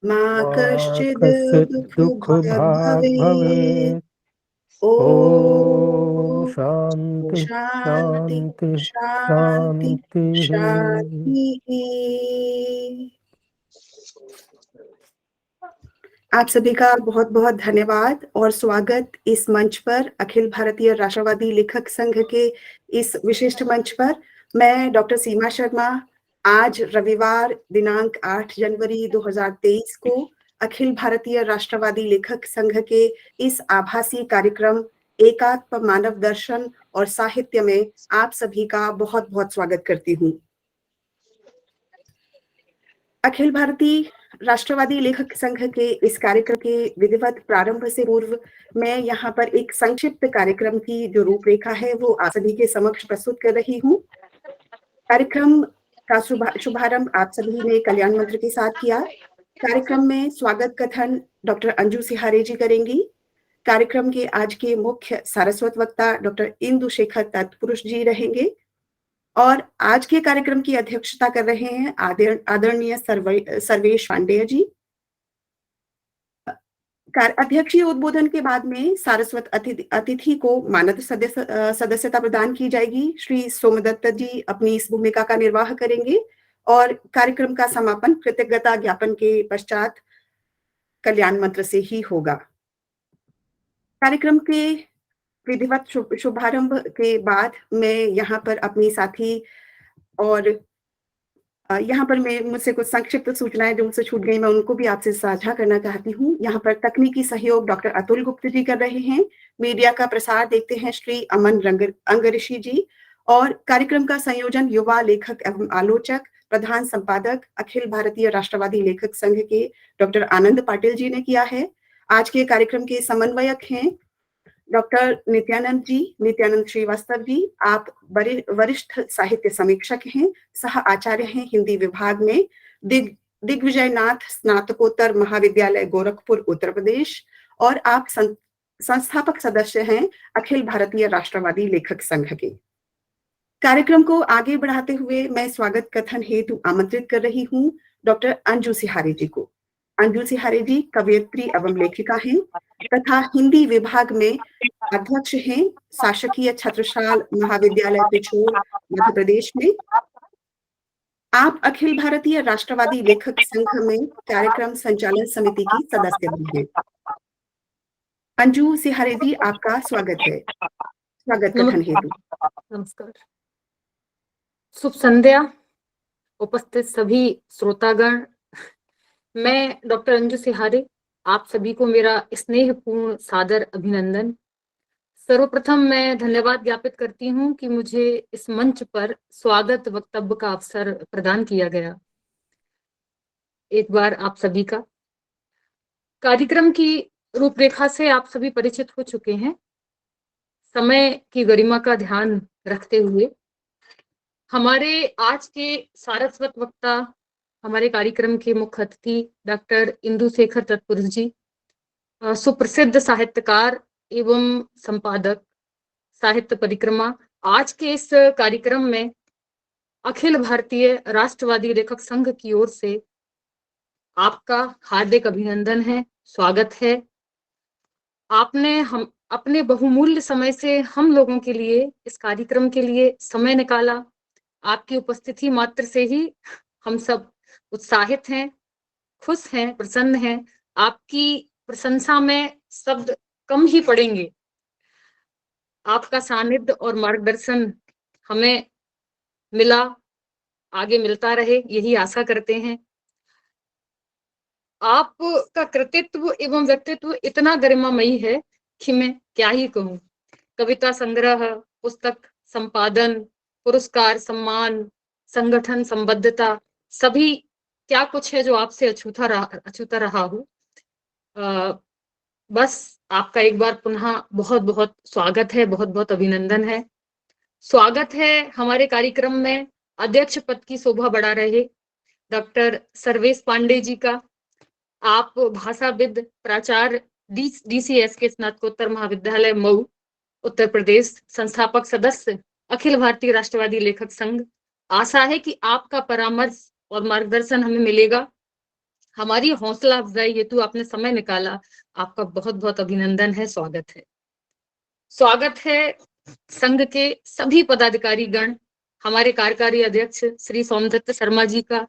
मा मा कश्चिद् कश्चित् दुःखभाग् दुःखभाग् भवेत्। भवेत्। ॐ ॐ शान्तिः शान्ति शान्तिः शान्ति शान्तिः। शान्तिः। आप सभी का बहुत बहुत धन्यवाद और स्वागत इस मंच पर, अखिल भारतीय राष्ट्रवादी लेखक संघ के इस विशिष्ट मंच पर। मैं डॉक्टर सीमा शर्मा आज रविवार दिनांक 8 जनवरी 2023 को अखिल भारतीय राष्ट्रवादी लेखक संघ के इस आभासी कार्यक्रम एकात्म मानव दर्शन और साहित्य में आप सभी का बहुत बहुत स्वागत करती हूँ। अखिल भारतीय राष्ट्रवादी लेखक संघ के इस कार्यक्रम के विधिवत प्रारंभ से पूर्व मैं यहाँ पर एक संक्षिप्त कार्यक्रम की जो रूपरेखा है वो आप सभी के समक्ष प्रस्तुत कर रही हूँ। कार्यक्रम का शुभारंभ आप सभी ने कल्याण मंत्र के साथ किया। कार्यक्रम में स्वागत कथन डॉक्टर अंजू सिहारे जी करेंगी। कार्यक्रम के आज के मुख्य सारस्वत वक्ता डॉक्टर इंदु शेखर तत्पुरुष जी रहेंगे और आज के कार्यक्रम की अध्यक्षता कर रहे हैं आदरणीय सर्वेश पांडेय जी। अध्यक्षीय उद्बोधन के बाद में सारस्वत अतिथि को मानद सदस्यता प्रदान की जाएगी। श्री सोमदत्त जी अपनी इस भूमिका का निर्वाह करेंगे और कार्यक्रम का समापन कृतज्ञता ज्ञापन के पश्चात कल्याण मंत्र से ही होगा। कार्यक्रम के विधिवत शुभारंभ के बाद मैं यहाँ पर अपनी साथी और यहाँ पर मैं मुझसे कुछ संक्षिप्त सूचनाएं जो मुझसे छूट गई मैं उनको भी आपसे साझा करना चाहती हूँ। यहाँ पर तकनीकी सहयोग डॉक्टर अतुल गुप्त जी कर रहे हैं। मीडिया का प्रसार देखते हैं श्री अमन अंगऋषि जी और कार्यक्रम का संयोजन युवा लेखक एवं आलोचक प्रधान संपादक अखिल भारतीय राष्ट्रवादी लेखक संघ के डॉक्टर आनंद पाटिल जी ने किया है। आज के कार्यक्रम के समन्वयक हैं डॉक्टर नित्यानंद श्रीवास्तव जी। आप वरिष्ठ साहित्य समीक्षक हैं, सह आचार्य हैं हिंदी विभाग में दिग्विजयनाथ स्नातकोत्तर महाविद्यालय गोरखपुर उत्तर प्रदेश और आप संस्थापक सदस्य हैं अखिल भारतीय राष्ट्रवादी लेखक संघ के। कार्यक्रम को आगे बढ़ाते हुए मैं स्वागत कथन हेतु आमंत्रित कर रही हूँ डॉक्टर अंजू सिहारे जी को। अंजू सिहारे जी कवयित्री एवं लेखिका हैं तथा हिंदी विभाग में अध्यक्ष हैं शासकीय छत्रसाल महाविद्यालय पिछोर मध्य प्रदेश में। आप अखिल भारतीय राष्ट्रवादी लेखक संघ में कार्यक्रम संचालन समिति की सदस्य भी हैं। अंजू सिहारे जी आपका स्वागत है। स्वागत कथन हेतु। नमस्कार। शुभ संध्या उपस्थित सभी श्रोतागण। मैं डॉक्टर अंजू सिहारे, आप सभी को मेरा स्नेहपूर्ण सादर अभिनंदन। सर्वप्रथम मैं धन्यवाद ज्ञापित करती हूँ कि मुझे इस मंच पर स्वागत वक्तव्य का अवसर प्रदान किया गया। एक बार आप सभी का कार्यक्रम की रूपरेखा से आप सभी परिचित हो चुके हैं। समय की गरिमा का ध्यान रखते हुए हमारे आज के सारस्वत वक्ता, हमारे कार्यक्रम के मुख्य अतिथि डॉक्टर इंदु शेखर तत्पुरुष जी, सुप्रसिद्ध साहित्यकार एवं संपादक साहित्य परिक्रमा। आज के इस कार्यक्रम में अखिल भारतीय राष्ट्रवादी लेखक संघ की ओर से आपका हार्दिक अभिनंदन है, स्वागत है। आपने हम अपने बहुमूल्य समय से हम लोगों के लिए, इस कार्यक्रम के लिए समय निकाला। आपकी उपस्थिति मात्र से ही हम सब उत्साहित हैं, खुश हैं, प्रसन्न हैं। आपकी प्रशंसा में शब्द कम ही पड़ेंगे। आपका सानिध्य और मार्गदर्शन हमें मिला, आगे मिलता रहे, यही आशा करते हैं। आपका कृतित्व एवं व्यक्तित्व इतना गरिमामयी है कि मैं क्या ही कहूँ। कविता संग्रह, पुस्तक संपादन, पुरस्कार, सम्मान, संगठन, संबद्धता, सभी क्या कुछ है जो आपसे अछूता रहा हूँ। बस आपका एक बार पुनः बहुत बहुत स्वागत है, बहुत बहुत अभिनंदन है। स्वागत है हमारे कार्यक्रम में अध्यक्ष पद की शोभा बढ़ा रहे डॉक्टर सर्वेश पांडे जी का। आप भाषाविद, प्राचार्य, DCS के स्नातकोत्तर महाविद्यालय मऊ उत्तर प्रदेश, संस्थापक सदस्य अखिल भारतीय राष्ट्रवादी लेखक संघ। आशा है कि आपका परामर्श और मार्गदर्शन हमें मिलेगा। हमारी हौसला अफजाई हेतु आपने समय निकाला, आपका बहुत बहुत अभिनंदन है, स्वागत है। स्वागत है संघ के सभी पदाधिकारी गण, हमारे कार्यकारी अध्यक्ष श्री सोमदत्त शर्मा जी का,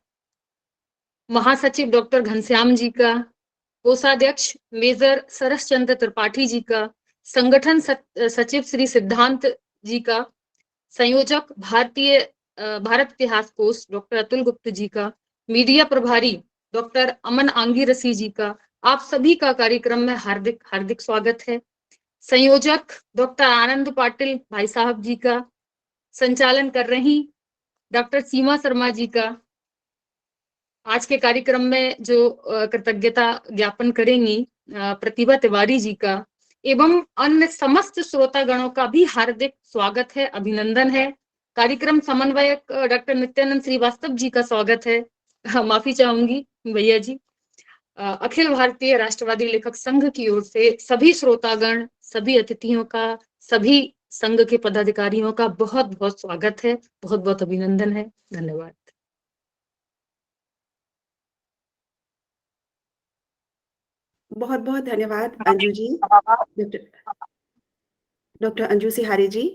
महासचिव डॉक्टर घनश्याम जी का, कोषाध्यक्ष मेजर सरस चंद्र त्रिपाठी जी का, संगठन सचिव श्री सिद्धांत जी का, संयोजक भारत इतिहास कोष डॉक्टर अतुल गुप्त जी का, मीडिया प्रभारी डॉक्टर अमन आंगीरसी जी का, आप सभी का कार्यक्रम में हार्दिक हार्दिक स्वागत है। संयोजक डॉक्टर आनंद पाटिल भाई साहब जी का, संचालन कर रही डॉक्टर सीमा शर्मा जी का, आज के कार्यक्रम में जो कृतज्ञता ज्ञापन करेंगी प्रतिभा तिवारी जी का, एवं अन्य समस्त श्रोतागणों का भी हार्दिक स्वागत है, अभिनंदन है। कार्यक्रम समन्वयक डॉक्टर नित्यानंद श्रीवास्तव जी का स्वागत है, माफी चाहूंगी भैया जी। अखिल भारतीय राष्ट्रवादी लेखक संघ की ओर से सभी श्रोतागण, सभी अतिथियों का, सभी संघ के पदाधिकारियों का बहुत बहुत स्वागत है, बहुत बहुत अभिनंदन है। धन्यवाद। बहुत बहुत धन्यवाद अंजू जी। डॉक्टर अंजू सिहारी जी,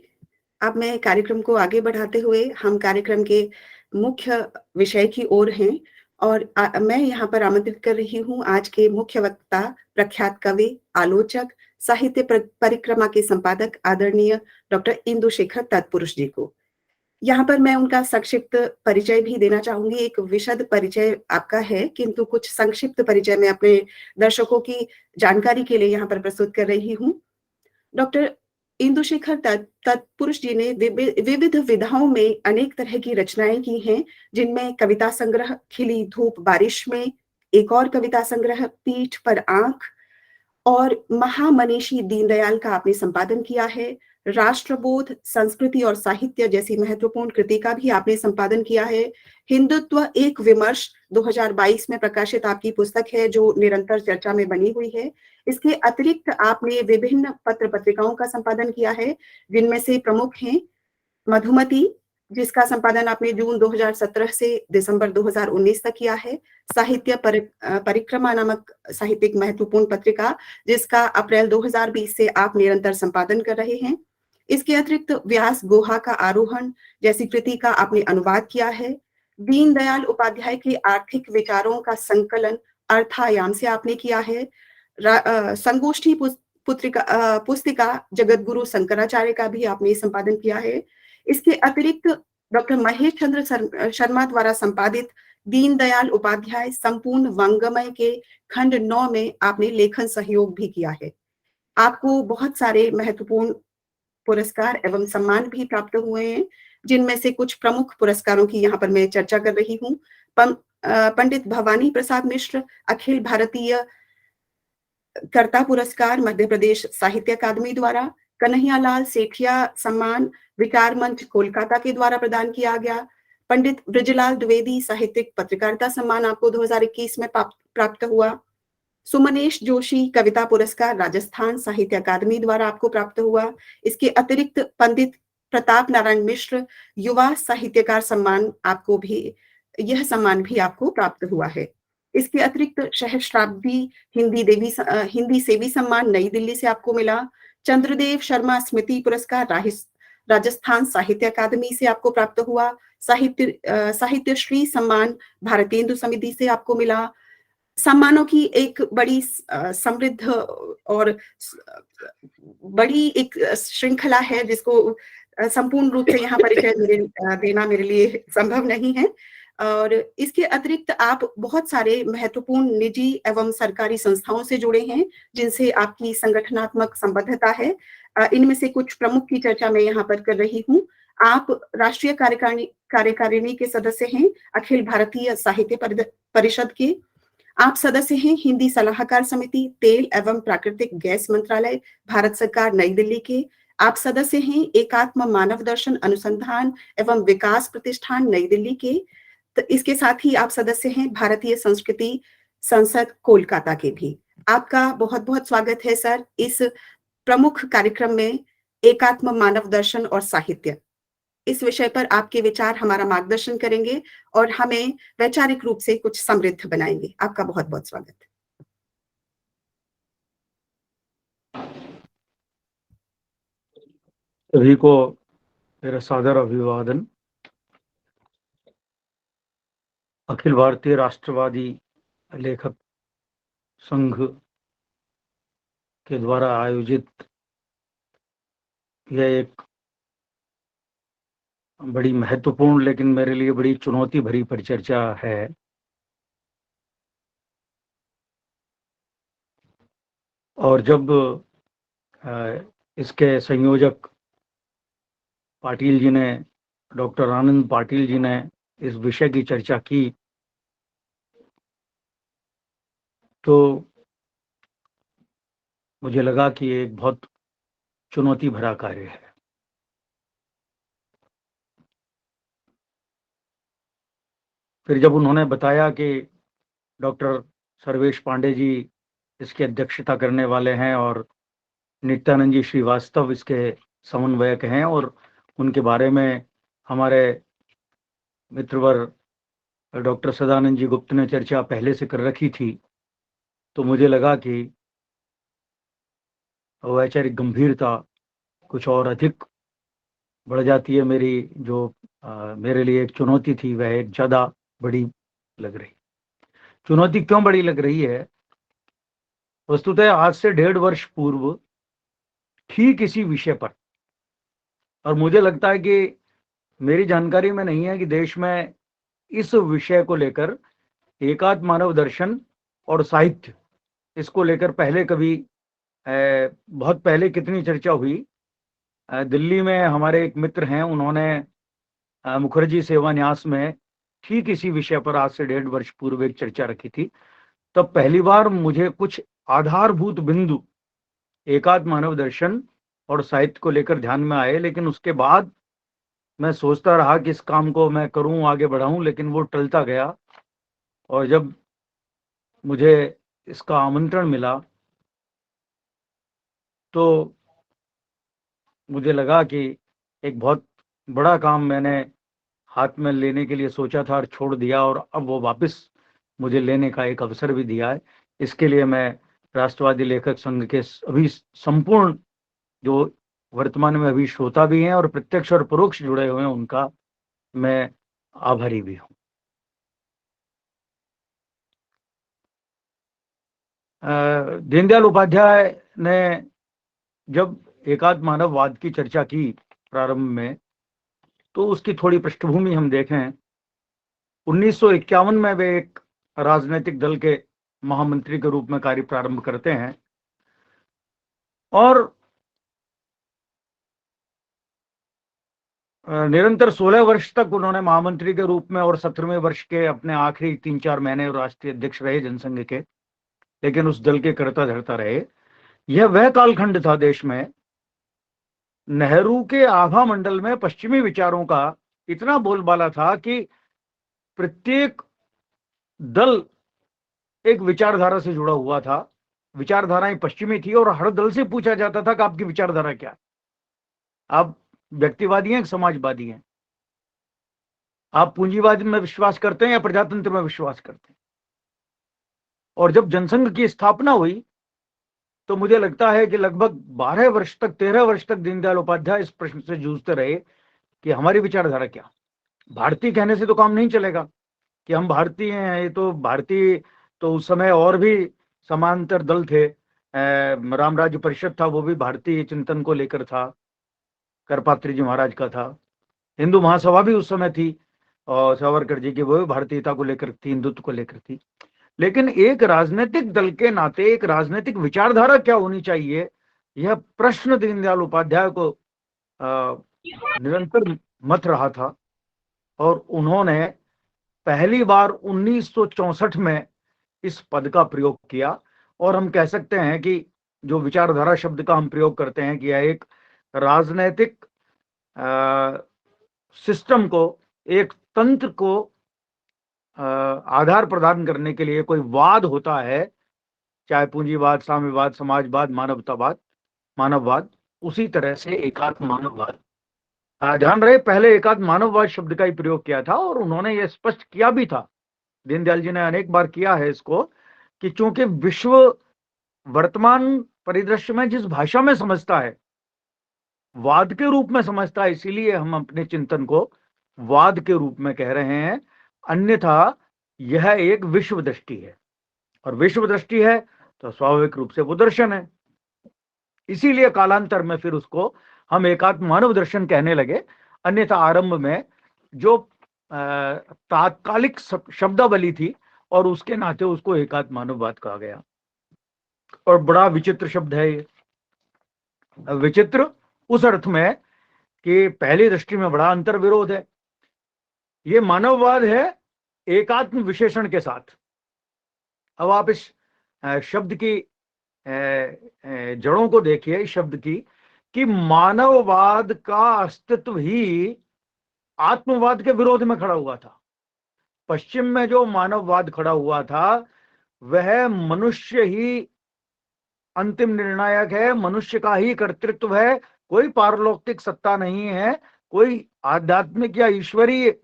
अब मैं कार्यक्रम को आगे बढ़ाते हुए हम कार्यक्रम के मुख्य विषय की ओर हैं और मैं यहाँ पर आमंत्रित कर रही हूँ आज के मुख्य वक्ता, प्रख्यात कवि, आलोचक, साहित्य परिक्रमा के संपादक आदरणीय डॉक्टर इंदु शेखर तत्पुरुष जी को। यहाँ पर मैं उनका संक्षिप्त परिचय भी देना चाहूंगी। एक विशद परिचय आपका है, किंतु कुछ संक्षिप्त परिचय मैं अपने दर्शकों की जानकारी के लिए यहाँ पर प्रस्तुत कर रही हूँ। डॉक्टर इंदुशेखर तत्पुरुष जी ने विविध विधाओं में अनेक तरह की रचनाएं की हैं, जिनमें कविता संग्रह खिली धूप बारिश में, एक और कविता संग्रह पीठ पर आंख, और महामनीषी दीनदयाल का आपने संपादन किया है। राष्ट्रबोध, संस्कृति और साहित्य जैसी महत्वपूर्ण कृति का भी आपने संपादन किया है। हिंदुत्व एक विमर्श 2022 में प्रकाशित आपकी पुस्तक है, जो निरंतर चर्चा में बनी हुई है। इसके अतिरिक्त आपने विभिन्न पत्र पत्रिकाओं का संपादन किया है, जिनमें से प्रमुख हैं मधुमती, जिसका संपादन आपने जून 2017 से दिसंबर 2019 तक किया है। साहित्य परिक्रमा नामक साहित्यिक महत्वपूर्ण पत्रिका, जिसका अप्रैल 2020 से आप निरंतर संपादन कर रहे हैं। इसके अतिरिक्त व्यास गुहा का आरोहण जैसी कृति का आपने अनुवाद किया है। दीनदयाल उपाध्याय के आर्थिक विचारों का संकलन अर्थायाम से आपने किया है। संगोष्ठी पुस्तिका जगतगुरु शंकराचार्य का भी आपने संपादन किया है। इसके अतिरिक्त डॉक्टर महेश चंद्र शर्मा द्वारा संपादित दीनदयाल उपाध्याय संपूर्ण वंगमय के खंड 9 में आपने लेखन सहयोग भी किया है। आपको बहुत सारे महत्वपूर्ण पुरस्कार एवं सम्मान भी प्राप्त हुए हैं, जिनमें से कुछ प्रमुख पुरस्कारों की यहाँ पर मैं चर्चा कर रही हूँ। पंडित भवानी प्रसाद मिश्र अखिल भारतीय कर्ता पुरस्कार मध्य प्रदेश साहित्य अकादमी द्वारा, कन्हैयालाल सेठिया सम्मान विकार मंच कोलकाता के द्वारा प्रदान किया गया। पंडित ब्रजलाल द्विवेदी साहित्यिक पत्रकारिता सम्मान आपको 2021 में प्राप्त हुआ। सुमनेश जोशी कविता पुरस्कार राजस्थान साहित्य अकादमी द्वारा आपको प्राप्त हुआ। इसके अतिरिक्त पंडित प्रताप नारायण मिश्र युवा साहित्यकार सम्मान यह सम्मान भी आपको प्राप्त हुआ है। इसके अतिरिक्त सहस्त्राब्दी हिंदी सेवी सम्मान नई दिल्ली से आपको मिला। चंद्रदेव शर्मा स्मृति पुरस्कार राजस्थान साहित्य अकादमी से आपको प्राप्त हुआ। साहित्य श्री सम्मान भारतेंदु समिति से आपको मिला। सम्मानों की एक बड़ी समृद्ध और बड़ी एक श्रृंखला है, जिसको संपूर्ण रूप से यहाँ परिचय देना मेरे लिए संभव नहीं है। और इसके अतिरिक्त आप बहुत सारे महत्वपूर्ण निजी एवं सरकारी संस्थाओं से जुड़े हैं, जिनसे आपकी संगठनात्मक संबद्धता है। इनमें से कुछ प्रमुख की चर्चा मैं यहाँ पर कर रही हूँ। आप राष्ट्रीय कार्यकारिणी के सदस्य हैं अखिल भारतीय साहित्य परिषद के। आप सदस्य हैं हिंदी सलाहकार समिति, तेल एवं प्राकृतिक गैस मंत्रालय, भारत सरकार नई दिल्ली के। आप सदस्य हैं एकात्म मानव दर्शन अनुसंधान एवं विकास प्रतिष्ठान नई दिल्ली के। तो इसके साथ ही आप सदस्य हैं भारतीय संस्कृति संसद कोलकाता के भी। आपका बहुत बहुत स्वागत है सर इस प्रमुख कार्यक्रम में, एकात्म मानव दर्शन और साहित्य। इस विषय पर आपके विचार हमारा मार्गदर्शन करेंगे और हमें वैचारिक रूप से कुछ समृद्ध बनाएंगे। आपका बहुत-बहुत स्वागत। सभी को मेरा सादर अभिवादन। अखिल भारतीय राष्ट्रवादी लेखक संघ के द्वारा आयोजित यह एक बड़ी महत्वपूर्ण लेकिन मेरे लिए बड़ी चुनौती भरी परिचर्चा है। और जब इसके संयोजक पाटिल जी ने, डॉक्टर आनंद पाटिल जी ने इस विषय की चर्चा की, तो मुझे लगा कि ये एक बहुत चुनौती भरा कार्य है। फिर जब उन्होंने बताया कि डॉक्टर सर्वेश पांडे जी इसकी अध्यक्षता करने वाले हैं और नित्यानंद जी श्रीवास्तव इसके समन्वयक हैं और उनके बारे में हमारे मित्रवर डॉक्टर सदानंद जी गुप्त ने चर्चा पहले से कर रखी थी, तो मुझे लगा कि वैचारिक गंभीरता कुछ और अधिक बढ़ जाती है। मेरी जो मेरे लिए एक चुनौती थी वह एक ज़्यादा बड़ी लग रही। चुनौती क्यों बड़ी लग रही है? वस्तुतः आज से 1.5 वर्ष पूर्व ठीक इसी विषय पर, और मुझे लगता है कि मेरी जानकारी में नहीं है कि देश में इस विषय को लेकर एकात्म मानव दर्शन और साहित्य, इसको लेकर पहले कभी बहुत पहले कितनी चर्चा हुई। दिल्ली में हमारे एक मित्र हैं, उन्होंने मुखर्जी सेवा न्यास में ठीक इसी विषय पर आज से 1.5 वर्ष पूर्व एक चर्चा रखी थी। तब पहली बार मुझे कुछ आधारभूत बिंदु एकात्म मानव दर्शन और साहित्य को लेकर ध्यान में आए, लेकिन उसके बाद मैं सोचता रहा कि इस काम को मैं करूं, आगे बढ़ाऊं, लेकिन वो टलता गया। और जब मुझे इसका आमंत्रण मिला तो मुझे लगा कि एक बहुत बड़ा काम मैंने हाथ में लेने के लिए सोचा था और छोड़ दिया, और अब वो वापस मुझे लेने का एक अवसर भी दिया है। इसके लिए मैं राष्ट्रवादी लेखक संघ के अभी संपूर्ण जो वर्तमान में अभी श्रोता भी हैं और प्रत्यक्ष और परोक्ष जुड़े हुए हैं, उनका मैं आभारी भी हूँ। दीनदयाल उपाध्याय ने जब एकात्म मानववाद की चर्चा की प्रारंभ में, तो उसकी थोड़ी पृष्ठभूमि हम देखें। 1951 में वे एक राजनीतिक दल के महामंत्री के रूप में कार्य प्रारंभ करते हैं और निरंतर 16 वर्ष तक उन्होंने महामंत्री के रूप में और 17वें वर्ष के अपने आखिरी 3-4 महीने राष्ट्रीय अध्यक्ष रहे जनसंघ के, लेकिन उस दल के करता धरता रहे। यह वह कालखंड था देश में नेहरू के आभा मंडल में पश्चिमी विचारों का इतना बोलबाला था कि प्रत्येक दल एक विचारधारा से जुड़ा हुआ था। विचारधाराएं पश्चिमी थी और हर दल से पूछा जाता था कि आपकी विचारधारा क्या है, आप व्यक्तिवादी हैं, समाजवादी हैं, आप पूंजीवाद में विश्वास करते हैं या प्रजातंत्र में विश्वास करते हैं। और जब जनसंघ की स्थापना हुई तो मुझे लगता है कि लगभग 12 वर्ष तक, 13 वर्ष तक दीनदयाल उपाध्याय इस प्रश्न से जूझते रहे कि हमारी विचारधारा क्या। भारतीय कहने से तो काम नहीं चलेगा कि हम भारतीय हैं। ये तो भारतीय, तो उस समय और भी समांतर दल थे। राम राज्य परिषद था, वो भी भारतीय चिंतन को लेकर था, करपात्री जी महाराज का था। हिंदू महासभा भी उस समय थी और सावरकर जी की, वो भी भारतीयता को लेकर थी, हिंदुत्व को लेकर थी। लेकिन एक राजनीतिक दल के नाते एक राजनीतिक विचारधारा क्या होनी चाहिए, यह प्रश्न दीनदयाल उपाध्याय को निरंतर मथ रहा था। और उन्होंने पहली बार 1964 में इस पद का प्रयोग किया। और हम कह सकते हैं कि जो विचारधारा शब्द का हम प्रयोग करते हैं कि यह एक राजनैतिक सिस्टम को, एक तंत्र को आधार प्रदान करने के लिए कोई वाद होता है, चाहे पूंजीवाद, साम्यवाद, समाजवाद, मानवतावाद, मानववाद, उसी तरह से एकात्म मानववाद ध्यान रहे, पहले एकात्म मानववाद शब्द का ही प्रयोग किया था और उन्होंने ये स्पष्ट किया भी था, दीनदयाल जी ने अनेक बार किया है इसको, कि चूंकि विश्व वर्तमान परिदृश्य में जिस भाषा में समझता है, वाद के रूप में समझता है, इसीलिए हम अपने चिंतन को वाद के रूप में कह रहे हैं। अन्यथा यह एक विश्व दृष्टि है, और विश्व दृष्टि है तो स्वाभाविक रूप से वो दर्शन है। इसीलिए कालांतर में फिर उसको हम एकात्म मानव दर्शन कहने लगे। अन्यथा आरंभ में जो तात्कालिक शब्दावली थी और उसके नाते उसको एकात्म मानववाद कहा गया। और बड़ा विचित्र शब्द है ये, विचित्र उस अर्थ में कि पहली दृष्टि में बड़ा अंतर विरोध है। ये मानववाद है एकात्म विशेषण के साथ। अब आप इस शब्द की जड़ों को देखिए, इस शब्द की, कि मानववाद का अस्तित्व ही आत्मवाद के विरोध में खड़ा हुआ था। पश्चिम में जो मानववाद खड़ा हुआ था वह मनुष्य ही अंतिम निर्णायक है, मनुष्य का ही कर्तृत्व है, कोई पारलौकिक सत्ता नहीं है, कोई आध्यात्मिक या ईश्वरीय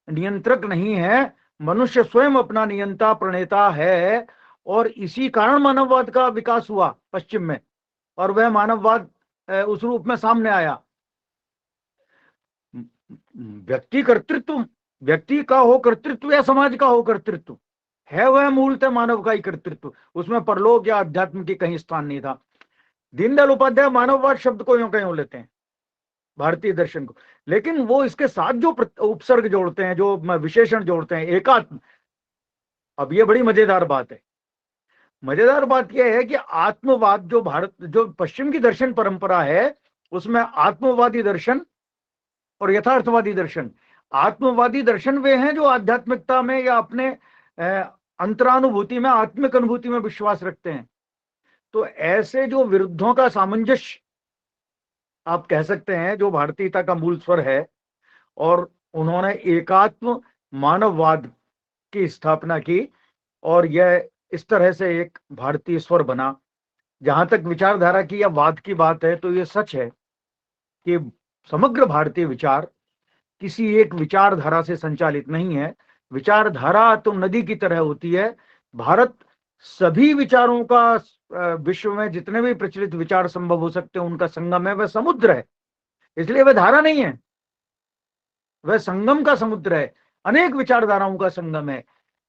नियंत्रक नहीं है, मनुष्य स्वयं अपना नियंता प्रणेता है। और इसी कारण मानववाद का विकास हुआ पश्चिम में, और वह मानववाद उस रूप में सामने आया। व्यक्ति कर्तृत्व, व्यक्ति का हो कर्तृत्व या समाज का हो कर्तृत्व, है वह मूलतः मानव का ही कर्तृत्व, उसमें परलोक या अध्यात्म की कहीं स्थान नहीं था। दीनदयाल उपाध्याय मानववाद शब्द को यूं कहीं लेते हैं, भारतीय दर्शन को, लेकिन वो इसके साथ जो उपसर्ग जोड़ते हैं, जो विशेषण जोड़ते हैं, एकात्म। अब ये बड़ी मजेदार बात है। मजेदार बात यह है कि आत्मवाद जो पश्चिम की दर्शन परंपरा है, उसमें आत्मवादी दर्शन और यथार्थवादी दर्शन। आत्मवादी दर्शन वे हैं जो आध्यात्मिकता में या अपने अंतरानुभूति में, आत्मिक अनुभूति में विश्वास रखते हैं। तो ऐसे जो विरुद्धों का सामंजस्य आप कह सकते हैं, जो भारतीयता का मूल स्वर है, और उन्होंने एकात्म मानववाद की स्थापना की, और यह इस तरह से एक भारतीय स्वर बना। जहां तक विचारधारा की या वाद की बात है, तो यह सच है कि समग्र भारतीय विचार किसी एक विचारधारा से संचालित नहीं है। विचारधारा तो नदी की तरह होती है। भारत सभी विचारों का, विश्व में जितने भी प्रचलित विचार संभव हो सकते हैं उनका संगम है, वह समुद्र है। इसलिए वह धारा नहीं है, वह संगम का समुद्र है, अनेक विचारधाराओं का संगम है।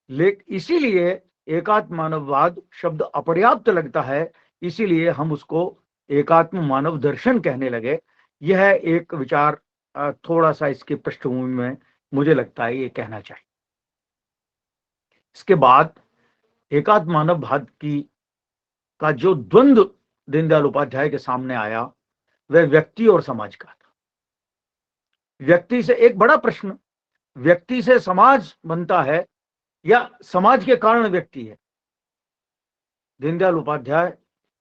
लेकिन इसीलिए एकात्म मानववाद शब्द अपर्याप्त लगता है, इसीलिए हम उसको एकात्म मानव दर्शन कहने लगे। यह एक विचार थोड़ा सा इसके पृष्ठभूमि में मुझे लगता है ये कहना चाहिए। इसके बाद एकात्म मानववाद का जो द्वंद्व दीनदयाल उपाध्याय के सामने आया, वह व्यक्ति और समाज का था। व्यक्ति से एक बड़ा प्रश्न, व्यक्ति से समाज बनता है या समाज के कारण व्यक्ति है? दीनदयाल उपाध्याय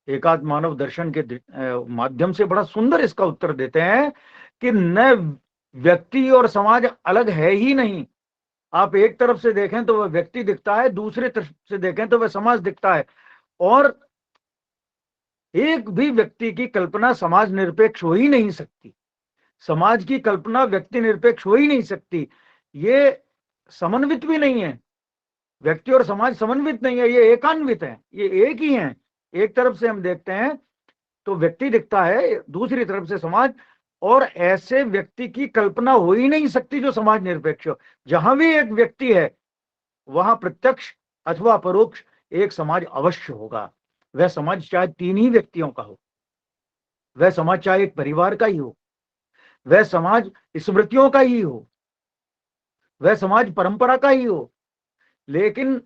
एकात्म मानव दर्शन के माध्यम से बड़ा सुंदर इसका उत्तर देते हैं कि न व्यक्ति और समाज अलग है ही नहीं। आप एक तरफ से देखें तो वह व्यक्ति दिखता है, दूसरे तरफ से देखें तो वह समाज दिखता है, और एक भी व्यक्ति की कल्पना समाज निरपेक्ष हो ही नहीं सकती, समाज की कल्पना व्यक्ति निरपेक्ष हो ही नहीं सकती। ये समन्वित भी नहीं है, व्यक्ति और समाज समन्वित नहीं है, ये एकान्वित है, ये एक ही है। एक तरफ से हम देखते हैं तो व्यक्ति दिखता है, दूसरी तरफ से समाज, और ऐसे व्यक्ति की कल्पना हो ही नहीं सकती जो समाज निरपेक्ष हो। जहां भी एक व्यक्ति है वहां प्रत्यक्ष अथवा परोक्ष एक समाज अवश्य होगा। वह समाज चाहे 3 ही व्यक्तियों का हो, वह समाज चाहे एक परिवार का ही हो, वह समाज स्मृतियों का ही हो, वह समाज परंपरा का ही हो, लेकिन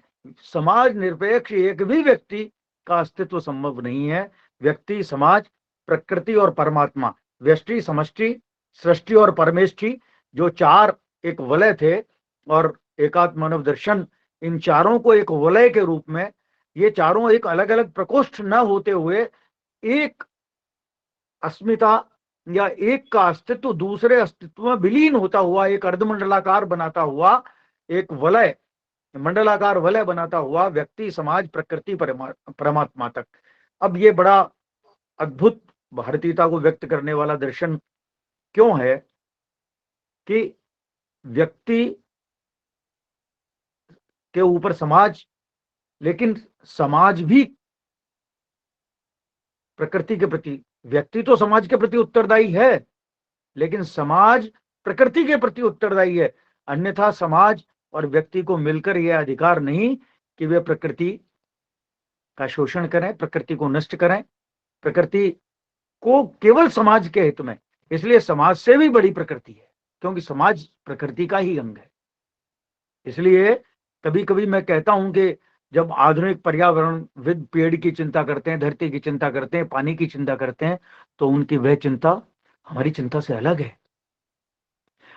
समाज निरपेक्ष एक भी व्यक्ति का अस्तित्व संभव नहीं है। व्यक्ति, समाज, प्रकृति और परमात्मा, व्यष्टि, समष्टि, सृष्टि और परमेष्टि, जो 4 एक वलय थे, और एकात्म मानव दर्शन इन चारों को एक वलय के रूप में, ये चारों एक अलग अलग प्रकोष्ठ न होते हुए एक अस्मिता या एक का अस्तित्व दूसरे अस्तित्व में विलीन होता हुआ, एक अर्धमंडलाकार बनाता हुआ, एक वलय, मंडलाकार वलय बनाता हुआ व्यक्ति, समाज, प्रकृति, परमात्मा तक। अब ये बड़ा अद्भुत भारतीयता को व्यक्त करने वाला दर्शन क्यों है? कि व्यक्ति के ऊपर समाज, लेकिन समाज भी प्रकृति के प्रति, व्यक्ति तो समाज के प्रति उत्तरदायी है, लेकिन समाज प्रकृति के प्रति उत्तरदायी है। अन्यथा समाज और व्यक्ति को मिलकर यह अधिकार नहीं कि वे प्रकृति का शोषण करें, प्रकृति को नष्ट करें, प्रकृति को केवल समाज के हित में। इसलिए समाज से भी बड़ी प्रकृति है, क्योंकि समाज प्रकृति का ही अंग है। इसलिए कभी कभी मैं कहता हूं कि जब आधुनिक पर्यावरणविद पेड़ की चिंता करते हैं, धरती की चिंता करते हैं, पानी की चिंता करते हैं, तो उनकी वह चिंता हमारी चिंता से अलग है।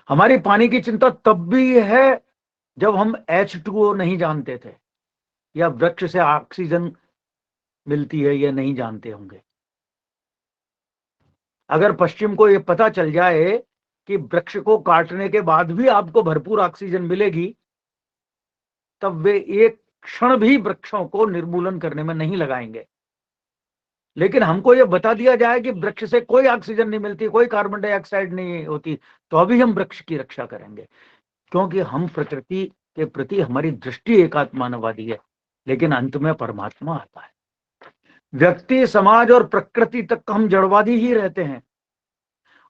हमारी पानी की चिंता तब भी है जब हम H2O नहीं जानते थे, या वृक्ष से ऑक्सीजन मिलती है या नहीं जानते होंगे। अगर पश्चिम को यह पता चल जाए कि वृक्ष को काटने के बाद भी आपको भरपूर ऑक्सीजन मिलेगी, तब वे एक क्षण भी वृक्षों को निर्मूलन करने में नहीं लगाएंगे। लेकिन हमको यह बता दिया जाए कि वृक्ष से कोई ऑक्सीजन नहीं मिलती, कोई कार्बन डाइऑक्साइड नहीं होती, तो अभी हम वृक्ष की रक्षा करेंगे, क्योंकि हम प्रकृति के प्रति हमारी दृष्टि एकात्मानवादी है। लेकिन अंत में परमात्मा आता है। व्यक्ति, समाज और प्रकृति तक हम जड़वादी ही रहते हैं,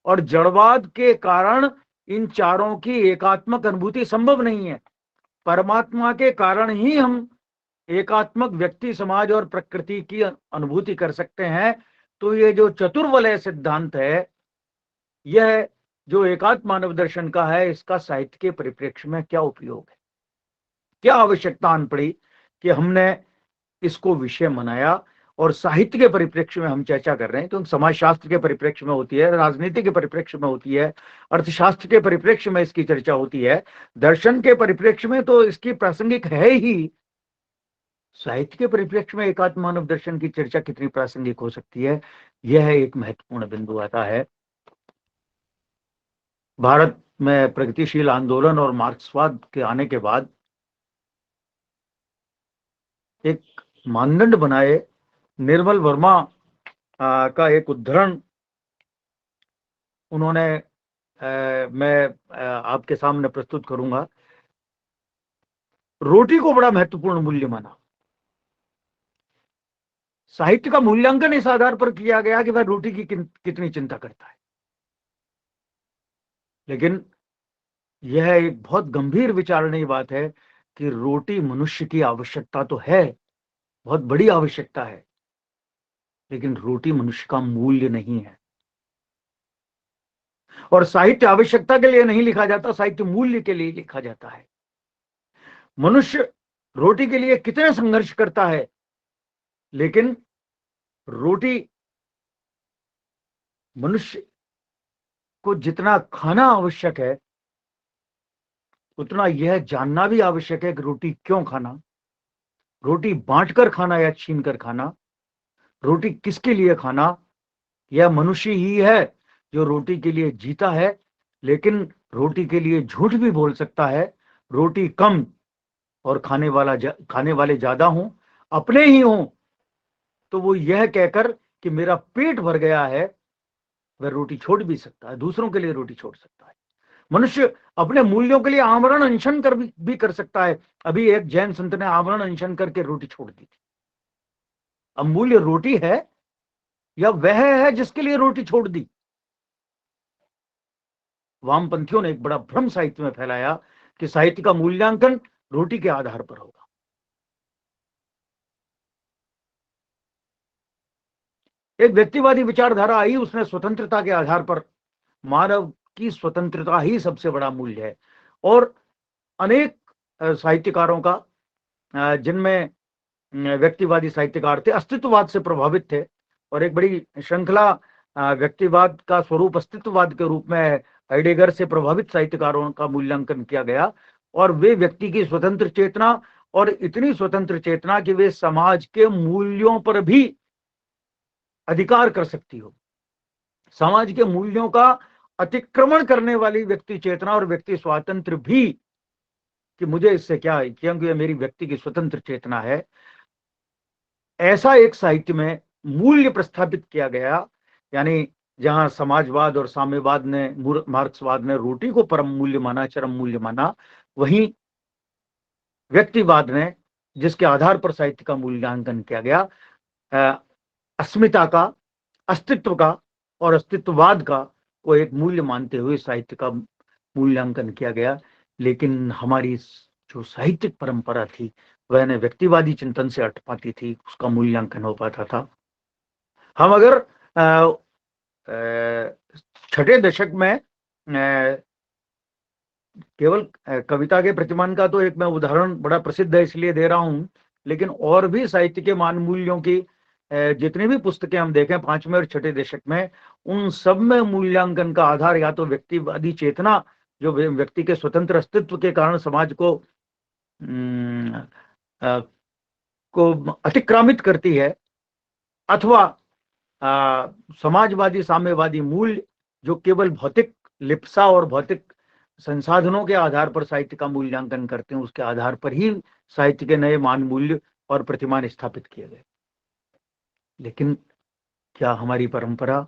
और जड़वाद के कारण इन चारों की एकात्मक अनुभूति संभव नहीं है। परमात्मा के कारण ही हम एकात्मक व्यक्ति, समाज और प्रकृति की अनुभूति कर सकते हैं। तो ये जो चतुर्वलय सिद्धांत है, यह जो एकात्म मानव दर्शन का है, इसका साहित्य के परिप्रेक्ष्य में क्या उपयोग है, क्या आवश्यकता आन पड़ी कि हमने इसको विषय बनाया और साहित्य के परिप्रेक्ष्य में हम चर्चा कर रहे हैं। क्योंकि समाजशास्त्र के परिप्रेक्ष्य में होती है, राजनीति के परिप्रेक्ष्य में होती है, अर्थशास्त्र के परिप्रेक्ष्य में इसकी चर्चा होती है, दर्शन के परिप्रेक्ष्य में तो इसकी प्रासंगिक है ही। साहित्य के परिप्रेक्ष्य में एकात्म मानव दर्शन की चर्चा कितनी प्रासंगिक हो सकती है, यह एक महत्वपूर्ण बिंदु आता है। भारत में प्रगतिशील आंदोलन और मार्क्सवाद के आने के बाद एक मानदंड बनाए। निर्मल वर्मा का एक उद्धरण उन्होंने मैं आपके सामने प्रस्तुत करूंगा। रोटी को बड़ा महत्वपूर्ण मूल्य माना। साहित्य का मूल्यांकन इस आधार पर किया गया कि वह रोटी की कितनी चिंता करता है। लेकिन यह एक बहुत गंभीर विचारणीय बात है कि रोटी मनुष्य की आवश्यकता तो है, बहुत बड़ी आवश्यकता है, लेकिन रोटी मनुष्य का मूल्य नहीं है। और साहित्य आवश्यकता के लिए नहीं लिखा जाता, साहित्य मूल्य के लिए लिखा जाता है। मनुष्य रोटी के लिए कितने संघर्ष करता है, लेकिन रोटी मनुष्य को जितना खाना आवश्यक है, उतना यह जानना भी आवश्यक है कि रोटी क्यों खाना, रोटी बांटकर खाना या छीनकर खाना, रोटी किसके लिए खाना। यह मनुष्य ही है जो रोटी के लिए जीता है, लेकिन रोटी के लिए झूठ भी बोल सकता है। रोटी कम और खाने वाले ज्यादा हों, अपने ही हों, तो वो यह कहकर कि मेरा पेट भर गया है, वह रोटी छोड़ भी सकता है, दूसरों के लिए रोटी छोड़ सकता है। मनुष्य अपने मूल्यों के लिए आमरण अनशन भी कर सकता है। अभी एक जैन संत ने आमरण अनशन करके रोटी छोड़ दी थी। अब मूल्य रोटी है या वह है जिसके लिए रोटी छोड़ दी। वामपंथियों ने एक बड़ा भ्रम साहित्य में फैलाया कि साहित्य का मूल्यांकन रोटी के आधार पर होगा। एक व्यक्तिवादी विचारधारा आई, उसने स्वतंत्रता के आधार पर, मानव की स्वतंत्रता ही सबसे बड़ा मूल्य है। और अनेक साहित्यकारों का, जिनमें व्यक्तिवादी साहित्यकार थे, अस्तित्ववाद से प्रभावित थे, और एक बड़ी श्रृंखला व्यक्तिवाद का स्वरूप अस्तित्ववाद के रूप में हाइडेगर से प्रभावित साहित्यकारों का मूल्यांकन किया गया। और वे व्यक्ति की स्वतंत्र चेतना, और इतनी स्वतंत्र चेतना कि वे समाज के मूल्यों पर भी अधिकार कर सकती हो, समाज के मूल्यों का अतिक्रमण करने वाली व्यक्ति चेतना और व्यक्ति स्वातंत्र भी, कि मुझे इससे क्या है, क्योंकि यह मेरी व्यक्ति की स्वतंत्र चेतना है। ऐसा एक साहित्य में मूल्य प्रस्थापित किया गया, यानी जहां समाजवाद और साम्यवाद ने, मार्क्सवाद ने रोटी को परम मूल्य माना, चरम मूल्य माना, वहीं व्यक्तिवाद ने, जिसके आधार पर साहित्य का मूल्यांकन किया गया, अस्मिता का, अस्तित्व का और अस्तित्ववाद का को एक मूल्य मानते हुए साहित्य का मूल्यांकन किया गया। लेकिन हमारी जो साहित्यिक परंपरा थी वह न व्यक्तिवादी चिंतन से हट पाती थी, उसका मूल्यांकन हो पाता था। हम अगर छठे दशक में केवल कविता के प्रतिमान का तो एक मैं उदाहरण बड़ा प्रसिद्ध है इसलिए दे रहा हूं, लेकिन और भी साहित्य के मान मूल्यों की जितनी भी पुस्तकें हम देखें 5वें और 6ठे दशक में, उन सब में मूल्यांकन का आधार या तो व्यक्तिवादी चेतना, जो व्यक्ति के स्वतंत्र अस्तित्व के कारण समाज को अतिक्रामित करती है, अथवा समाजवादी साम्यवादी मूल्य जो केवल भौतिक लिप्सा और भौतिक संसाधनों के आधार पर साहित्य का मूल्यांकन करते हैं, उसके आधार पर ही साहित्य के नए मान मूल्य और प्रतिमान स्थापित किए गए। लेकिन क्या हमारी परंपरा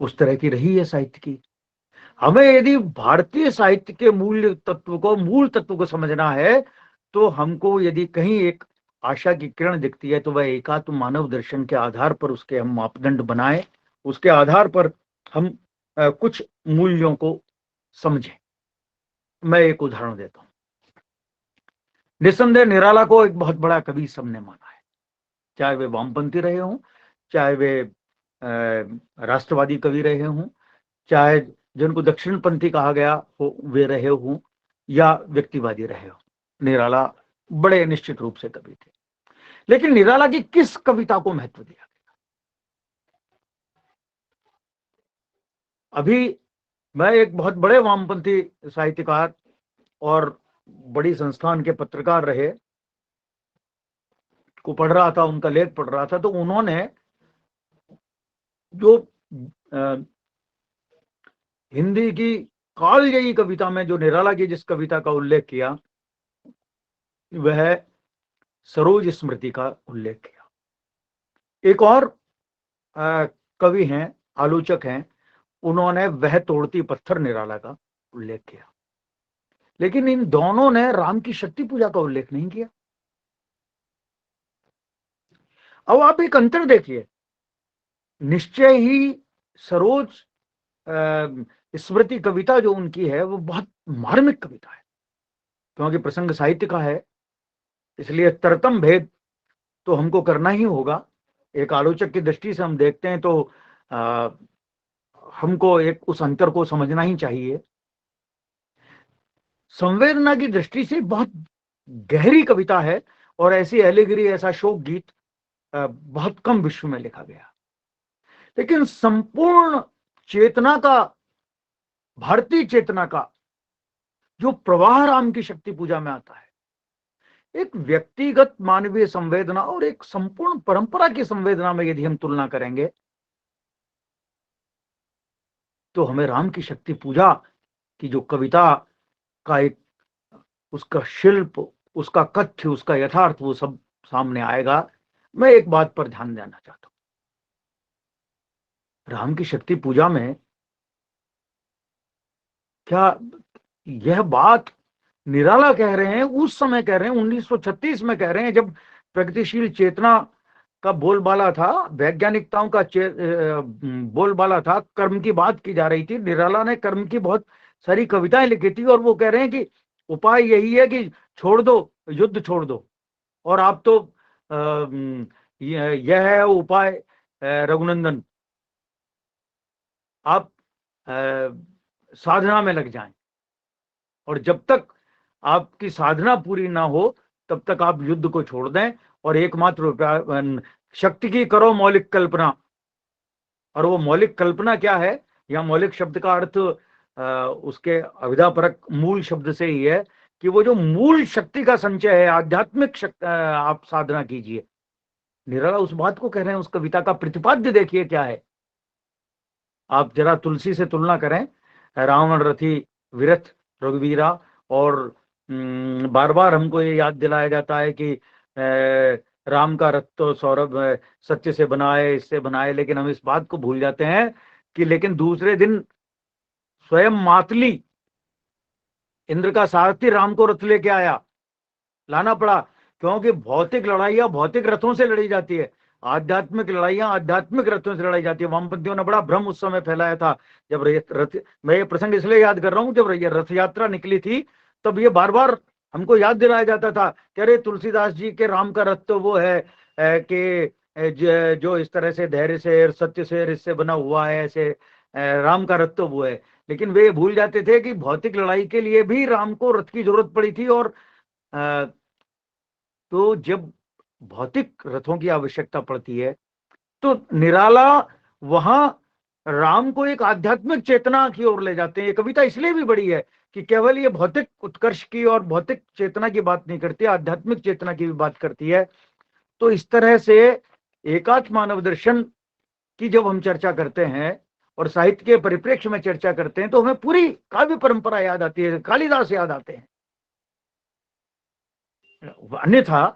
उस तरह की रही है साहित्य की? हमें यदि भारतीय साहित्य के मूल तत्व को समझना है, तो हमको यदि कहीं एक आशा की किरण दिखती है तो वह एकात्म मानव दर्शन के आधार पर उसके हम मापदंड बनाएं, उसके आधार पर हम कुछ मूल्यों को समझें। मैं एक उदाहरण देता हूं। निस्संदेह निराला को एक बहुत बड़ा कवि सबने माना है, चाहे वे वामपंथी रहे हों, चाहे वे राष्ट्रवादी कवि रहे हों, चाहे जिनको दक्षिणपंथी कहा गया हो वे रहे हों, या व्यक्तिवादी रहे हो। निराला बड़े निश्चित रूप से कवि थे। लेकिन निराला की किस कविता को महत्व दिया गया? अभी मैं एक बहुत बड़े वामपंथी साहित्यकार और बड़ी संस्थान के पत्रकार रहे को पढ़ रहा था, उनका लेख पढ़ रहा था, तो उन्होंने जो हिंदी की कालजयी कविता में जो निराला की जिस कविता का उल्लेख किया, वह सरोज स्मृति का उल्लेख किया। एक और कवि हैं, आलोचक हैं, उन्होंने वह तोड़ती पत्थर निराला का उल्लेख किया। लेकिन इन दोनों ने राम की शक्ति पूजा का उल्लेख नहीं किया। अब आप एक अंतर देखिए, निश्चय ही सरोज स्मृति कविता जो उनकी है वो बहुत मार्मिक कविता है, क्योंकि प्रसंग साहित्य का है, इसलिए तरतम भेद तो हमको करना ही होगा। एक आलोचक की दृष्टि से हम देखते हैं तो हमको एक उस अंतर को समझना ही चाहिए। संवेदना की दृष्टि से बहुत गहरी कविता है, और ऐसी एलिगरी, ऐसा शोक गीत बहुत कम विश्व में लिखा गया। लेकिन संपूर्ण चेतना का, भारतीय चेतना का जो प्रवाह राम की शक्ति पूजा में आता है, एक व्यक्तिगत मानवीय संवेदना और एक संपूर्ण परंपरा की संवेदना में यदि हम तुलना करेंगे, तो हमें राम की शक्ति पूजा की जो कविता का एक उसका शिल्प, उसका कथ्य, उसका यथार्थ, वो सब सामने आएगा। मैं एक बात पर ध्यान देना चाहता हूं, राम की शक्ति पूजा में क्या यह बात निराला कह रहे हैं, उस समय कह रहे हैं, 1936 में कह रहे हैं, जब प्रगतिशील चेतना का बोलबाला था, वैज्ञानिकताओं का बोलबाला था, कर्म की बात की जा रही थी। निराला ने कर्म की बहुत सारी कविताएं लिखी थी, और वो कह रहे हैं कि उपाय यही है कि छोड़ दो, युद्ध छोड़ दो, और आप तो यह है उपाय रघुनंदन, आप साधना में लग जाएं, और जब तक आपकी साधना पूरी ना हो तब तक आप युद्ध को छोड़ दें, और एकमात्र शक्ति की करो मौलिक कल्पना। और वो मौलिक कल्पना क्या है? या मौलिक शब्द का अर्थ उसके अविधापरक मूल शब्द से ही है कि वो जो मूल शक्ति का संचय है, आध्यात्मिक शक्ति, आप साधना कीजिए। निराला उस बात को कह रहे हैं। उस कविता का प्रतिपाद्य देखिए क्या है। आप जरा तुलसी से तुलना करें, रावण रथी विरथ रघुवीरा, और बार बार हमको ये याद दिलाया जाता है कि राम का रथ तो सौरभ सत्य से बना है, इससे बना है, लेकिन हम इस बात को भूल जाते हैं कि लेकिन दूसरे दिन स्वयं मातली इंद्र का सारथी राम को रथ लेके आया, लाना पड़ा, क्योंकि भौतिक लड़ाइयां भौतिक रथों से लड़ी जाती है, आध्यात्मिक लड़ाइयां आध्यात्मिक रथों से लड़ाई जाती है। वामपंथियों ने बड़ा भ्रम उस समय फैलाया था जब रथ, मैं ये प्रसंग इसलिए याद कर रहा हूं, जब ये रथ यात्रा निकली थी तब ये बार बार हमको याद दिलाया जाता था कि अरे तुलसीदास जी के राम का रथ तो वो है कि जो इस तरह से धैर्य से और सत्य से और इससे बना हुआ है, ऐसे राम का रथ तो वो है। लेकिन वे भूल जाते थे कि भौतिक लड़ाई के लिए भी राम को रथ की जरूरत पड़ी थी, और तो जब भौतिक रथों की आवश्यकता पड़ती है तो निराला वहां राम को एक आध्यात्मिक चेतना की ओर ले जाते हैं। ये कविता इसलिए भी बड़ी है कि केवल ये भौतिक उत्कर्ष की और भौतिक चेतना की बात नहीं करती, आध्यात्मिक चेतना की भी बात करती है। तो इस तरह से एकात्म मानव दर्शन की जब हम चर्चा करते हैं और साहित्य के परिप्रेक्ष्य में चर्चा करते हैं तो हमें पूरी काव्य परंपरा याद आती है, कालिदास याद आते हैं। अन्यथा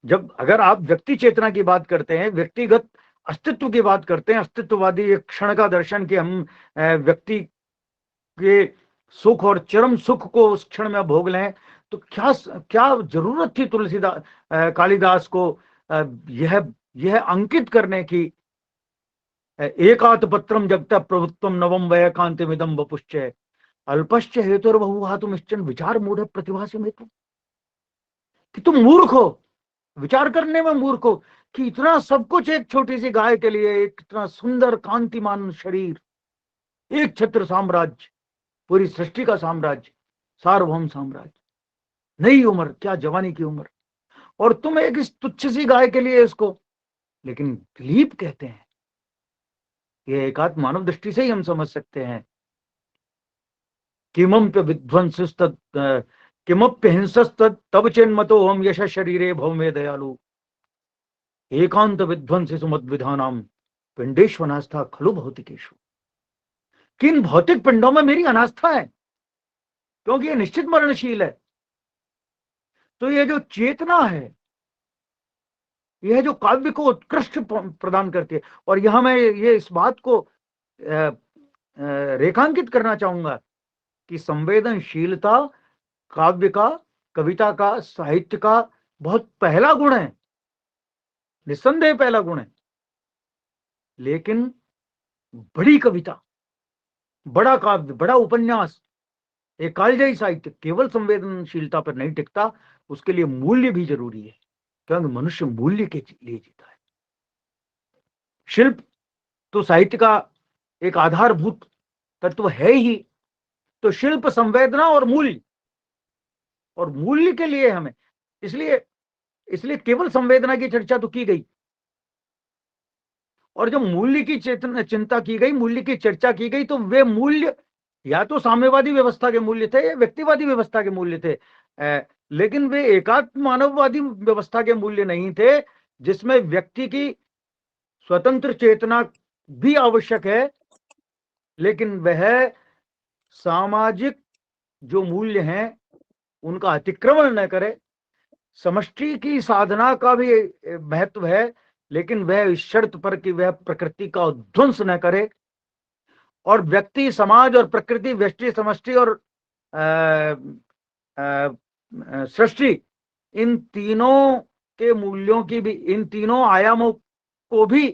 जब अगर आप व्यक्ति चेतना की बात करते हैं, व्यक्तिगत अस्तित्व की बात करते हैं, अस्तित्ववादी एक क्षण का दर्शन कि हम व्यक्ति के सुख और चरम सुख को उस क्षण में भोग लें, तो क्या क्या जरूरत थी तुलसीदास कालिदास को यह अंकित करने की, एकात पत्रम जगत प्रभुत्वम नवम वय कांतिमिदम वपुश्च अल्पश्च हेतुर्बहुहातुमिश्चन विचार मूढ़ प्रतिभा से मित्र, कि तुम मूर्ख हो, विचार करने में मूर्ख हो, कि इतना सब कुछ एक छोटी सी गाय के लिए, एक इतना सुंदर कांतिमान शरीर, एक छत्र साम्राज्य, पूरी सृष्टि का साम्राज्य, सार्वभौम साम्राज्य, नई उम्र, क्या जवानी की उम्र, और तुम एक इस तुच्छ सी गाय के लिए इसको। लेकिन दिलीप कहते हैं, ये एकात्म मानव दृष्टि से ही हम समझ सकते हैं, किमप्य विध्वंसस्तद किमप्य हिंसस्तद तब चेन्मतो हम यश शरीरे भव में दयालु एकांत विध्वंसी सुमद विधानाम पिंडेश्व अनास्था खलु भौतिकेशु। किन भौतिक पिंडों में मेरी अनास्था है, क्योंकि ये निश्चित मरणशील है। तो ये जो चेतना है, यह जो काव्य को उत्कृष्ट प्रदान करती है, और यहां मैं ये इस बात को रेखांकित करना चाहूंगा कि संवेदनशीलता काव्य का, कविता का, साहित्य का बहुत पहला गुण है, निस्संदेह पहला गुण है। लेकिन बड़ी कविता, बड़ा काव्य, बड़ा उपन्यास, एक कालजयी साहित्य केवल संवेदनशीलता पर नहीं टिकता, उसके लिए मूल्य भी जरूरी है, क्योंकि मनुष्य मूल्य के लिए जीता है। शिल्प तो साहित्य का एक आधारभूत तत्व है ही, तो शिल्प, संवेदना और मूल्य के लिए हमें, इसलिए केवल संवेदना की चर्चा तो की गई, और जब मूल्य की चिंता की गई, मूल्य की चर्चा की गई, तो वे मूल्य या तो साम्यवादी व्यवस्था के मूल्य थे या व्यक्तिवादी व्यवस्था के मूल्य थे, लेकिन वे एकात्म मानववादी व्यवस्था के मूल्य नहीं थे, जिसमें व्यक्ति की स्वतंत्र चेतना भी आवश्यक है, लेकिन वह सामाजिक जो मूल्य हैं उनका अतिक्रमण न करे। समष्टि की साधना का भी महत्व है, लेकिन वह इस शर्त पर कि वह प्रकृति का ध्वंस न करे, और व्यक्ति, समाज और प्रकृति, व्यष्टि, समष्टि और सृष्टि, इन तीनों के मूल्यों की भी, इन तीनों आयामों को भी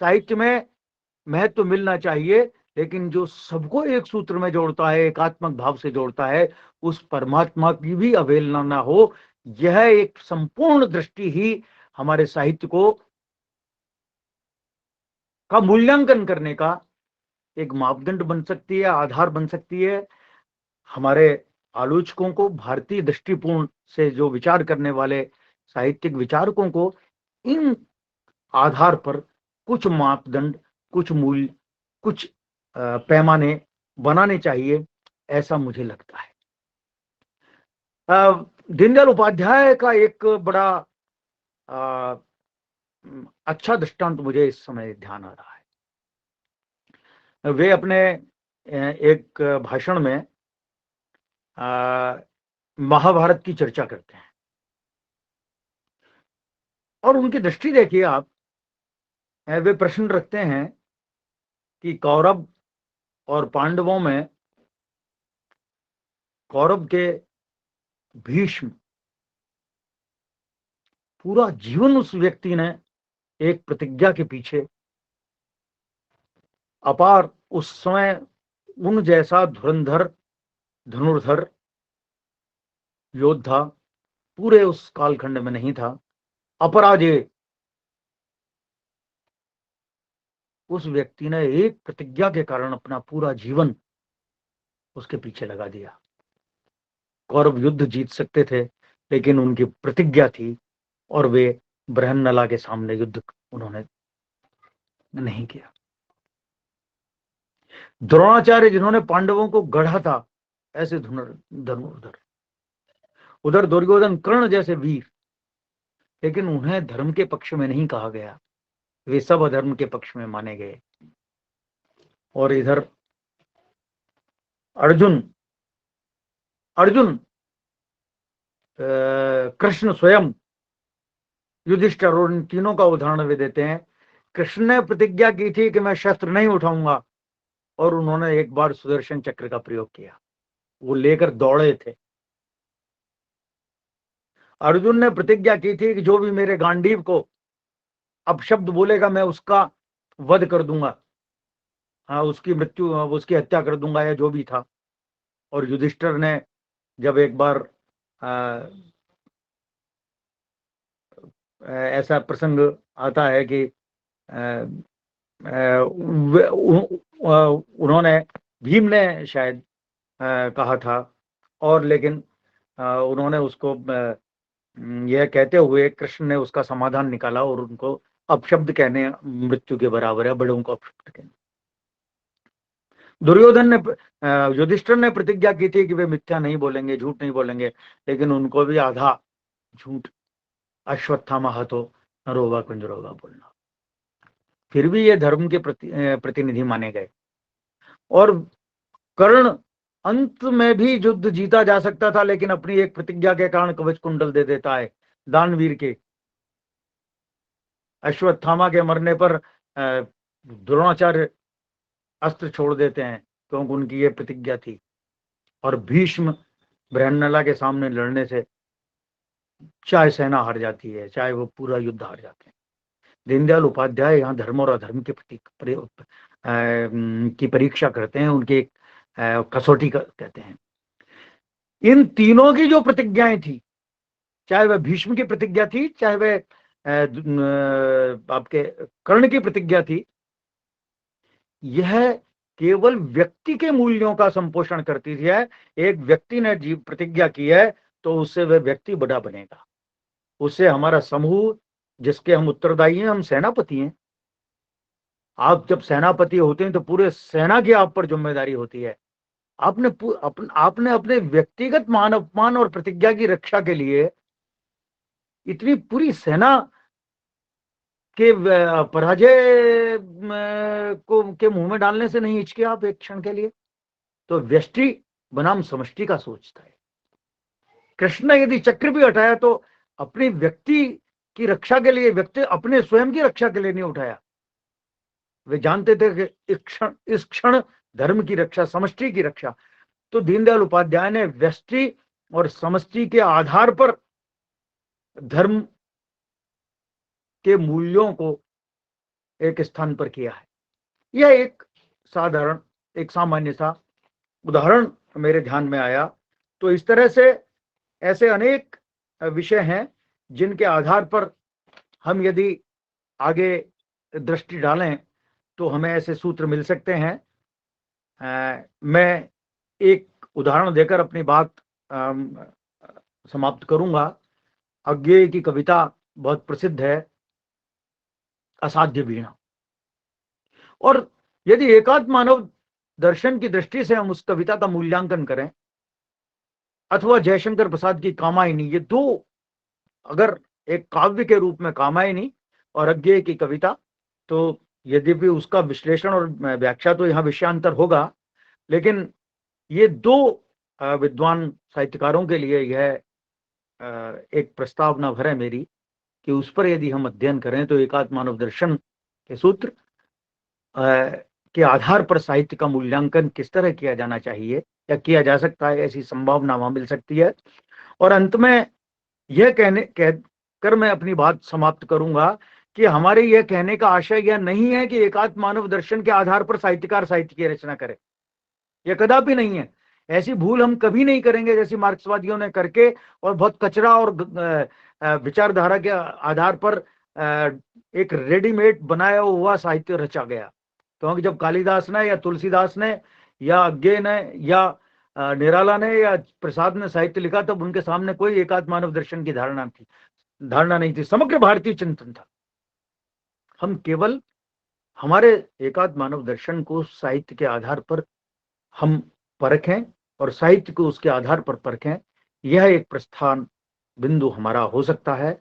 साहित्य में महत्व मिलना चाहिए। लेकिन जो सबको एक सूत्र में जोड़ता है, एकात्मक भाव से जोड़ता है, उस परमात्मा की भी अवहेलना ना हो, यह एक संपूर्ण दृष्टि ही हमारे साहित्य को का मूल्यांकन करने का एक मापदंड बन सकती है, आधार बन सकती है। हमारे आलोचकों को, भारतीय दृष्टिकोण से जो विचार करने वाले साहित्यिक विचारकों को इन आधार पर कुछ मापदंड, कुछ मूल्य, कुछ पैमाने बनाने चाहिए, ऐसा मुझे लगता है। दीनदयाल उपाध्याय का एक बड़ा अच्छा दृष्टांत मुझे इस समय ध्यान आ रहा है। वे अपने एक भाषण में महाभारत की चर्चा करते हैं, और उनकी दृष्टि देखिए आप, वे प्रश्न रखते हैं कि कौरव और पांडवों में कौरव के भीष्म, पूरा जीवन उस व्यक्ति ने एक प्रतिज्ञा के पीछे अपार, उस समय उन जैसा धुरंधर धनुर्धर योद्धा पूरे उस कालखंड में नहीं था, अपराजेय। उस व्यक्ति ने एक प्रतिज्ञा के कारण अपना पूरा जीवन उसके पीछे लगा दिया। कौरव युद्ध जीत सकते थे, लेकिन उनकी प्रतिज्ञा थी और वे बृहन्नला के सामने युद्ध उन्होंने नहीं किया। द्रोणाचार्य जिन्होंने पांडवों को गढ़ा था, ऐसे धनुर्धर, उधर दुर्योधन, कर्ण जैसे वीर, लेकिन उन्हें धर्म के पक्ष में नहीं कहा गया, वे सब अधर्म के पक्ष में माने गए। और इधर अर्जुन कृष्ण स्वयं, युधिष्ठिर और इन तीनों का उदाहरण वे देते हैं। कृष्ण ने प्रतिज्ञा की थी कि मैं शस्त्र नहीं उठाऊंगा, और उन्होंने एक बार सुदर्शन चक्र का प्रयोग किया, वो लेकर दौड़े थे। अर्जुन ने प्रतिज्ञा की थी कि जो भी मेरे गांडीव को अपशब्द बोलेगा मैं उसका वध कर दूंगा, हाँ, उसकी मृत्यु, उसकी हत्या कर दूंगा, या जो भी था। और युधिष्ठिर ने जब एक बार ऐसा प्रसंग आता है कि उन्होंने, भीम ने शायद कहा था, और लेकिन उन्होंने उसको यह कहते हुए कृष्ण ने उसका समाधान निकाला और उनको अपशब्द कहने मृत्यु के बराबर है, बड़ों को अपशब्द कहने। दुर्योधन ने, युधिष्ठिर ने प्रतिज्ञा की थी कि वे मिथ्या नहीं बोलेंगे, झूठ नहीं बोलेंगे, लेकिन उनको भी आधा झूठ, अश्वत्थामा हतो नरोवा कुंजरोवा बोलना, फिर भी ये धर्म के प्रतिनिधि माने गए। और कर्ण अंत में भी युद्ध जीता जा सकता था, लेकिन अपनी एक प्रतिज्ञा के कारण कवच कुंडल दे देता है दानवीर के। अश्वत्थामा के मरने पर द्रोणाचार्य अस्त्र छोड़ देते हैं, क्योंकि उनकी ये प्रतिज्ञा थी। और भीष्म बृहन्नला के सामने लड़ने से चाहे सेना हार जाती है, चाहे वो पूरा युद्ध हार जाते हैं। दीनदयाल उपाध्याय यहाँ धर्म और अधर्म की परीक्षा करते हैं, उनकी एक कसौटी कहते हैं। इन तीनों की जो प्रतिज्ञाएं थी, चाहे वह भीष्म की प्रतिज्ञा थी, चाहे वह आपके कर्ण की प्रतिज्ञा थी, यह केवल व्यक्ति के मूल्यों का संपोषण करती थी। एक व्यक्ति ने प्रतिज्ञा की है तो उससे वह व्यक्ति बड़ा बनेगा, उससे हमारा समूह जिसके हम उत्तरदायी हैं, हम सेनापति हैं। आप जब सेनापति होते हैं तो पूरे सेना की आप पर जिम्मेदारी होती है। आपने अपने व्यक्तिगत मान अपमान और प्रतिज्ञा की रक्षा के लिए इतनी पूरी सेना के पराजय के मुंह में डालने से नहीं हिचके आप एक क्षण के लिए। तो व्यष्टि बनाम समष्टि का सोचता है। कृष्ण ने यदि चक्र भी हटाया तो अपनी व्यक्ति की रक्षा के लिए, व्यक्ति अपने स्वयं की रक्षा के लिए नहीं उठाया। वे जानते थे कि इस क्षण धर्म की रक्षा, समष्टि की रक्षा। तो दीनदयाल उपाध्याय ने व्यष्टि और समष्टि के आधार पर धर्म के मूल्यों को एक स्थान पर किया है। यह एक साधारण, एक सामान्य सा उदाहरण मेरे ध्यान में आया। तो इस तरह से ऐसे अनेक विषय हैं जिनके आधार पर हम यदि आगे दृष्टि डालें तो हमें ऐसे सूत्र मिल सकते हैं। मैं एक उदाहरण देकर अपनी बात समाप्त करूंगा। अज्ञेय की कविता बहुत प्रसिद्ध है, असाध्य वीणा। और यदि एकात्म मानव दर्शन की दृष्टि से हम उस कविता का मूल्यांकन करें, अथवा जयशंकर प्रसाद की कामायनी, ये दो अगर एक काव्य के रूप में कामायनी और अज्ञेय की कविता, तो यद्यपि उसका विश्लेषण और व्याख्या तो यहाँ विषयांतर होगा, लेकिन ये दो विद्वान साहित्यकारों के लिए यह एक प्रस्तावना भर है मेरी कि उस पर यदि हम अध्ययन करें तो एकात्म मानव दर्शन के सूत्र के आधार पर साहित्य का मूल्यांकन किस तरह किया जाना चाहिए या किया जा सकता है, ऐसी संभावना वहां मिल सकती है। और अंत में यह कहकर मैं अपनी बात समाप्त करूंगा कि हमारे यह कहने का आशय यह नहीं है कि एकात्म मानव दर्शन के आधार पर साहित्यकार साहित्य की रचना करे, यह कदापि नहीं है। ऐसी भूल हम कभी नहीं करेंगे जैसी मार्क्सवादियों ने करके और बहुत कचरा और विचारधारा के आधार पर एक रेडीमेड बनाया हुआ साहित्य रचा गया। क्योंकि जब कालिदास ने या तुलसीदास ने या अज्ञे ने या निराला ने या प्रसाद ने साहित्य लिखा तब उनके सामने कोई एकात्म मानव दर्शन की धारणा नहीं थी, समग्र भारतीय चिंतन था। हम केवल हमारे एकात्म मानव दर्शन को साहित्य के आधार पर हम परखें और साहित्य को उसके आधार पर परखें, यह एक प्रस्थान बिंदु हमारा हो सकता है।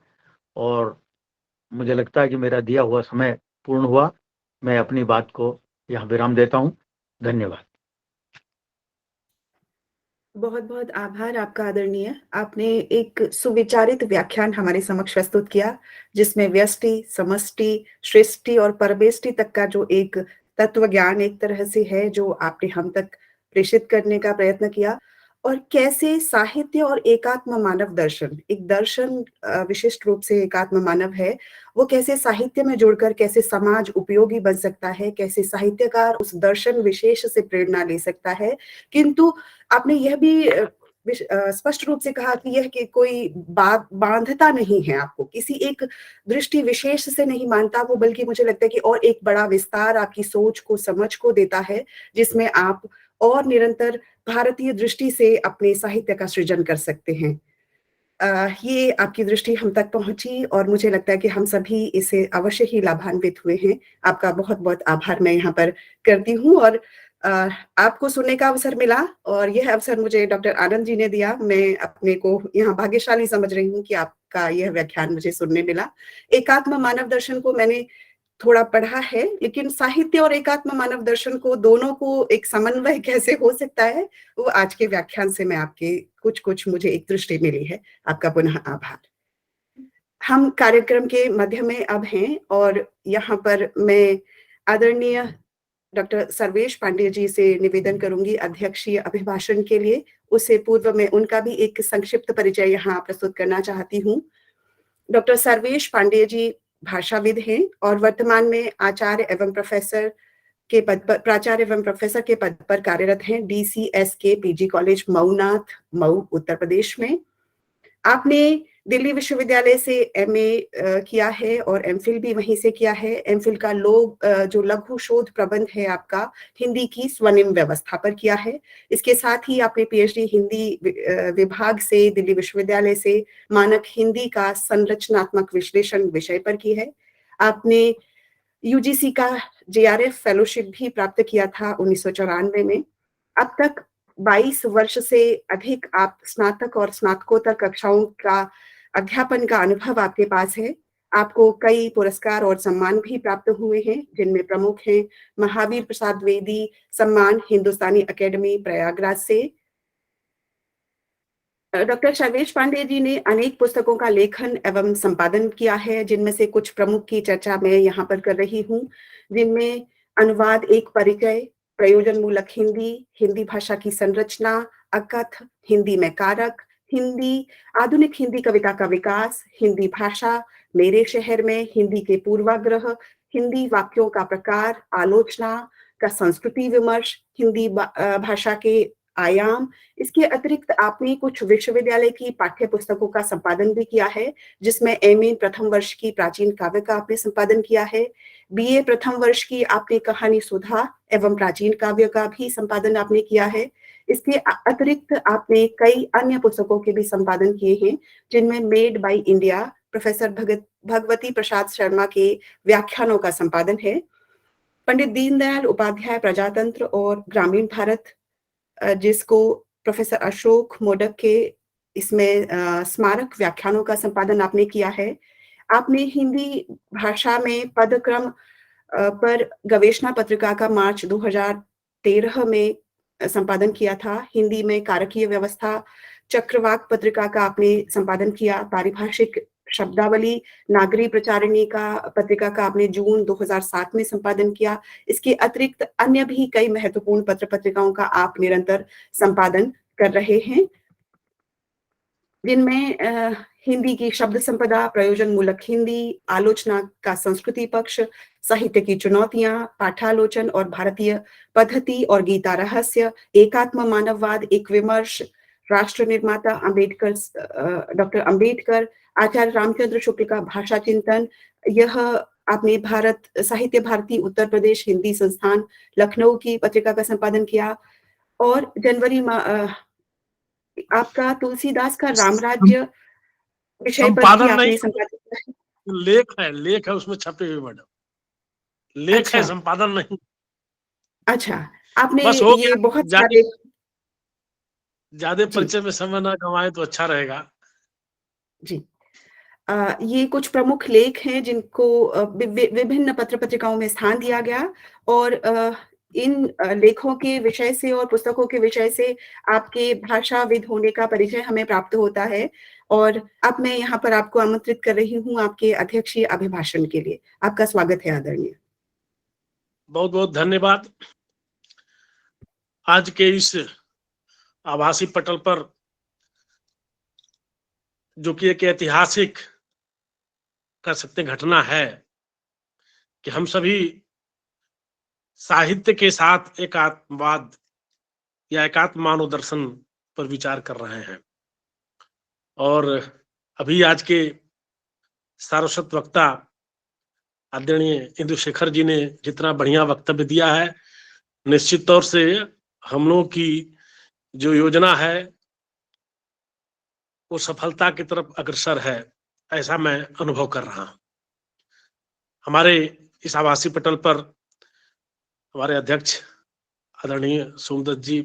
और मुझे लगता है कि मेरा दिया हुआ समय पूर्ण हुआ। मैं अपनी बात को यहाँ विराम देता हूँ। धन्यवाद। बहुत बहुत आभार आपका आदरणीय। आपने एक सुविचारित व्याख्यान हमारे समक्ष प्रस्तुत किया जिसमें व्यष्टि, समष्टि, सृष्टि और परमेष्टि तक का जो एक तत्व ज्ञान एक तरह से है जो आपने हम तक प्रेषित करने का प्रयत्न किया, और कैसे साहित्य और एकात्म मानव दर्शन, एक दर्शन विशिष्ट रूप से एकात्म मानव है, वो कैसे साहित्य में जुड़कर कैसे समाज उपयोगी बन सकता है, कैसे साहित्यकार उस दर्शन विशेष से प्रेरणा ले सकता है। किंतु आपने यह भी स्पष्ट रूप से कहा कि यह कि कोई बांधता नहीं है, आपको किसी एक दृष्टि विशेष से नहीं मानता वो, बल्कि मुझे लगता है कि और एक बड़ा विस्तार आपकी सोच को, समझ को देता है, जिसमें आप और निरंतर भारतीय दृष्टि से अपने साहित्य का सृजन कर सकते हैं। ये आपकी दृष्टि हम तक पहुंची और मुझे लगता है कि हम सभी इससे अवश्य ही लाभान्वित हुए हैं। आपका बहुत बहुत आभार मैं यहाँ पर करती हूँ, और आपको सुनने का अवसर मिला और यह अवसर मुझे डॉक्टर आनंद जी ने दिया। मैं अपने को यहाँ भाग्यशाली समझ रही हूँ कि आपका यह व्याख्यान मुझे सुनने मिला। एकात्म मानव दर्शन को मैंने थोड़ा पढ़ा है, लेकिन साहित्य और एकात्म मानव दर्शन को दोनों को एक समन्वय कैसे हो सकता है, वो आज के व्याख्यान से मैं आपके कुछ मुझे एक दृष्टि मिली है। आपका पुनः आभार। हम कार्यक्रम के मध्य में अब हैं और यहाँ पर मैं आदरणीय डॉक्टर सर्वेश पांडे जी से निवेदन करूंगी अध्यक्षीय अभिभाषण के लिए। उससे पूर्व मैं उनका भी एक संक्षिप्त परिचय यहाँ प्रस्तुत करना चाहती हूँ। डॉक्टर सर्वेश पांडे जी भाषाविद हैं और वर्तमान में आचार्य एवं प्रोफेसर के पद पर, प्राचार्य एवं प्रोफेसर के पद पर कार्यरत हैं DCS के PG कॉलेज मऊनाथ, मऊ, उत्तर प्रदेश में। आपने दिल्ली विश्वविद्यालय से MA किया है और MPhil भी वहीं से किया है। MPhil का जो लघु शोध प्रबंध है आपका हिंदी की स्वर्णिम व्यवस्था पर किया है। इसके साथ ही आपने PhD हिंदी विभाग से दिल्ली विश्वविद्यालय से मानक हिंदी का संरचनात्मक विश्लेषण विषय पर की है। आपने UGC का JRF फेलोशिप भी प्राप्त किया था 1994 में। अब तक 22 वर्ष से अधिक आप स्नातक और स्नातकोत्तर कक्षाओं का अध्यापन का अनुभव आपके पास है। आपको कई पुरस्कार और सम्मान भी प्राप्त हुए हैं, जिनमें प्रमुख हैं महावीर प्रसाद द्विवेदी सम्मान हिंदुस्तानी अकेडमी प्रयागराज से। डॉक्टर सर्वेश पांडे जी ने अनेक पुस्तकों का लेखन एवं संपादन किया है, जिनमें से कुछ प्रमुख की चर्चा मैं यहाँ पर कर रही हूँ, जिनमें अनुवाद एक परिचय, प्रयोजन मूलक हिंदी, हिंदी भाषा की संरचना, अकथ, हिंदी में कारक, हिंदी, आधुनिक हिंदी कविता का विकास, हिंदी भाषा, मेरे शहर में, हिंदी के पूर्वाग्रह, हिंदी वाक्यों का प्रकार, आलोचना का संस्कृति विमर्श, हिंदी भाषा के आयाम। इसके अतिरिक्त आपने कुछ विश्वविद्यालय की पाठ्य पुस्तकों का संपादन भी किया है, जिसमें MA प्रथम वर्ष की प्राचीन काव्य का आपने संपादन किया है। BA प्रथम वर्ष की आपने कहानी सुधा एवं प्राचीन काव्य का भी संपादन आपने किया है। इसके अतिरिक्त आपने कई अन्य पुस्तकों के भी संपादन किए हैं, जिनमें made by India professor Bhagwati Prasad Sharma के व्याख्यानों का संपादन है। पंडित दीनदयाल उपाध्याय प्रजातंत्र और ग्रामीण भारत, जिसको प्रोफेसर अशोक मोडक के इसमें स्मारक व्याख्यानों का संपादन आपने किया है। आपने हिंदी भाषा में पदक्रम पर गवेषणा पत्रिका का मार्च 2013 में संपादन किया था। हिंदी में कारकीय व्यवस्था चक्रवाक पत्रिका का आपने संपादन किया। पारिभाषिक शब्दावली नागरी प्रचारिणी का पत्रिका का आपने जून 2007 में संपादन किया। इसके अतिरिक्त अन्य भी कई महत्वपूर्ण पत्र पत्रिकाओं का आप निरंतर संपादन कर रहे हैं, जिनमें हिंदी की शब्द संपदा, प्रयोजन मूलक हिंदी, आलोचना का संस्कृति पक्ष, साहित्य की चुनौतियां, पाठालोचन और भारतीय पद्धति और गीता रहस्य, एकात्म मानववाद, एक विमर्श, राष्ट्र निर्माता अंबेडकर, डॉक्टर अंबेडकर, आचार्य रामचंद्र शुक्ल का भाषा चिंतन, यह आपने भारत साहित्य भारती उत्तर प्रदेश हिंदी संस्थान लखनऊ की पत्रिका का संपादन किया। और जनवरी आपका तुलसीदास का रामराज्य विषय पर भी संपादन आपने नहीं, संपादन किया है। लेख है उसमें छपे हुए मैडम, लेख अच्छा, है, संपादन नहीं। अच्छा, आपने बस हो ये गया, बहुत सारे ज्यादा जी परिचय में समय ना गंवाए तो अच्छा रहेगा। जी ये कुछ प्रमुख लेख हैं जिनको विभिन्न पत्र पत्रिकाओं में स्थान दिया गया, और इन लेखों के विषय से और पुस्तकों के विषय से आपके भाषाविद होने का परिचय हमें प्राप्त होता है। और अब मैं यहाँ पर आपको आमंत्रित कर रही हूँ आपके अध्यक्षीय अभिभाषण के लिए। आपका स्वागत है आदरणीय। बहुत बहुत धन्यवाद। आज के इस आभासी पटल पर, जो कि एक ऐतिहासिक कर सकते घटना है कि हम सभी साहित्य के साथ एकात्मवाद या एकात्म मानव दर्शन पर विचार कर रहे हैं। और अभी आज के सारस्वत वक्ता आदरणीय इंदु शेखर जी ने जितना बढ़िया वक्तव्य दिया है, निश्चित तौर से हम लोगों की जो योजना है वो सफलता की तरफ अग्रसर है, ऐसा मैं अनुभव कर रहा हूं। हमारे इस आभासी पटल पर हमारे अध्यक्ष आदरणीय सोमदत्त जी,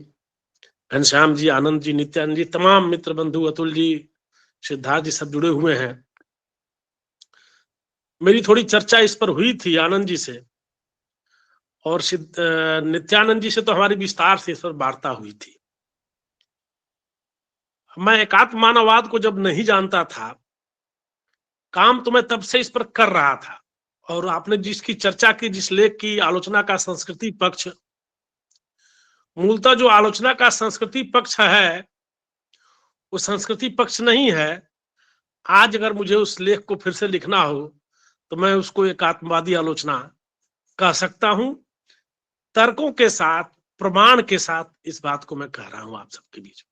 घनश्याम जी, आनंद जी, नित्यानंद जी, तमाम मित्र बंधु, अतुल जी, सिद्धार्थ जी सब जुड़े हुए हैं। मेरी थोड़ी चर्चा इस पर हुई थी आनंद जी से, और नित्यानंद जी से तो हमारी विस्तार से इस पर वार्ता हुई थी। मैं एकात्म मानववाद को जब नहीं जानता था, काम तो मैं तब से इस पर कर रहा था। और आपने जिसकी चर्चा की, जिस लेख की, आलोचना का संस्कृति पक्ष, मूलतः जो आलोचना का संस्कृति पक्ष है वो संस्कृति पक्ष नहीं है। आज अगर मुझे उस लेख को फिर से लिखना हो तो मैं उसको एकात्मवादी आलोचना कह सकता हूं, तर्कों के साथ, प्रमाण के साथ इस बात को मैं कह रहा हूं आप सबके बीच।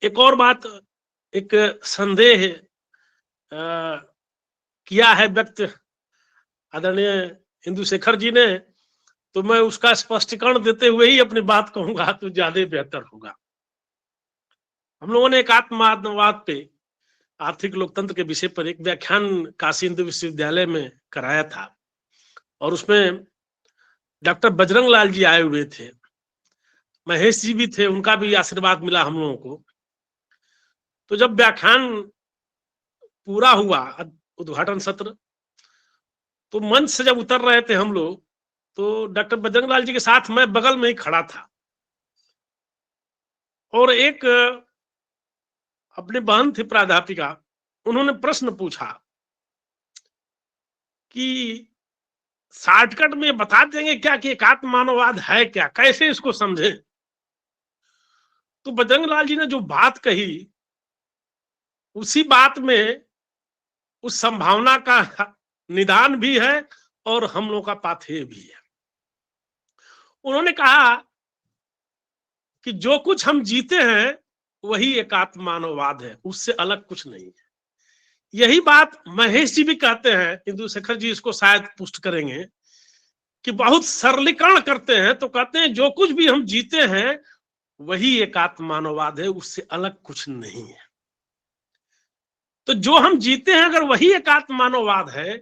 एक और बात, एक संदेह किया है व्यक्त आदरणीय इंदु शेखर जी ने, तो मैं उसका स्पष्टीकरण देते हुए ही अपनी बात कहूंगा तो ज्यादा बेहतर होगा। हम लोगों ने एकात्मवाद पे, आर्थिक लोकतंत्र के विषय पर एक व्याख्यान काशी हिंदू विश्वविद्यालय में कराया था, और उसमें डॉक्टर बजरंग लाल जी आए हुए थे, महेश जी भी थे, उनका भी आशीर्वाद मिला हम लोगों को। तो जब व्याख्यान पूरा हुआ, उद्घाटन सत्र, तो मंच से जब उतर रहे थे हम लोग, तो डॉक्टर बजरंग लाल जी के साथ मैं बगल में ही खड़ा था, और एक अपनी बहन थी प्राध्यापिका, उन्होंने प्रश्न पूछा कि शॉर्टकट में बता देंगे क्या कि एकात्म मानववाद है क्या, कैसे इसको समझें। तो बजरंग लाल जी ने जो बात कही, उसी बात में उस संभावना का निदान भी है और हम लोग का पाथेय भी है। उन्होंने कहा कि जो कुछ हम जीते हैं वही एकात्म मानववाद है, उससे अलग कुछ नहीं है। यही बात महेश जी भी कहते हैं, इंदु शेखर जी इसको शायद पुष्ट करेंगे, कि बहुत सरलीकरण करते हैं तो कहते हैं जो कुछ भी हम जीते हैं वही एकात्म मानववाद है, उससे अलग कुछ नहीं है। तो जो हम जीते हैं अगर वही एकात्म मानववाद है,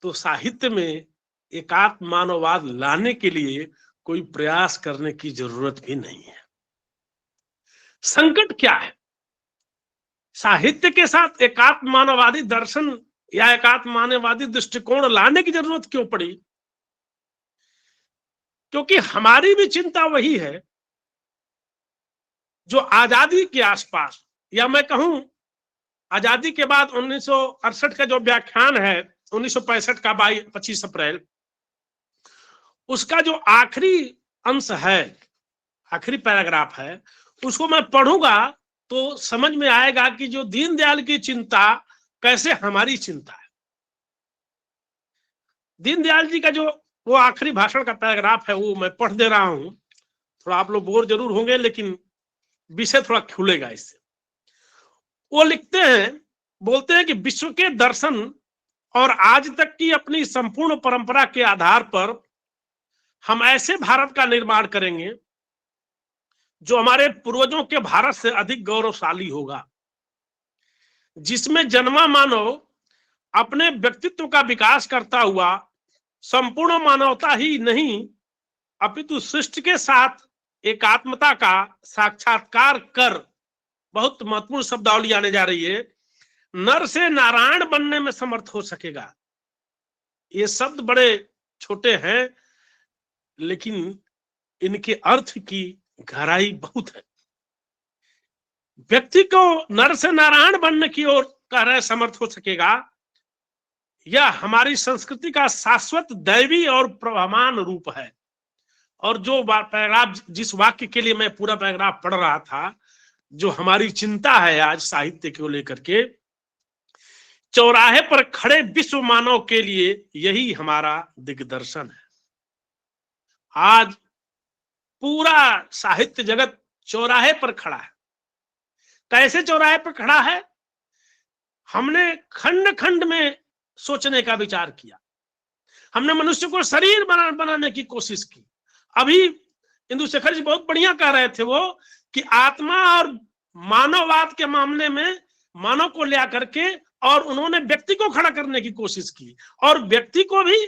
तो साहित्य में एकात्म मानववाद लाने के लिए कोई प्रयास करने की जरूरत भी नहीं है। संकट क्या है? साहित्य के साथ एकात्म मानववादी दर्शन या एकात्म मानववादी दृष्टिकोण लाने की जरूरत क्यों पड़ी? क्योंकि हमारी भी चिंता वही है जो आजादी के आसपास, या मैं कहूं आजादी के बाद 1968 का जो व्याख्यान है 1965 का 25 अप्रैल, उसका जो आखिरी अंश है, आखिरी पैराग्राफ है, उसको मैं पढ़ूंगा तो समझ में आएगा कि जो दीनदयाल की चिंता कैसे हमारी चिंता है। दीनदयाल जी का जो वो आखिरी भाषण का पैराग्राफ है वो मैं पढ़ दे रहा हूं। थोड़ा आप लोग बोर जरूर होंगे लेकिन विषय थोड़ा खुलेगा इससे। वो लिखते हैं, बोलते हैं कि विश्व के दर्शन और आज तक की अपनी संपूर्ण परंपरा के आधार पर हम ऐसे भारत का निर्माण करेंगे जो हमारे पूर्वजों के भारत से अधिक गौरवशाली होगा, जिसमें जन्मा मानव अपने व्यक्तित्व का विकास करता हुआ संपूर्ण मानवता ही नहीं अपितु सृष्टि के साथ एकात्मता का साक्षात्कार कर, बहुत महत्वपूर्ण शब्दावली आने जा रही है, नर से नारायण बनने में समर्थ हो सकेगा। ये शब्द बड़े छोटे हैं लेकिन इनके अर्थ की गहराई बहुत है। व्यक्ति को नर से नारायण बनने की ओर कह रहे समर्थ हो सकेगा, यह हमारी संस्कृति का शाश्वत दैवी और प्रभामान रूप है। और जो पैराग्राफ, जिस वाक्य के लिए मैं पूरा पैराग्राफ पढ़ रहा था, जो हमारी चिंता है आज साहित्य को लेकर के, चौराहे पर खड़े विश्व मानव के लिए यही हमारा दिग्दर्शन है। आज पूरा साहित्य जगत चौराहे पर खड़ा है। कैसे चौराहे पर खड़ा है? हमने खंड खंड में सोचने का विचार किया, हमने मनुष्य को शरीर बनाने की कोशिश की। अभी इंदुशेखर जी बहुत बढ़िया कह रहे थे वो कि आत्मा और मानववाद के मामले में मानव को ले आकर के और उन्होंने व्यक्ति को खड़ा करने की कोशिश की, और व्यक्ति को भी,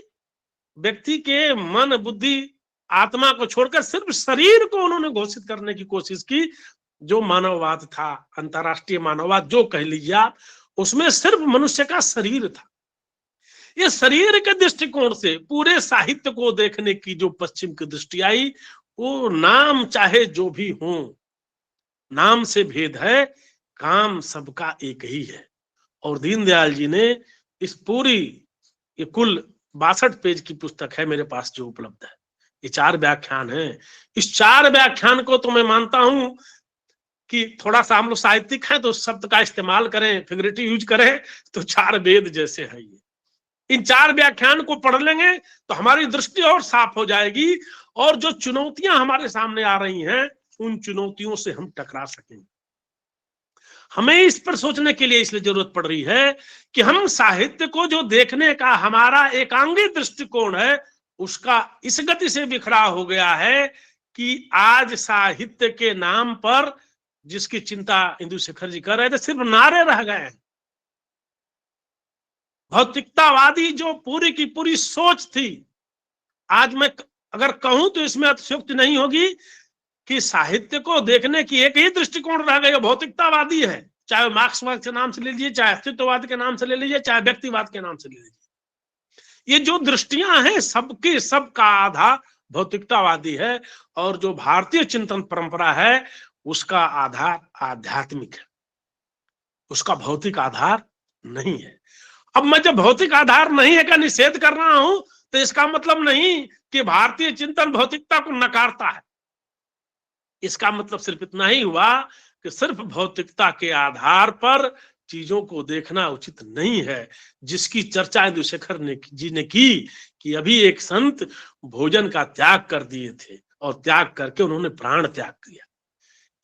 व्यक्ति के मन बुद्धि आत्मा को छोड़कर सिर्फ शरीर को उन्होंने घोषित करने की कोशिश की। जो मानववाद था, अंतरराष्ट्रीय मानववाद जो कह लीजिए आप, उसमें सिर्फ मनुष्य का शरीर था। ये शरीर के दृष्टिकोण से पूरे साहित्य को देखने की जो पश्चिम की दृष्टि आई, वो नाम चाहे जो भी हो, नाम से भेद है, काम सबका एक ही है। और दीनदयाल जी ने इस पूरी, ये कुल 62 पेज की पुस्तक है मेरे पास जो उपलब्ध है, ये 4 व्याख्यान है। इस 4 व्याख्यान को तो मैं मानता हूं कि थोड़ा सा हम लोग साहित्यिक हैं तो शब्द का इस्तेमाल करें, फिगरेटिव यूज करें, तो 4 वेद जैसे है ये। इन 4 व्याख्यान को पढ़ लेंगे तो हमारी दृष्टि और साफ हो जाएगी, और जो चुनौतियां हमारे सामने आ रही हैं उन चुनौतियों से हम टकरा सकेंगे। हमें इस पर सोचने के लिए इसलिए जरूरत पड़ रही है कि हम साहित्य को जो देखने का हमारा एकांगी दृष्टिकोण है, उसका इस गति से बिखरा हो गया है कि आज साहित्य के नाम पर जिसकी चिंता इंदुशेखर जी कर रहे थे, सिर्फ नारे रह गए हैं। भौतिकतावादी जो पूरी की पूरी सोच थी, आज मैं अगर कहूं तो इसमें अतिशयोक्ति नहीं होगी कि साहित्य को देखने की एक ही दृष्टिकोण रह गया, भौतिकतावादी है। चाहे मार्क्सवाद के नाम से ले लीजिए, चाहे अस्तित्ववाद के नाम से ले लीजिए, चाहे व्यक्तिवाद के नाम से ले लीजिए। ये जो दृष्टियां हैं सबकी सबका आधार भौतिकतावादी है, और जो भारतीय चिंतन परंपरा है उसका आधार आध्यात्मिक है, उसका भौतिक आधार नहीं है। अब मैं जब भौतिक आधार नहीं है का निषेध कर रहा हूं तो इसका मतलब नहीं कि भारतीय चिंतन भौतिकता को नकारता है। इसका मतलब सिर्फ इतना ही हुआ कि सिर्फ भौतिकता के आधार पर चीजों को देखना उचित नहीं है, जिसकी चर्चा इंदुशेखर जी ने की कि अभी एक संत भोजन का त्याग कर दिए थे और त्याग करके उन्होंने प्राण त्याग किया।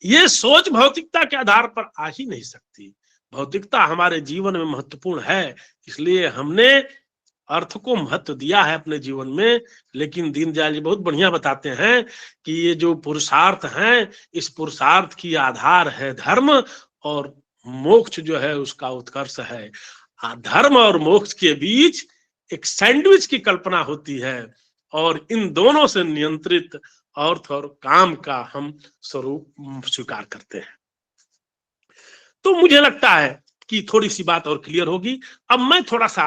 ये सोच भौतिकता के आधार पर आ ही नहीं सकती। भौतिकता हमारे जीवन में महत्वपूर्ण है, इसलिए हमने अर्थ को महत्व दिया है अपने जीवन में। लेकिन दीनदयाल जी बहुत बढ़िया बताते हैं कि ये जो पुरुषार्थ हैं, इस पुरुषार्थ की आधार है धर्म, और मोक्ष जो है उसका उत्कर्ष है। धर्म और मोक्ष के बीच एक सैंडविच की कल्पना होती है, और इन दोनों से नियंत्रित अर्थ और काम का हम स्वरूप स्वीकार करते हैं। तो मुझे लगता है कि थोड़ी सी बात और क्लियर होगी। अब मैं थोड़ा सा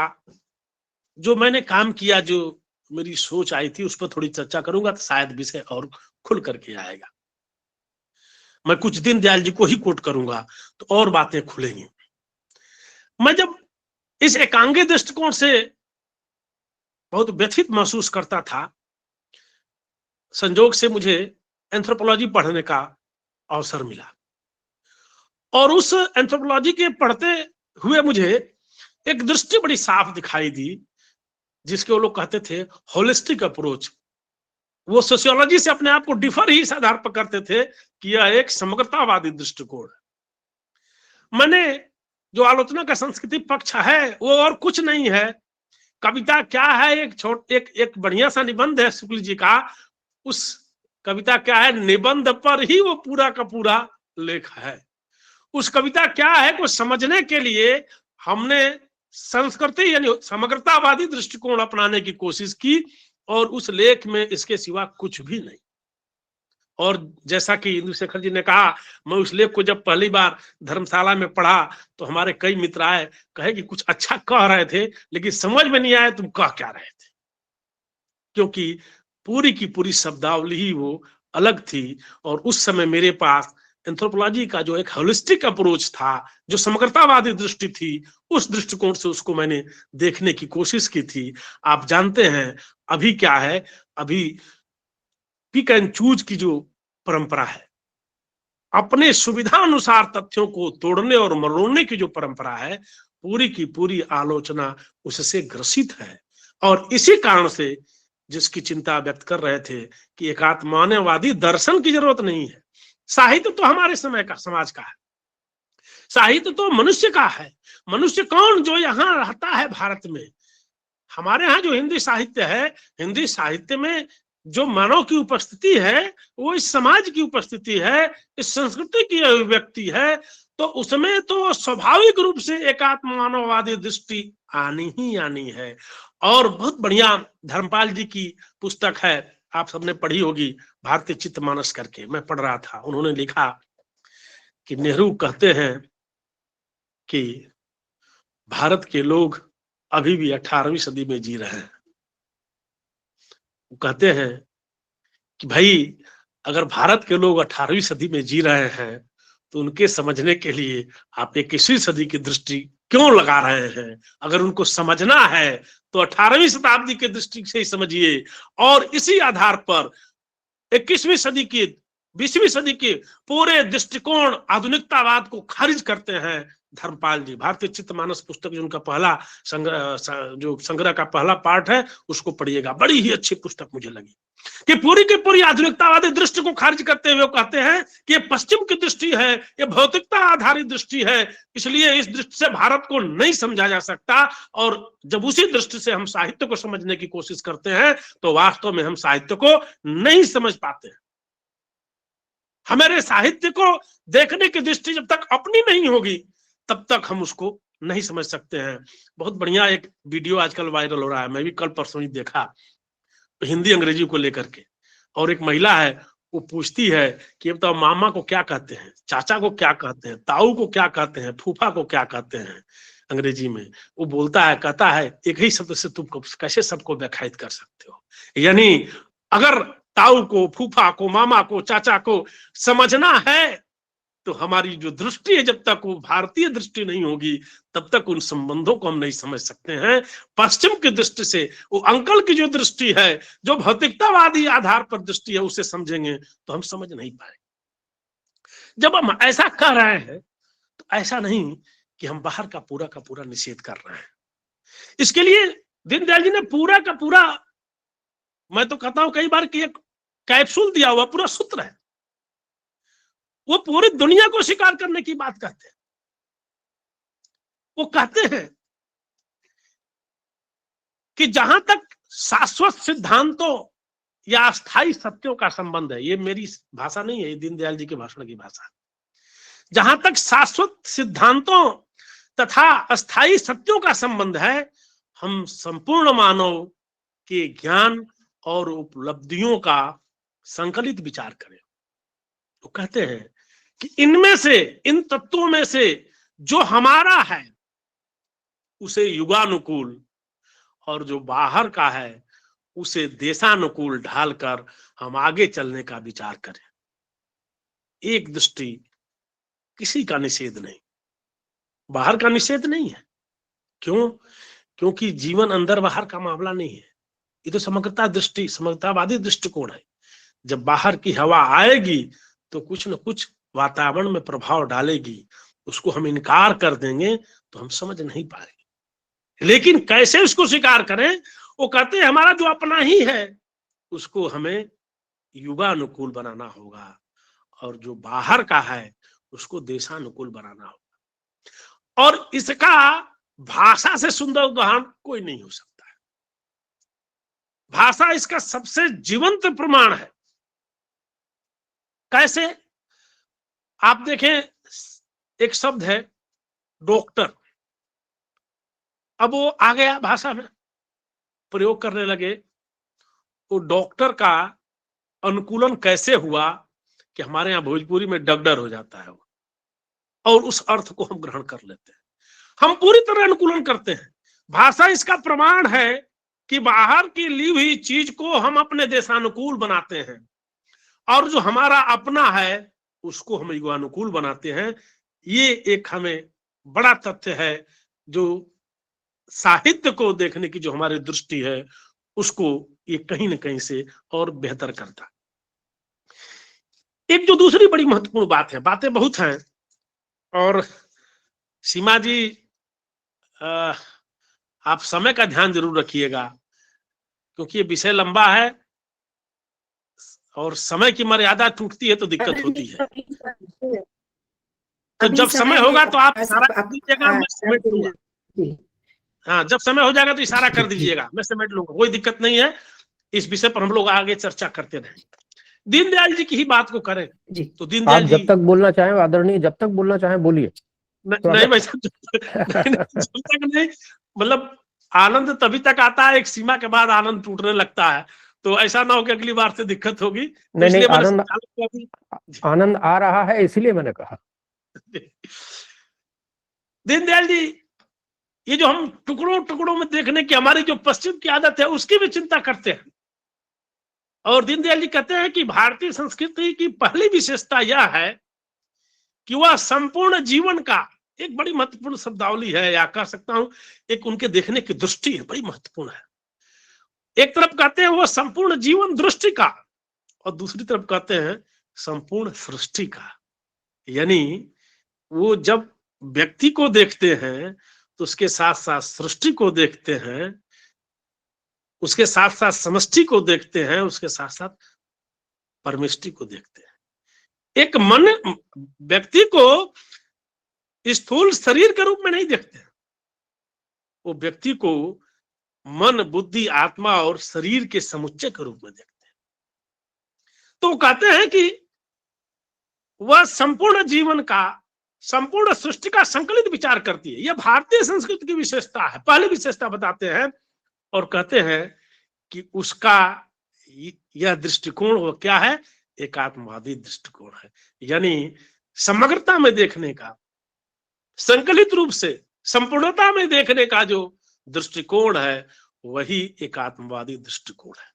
जो मैंने काम किया, जो मेरी सोच आई थी, उस पर थोड़ी चर्चा करूंगा तो शायद विषय और खुल करके आएगा। मैं कुछ दीनदयाल जी को ही कोट करूंगा तो और बातें खुलेंगी। मैं जब इस एकांगी दृष्टिकोण से बहुत व्यथित महसूस करता था, संजोग से मुझे एंथ्रोपोलॉजी पढ़ने का अवसर मिला और उस एंथ्रोपोलॉजी के पढ़ते हुए मुझे एक दृष्टि बड़ी साफ दिखाई दी, जिसके वो लोग कहते थे होलिस्टिक अप्रोच। वो सोशियोलॉजी से अपने आप को डिफर ही इस आधार पर करते थे कि यह एक समग्रतावादी दृष्टिकोण है। मैंने जो आलोचना का संस्कृति पक्ष है वो और कुछ नहीं है। कविता क्या है, एक बढ़िया सा निबंध है शुक्ल जी का, उस कविता क्या है, निबंध पर ही वो पूरा का पूरा लेख है। उस कविता क्या है को समझने के लिए हमने संस्कृति यानी समग्रतावादी दृष्टिकोण अपनाने की कोशिश की और उस लेख में इसके सिवा कुछ भी नहीं। और जैसा कि इंदुशेखर जी ने कहा, मैं उस लेख को जब पहली बार धर्मशाला में पढ़ा तो हमारे कई मित्र आए, कहे कि कुछ अच्छा कह रहे थे लेकिन समझ में नहीं आया तुम कह क्या रहे थे, क्योंकि पूरी की पूरी शब्दावली ही वो अलग थी। और उस समय मेरे पास एंथ्रोपोलॉजी का जो एक होलिस्टिक अप्रोच था, जो समग्रतावादी दृष्टि थी, उस दृष्टिकोण से उसको मैंने देखने की कोशिश की थी। आप जानते हैं अभी क्या है, अभी पिक एंड चूज की जो परंपरा है, अपने सुविधा अनुसार तथ्यों को तोड़ने और मरोड़ने की जो परंपरा है, पूरी की पूरी आलोचना उससे ग्रसित है। और इसी कारण से जिसकी चिंता व्यक्त कर रहे थे कि एकात्मवादी दर्शन की जरूरत नहीं है। साहित्य तो हमारे समय का, समाज का है, साहित्य तो मनुष्य का है। मनुष्य कौन जो यहाँ रहता है भारत में। हमारे यहाँ जो हिंदी साहित्य है, हिंदी साहित्य में जो मानव की उपस्थिति है वो इस समाज की उपस्थिति है, इस संस्कृति की अभिव्यक्ति है। तो उसमें तो स्वाभाविक रूप से एकात्म मानववादी दृष्टि आनी ही आनी है। और बहुत बढ़िया धर्मपाल जी की पुस्तक है, आप सबने पढ़ी होगी, भारतीय चित्तमानस करके, मैं पढ़ रहा था। उन्होंने लिखा कि नेहरू कहते हैं कि भारत के लोग अभी भी 18वीं सदी में जी रहे हैं। वो कहते हैं कि भाई अगर भारत के लोग 18वीं सदी में जी रहे हैं तो उनके समझने के लिए आप 21वीं सदी की दृष्टि क्यों लगा रहे हैं। अगर उनको समझना है तो 18वीं शताब्दी की दृष्टि से ही समझिए और इसी आधार पर 21वीं सदी की 20वीं सदी के पूरे दृष्टिकोण आधुनिकतावाद को खारिज करते हैं धर्मपाल जी। भारतीय चित्तमानस पुस्तक जो उनका पहला संग्रह का पहला पार्ट है उसको पढ़िएगा, बड़ी ही अच्छी पुस्तक मुझे लगी कि पूरी की पूरी आधुनिकतावादी दृष्टि को खारिज करते हुए कहते हैं कि ये पश्चिम की दृष्टि है, ये भौतिकता आधारित दृष्टि है, इसलिए इस दृष्टि से भारत को नहीं समझा जा सकता। और जब उसी दृष्टि से हम साहित्य को समझने की कोशिश करते हैं तो वास्तव में हम साहित्य को नहीं समझ पाते हैं। हमारे साहित्य को देखने की दृष्टि जब तक अपनी नहीं होगी तब तक हम उसको नहीं समझ सकते हैं। बहुत बढ़िया एक वीडियो आजकल वायरल हो रहा है, मैं भी कल परसों ही देखा, हिंदी अंग्रेजी को लेकर के। और एक महिला है वो पूछती है कि अब तो मामा को क्या कहते हैं, चाचा को क्या कहते हैं, ताऊ को क्या कहते हैं, फूफा को क्या कहते हैं अंग्रेजी में। वो बोलता है, कहता है एक ही शब्द से तुम कैसे सबको व्याख्यायित कर सकते हो। यानी अगर ताऊ को, फूफा को, मामा को, चाचा को समझना है तो हमारी जो दृष्टि है जब तक वो भारतीय दृष्टि नहीं होगी तब तक उन संबंधों को हम नहीं समझ सकते हैं। पश्चिम की दृष्टि से वो अंकल की जो दृष्टि है, जो भौतिकतावादी आधार पर दृष्टि है, उसे समझेंगे तो हम समझ नहीं पाएंगे। जब हम ऐसा कह रहे हैं तो ऐसा नहीं कि हम बाहर का पूरा निषेध कर रहे हैं। इसके लिए दीनदयाल जी ने पूरा का पूरा, मैं तो कहता हूं कई बार कि एक कैप्सूल दिया हुआ पूरा सूत्र है। वो पूरी दुनिया को स्वीकार करने की बात कहते हैं। वो कहते हैं कि जहां तक शाश्वत सिद्धांतों या अस्थायी सत्यों का संबंध है, ये मेरी भाषा नहीं है, ये दीनदयाल जी के भाषण की भाषा। जहां तक शाश्वत सिद्धांतों तथा अस्थायी सत्यों का संबंध है, हम संपूर्ण मानव के ज्ञान और उपलब्धियों का संकलित विचार करें। तो कहते हैं कि इनमें से, इन तत्वों में से जो हमारा है उसे युगानुकूल और जो बाहर का है उसे देशानुकूल ढालकर हम आगे चलने का विचार करें। एक दृष्टि, किसी का निषेध नहीं, बाहर का निषेध नहीं है, क्यों? क्योंकि जीवन अंदर बाहर का मामला नहीं है, ये तो समग्रता दृष्टि, समग्रतावादी दृष्टिकोण है। जब बाहर की हवा आएगी तो कुछ न कुछ वातावरण में प्रभाव डालेगी, उसको हम इनकार कर देंगे तो हम समझ नहीं पाएंगे। लेकिन कैसे उसको स्वीकार करें? वो कहते हैं हमारा जो अपना ही है उसको हमें युगानुकूल बनाना होगा, और जो बाहर का है उसको देशानुकूल बनाना होगा। और इसका भाषा से सुंदर उदाहरण कोई नहीं हो सकता है। भाषा इसका सबसे जीवंत प्रमाण है। कैसे? आप देखें, एक शब्द है डॉक्टर, अब वो आ गया भाषा में, प्रयोग करने लगे। वो डॉक्टर का अनुकूलन कैसे हुआ कि हमारे यहाँ भोजपुरी में डगडर हो जाता है, और उस अर्थ को हम ग्रहण कर लेते हैं। हम पूरी तरह अनुकूलन करते हैं। भाषा इसका प्रमाण है कि बाहर की ली हुई चीज को हम अपने देशानुकूल बनाते हैं, और जो हमारा अपना है उसको हम युगानुकूल बनाते हैं। ये एक हमें बड़ा तथ्य है जो साहित्य को देखने की जो हमारी दृष्टि है उसको ये कहीं न कहीं से और बेहतर करता है। एक जो दूसरी बड़ी महत्वपूर्ण बात है, बातें बहुत हैं, और सीमा जी आप समय का ध्यान जरूर रखिएगा, क्योंकि ये विषय लंबा है और समय की मर्यादा टूटती है तो दिक्कत होती है। तो जब समय होगा तो आप इशारा कर दीजिएगा, मैं समेट लूंगा। हाँ, जब समय हो जाएगा तो इशारा कर दीजिएगा, मैं समेट लूंगा, कोई दिक्कत नहीं है। इस विषय पर हम लोग आगे चर्चा करते रहें। दीनदयाल जी की ही बात को करें तो दीनदयाल आप जी, जब तक बोलना चाहें आदरणीय, जब तक बोलना चाहें बोलिए। नहीं भाई साहब, जब तक नहीं, मतलब आनंद तभी तक आता है, एक सीमा के बाद आनंद टूटने लगता है। तो ऐसा ना हो कि अगली बार से दिक्कत होगी। तो नहीं, इसलिए मैंने आनंद आ रहा है, इसलिए मैंने कहा। दीनदयाल जी, ये जो हम टुकड़ों टुकड़ों में देखने की हमारी जो पश्चिम की आदत है उसकी भी चिंता करते हैं। और दीनदयाल जी कहते हैं कि भारतीय संस्कृति की पहली विशेषता यह है कि वह संपूर्ण जीवन का, एक बड़ी महत्वपूर्ण शब्दावली है, या कह सकता हूं एक उनके देखने की दृष्टि है, बड़ी महत्वपूर्ण है। एक तरफ कहते हैं वह संपूर्ण जीवन दृष्टि का, और दूसरी तरफ कहते हैं संपूर्ण सृष्टि का। यानी वो जब व्यक्ति को देखते हैं तो उसके साथ साथ सृष्टि को देखते हैं, उसके साथ साथ समष्टि को देखते हैं, उसके साथ साथ परमेष्टि को देखते हैं। एक मन व्यक्ति को स्थूल शरीर के रूप में नहीं देखते हैं, वो व्यक्ति को मन, बुद्धि, आत्मा और शरीर के समुच्चय के रूप में देखते हैं। तो वो कहते हैं कि वह संपूर्ण जीवन का, संपूर्ण सृष्टि का संकलित विचार करती है। यह भारतीय संस्कृति की विशेषता है, पहली विशेषता बताते हैं, और कहते हैं कि उसका यह दृष्टिकोण वो क्या है, एकात्मवादी दृष्टिकोण है। यानी समग्रता में देखने का, संकलित रूप से संपूर्णता में देखने का जो दृष्टिकोण है वही एकात्मवादी दृष्टिकोण है।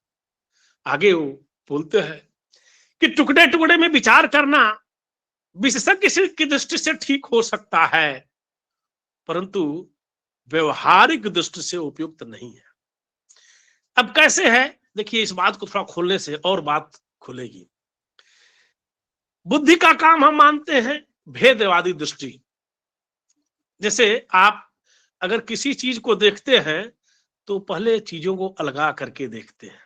आगे वो बोलते हैं कि टुकड़े टुकड़े में विचार करना विशेषज्ञ की दृष्टि से ठीक हो सकता है, परंतु व्यवहारिक दृष्टि से उपयुक्त नहीं है। अब कैसे है, देखिए, इस बात को थोड़ा खोलने से और बात खुलेगी। बुद्धि का काम हम मानते हैं भेदवादी दृष्टि। जैसे आप अगर किसी चीज को देखते हैं तो पहले चीजों को अलगा करके देखते हैं।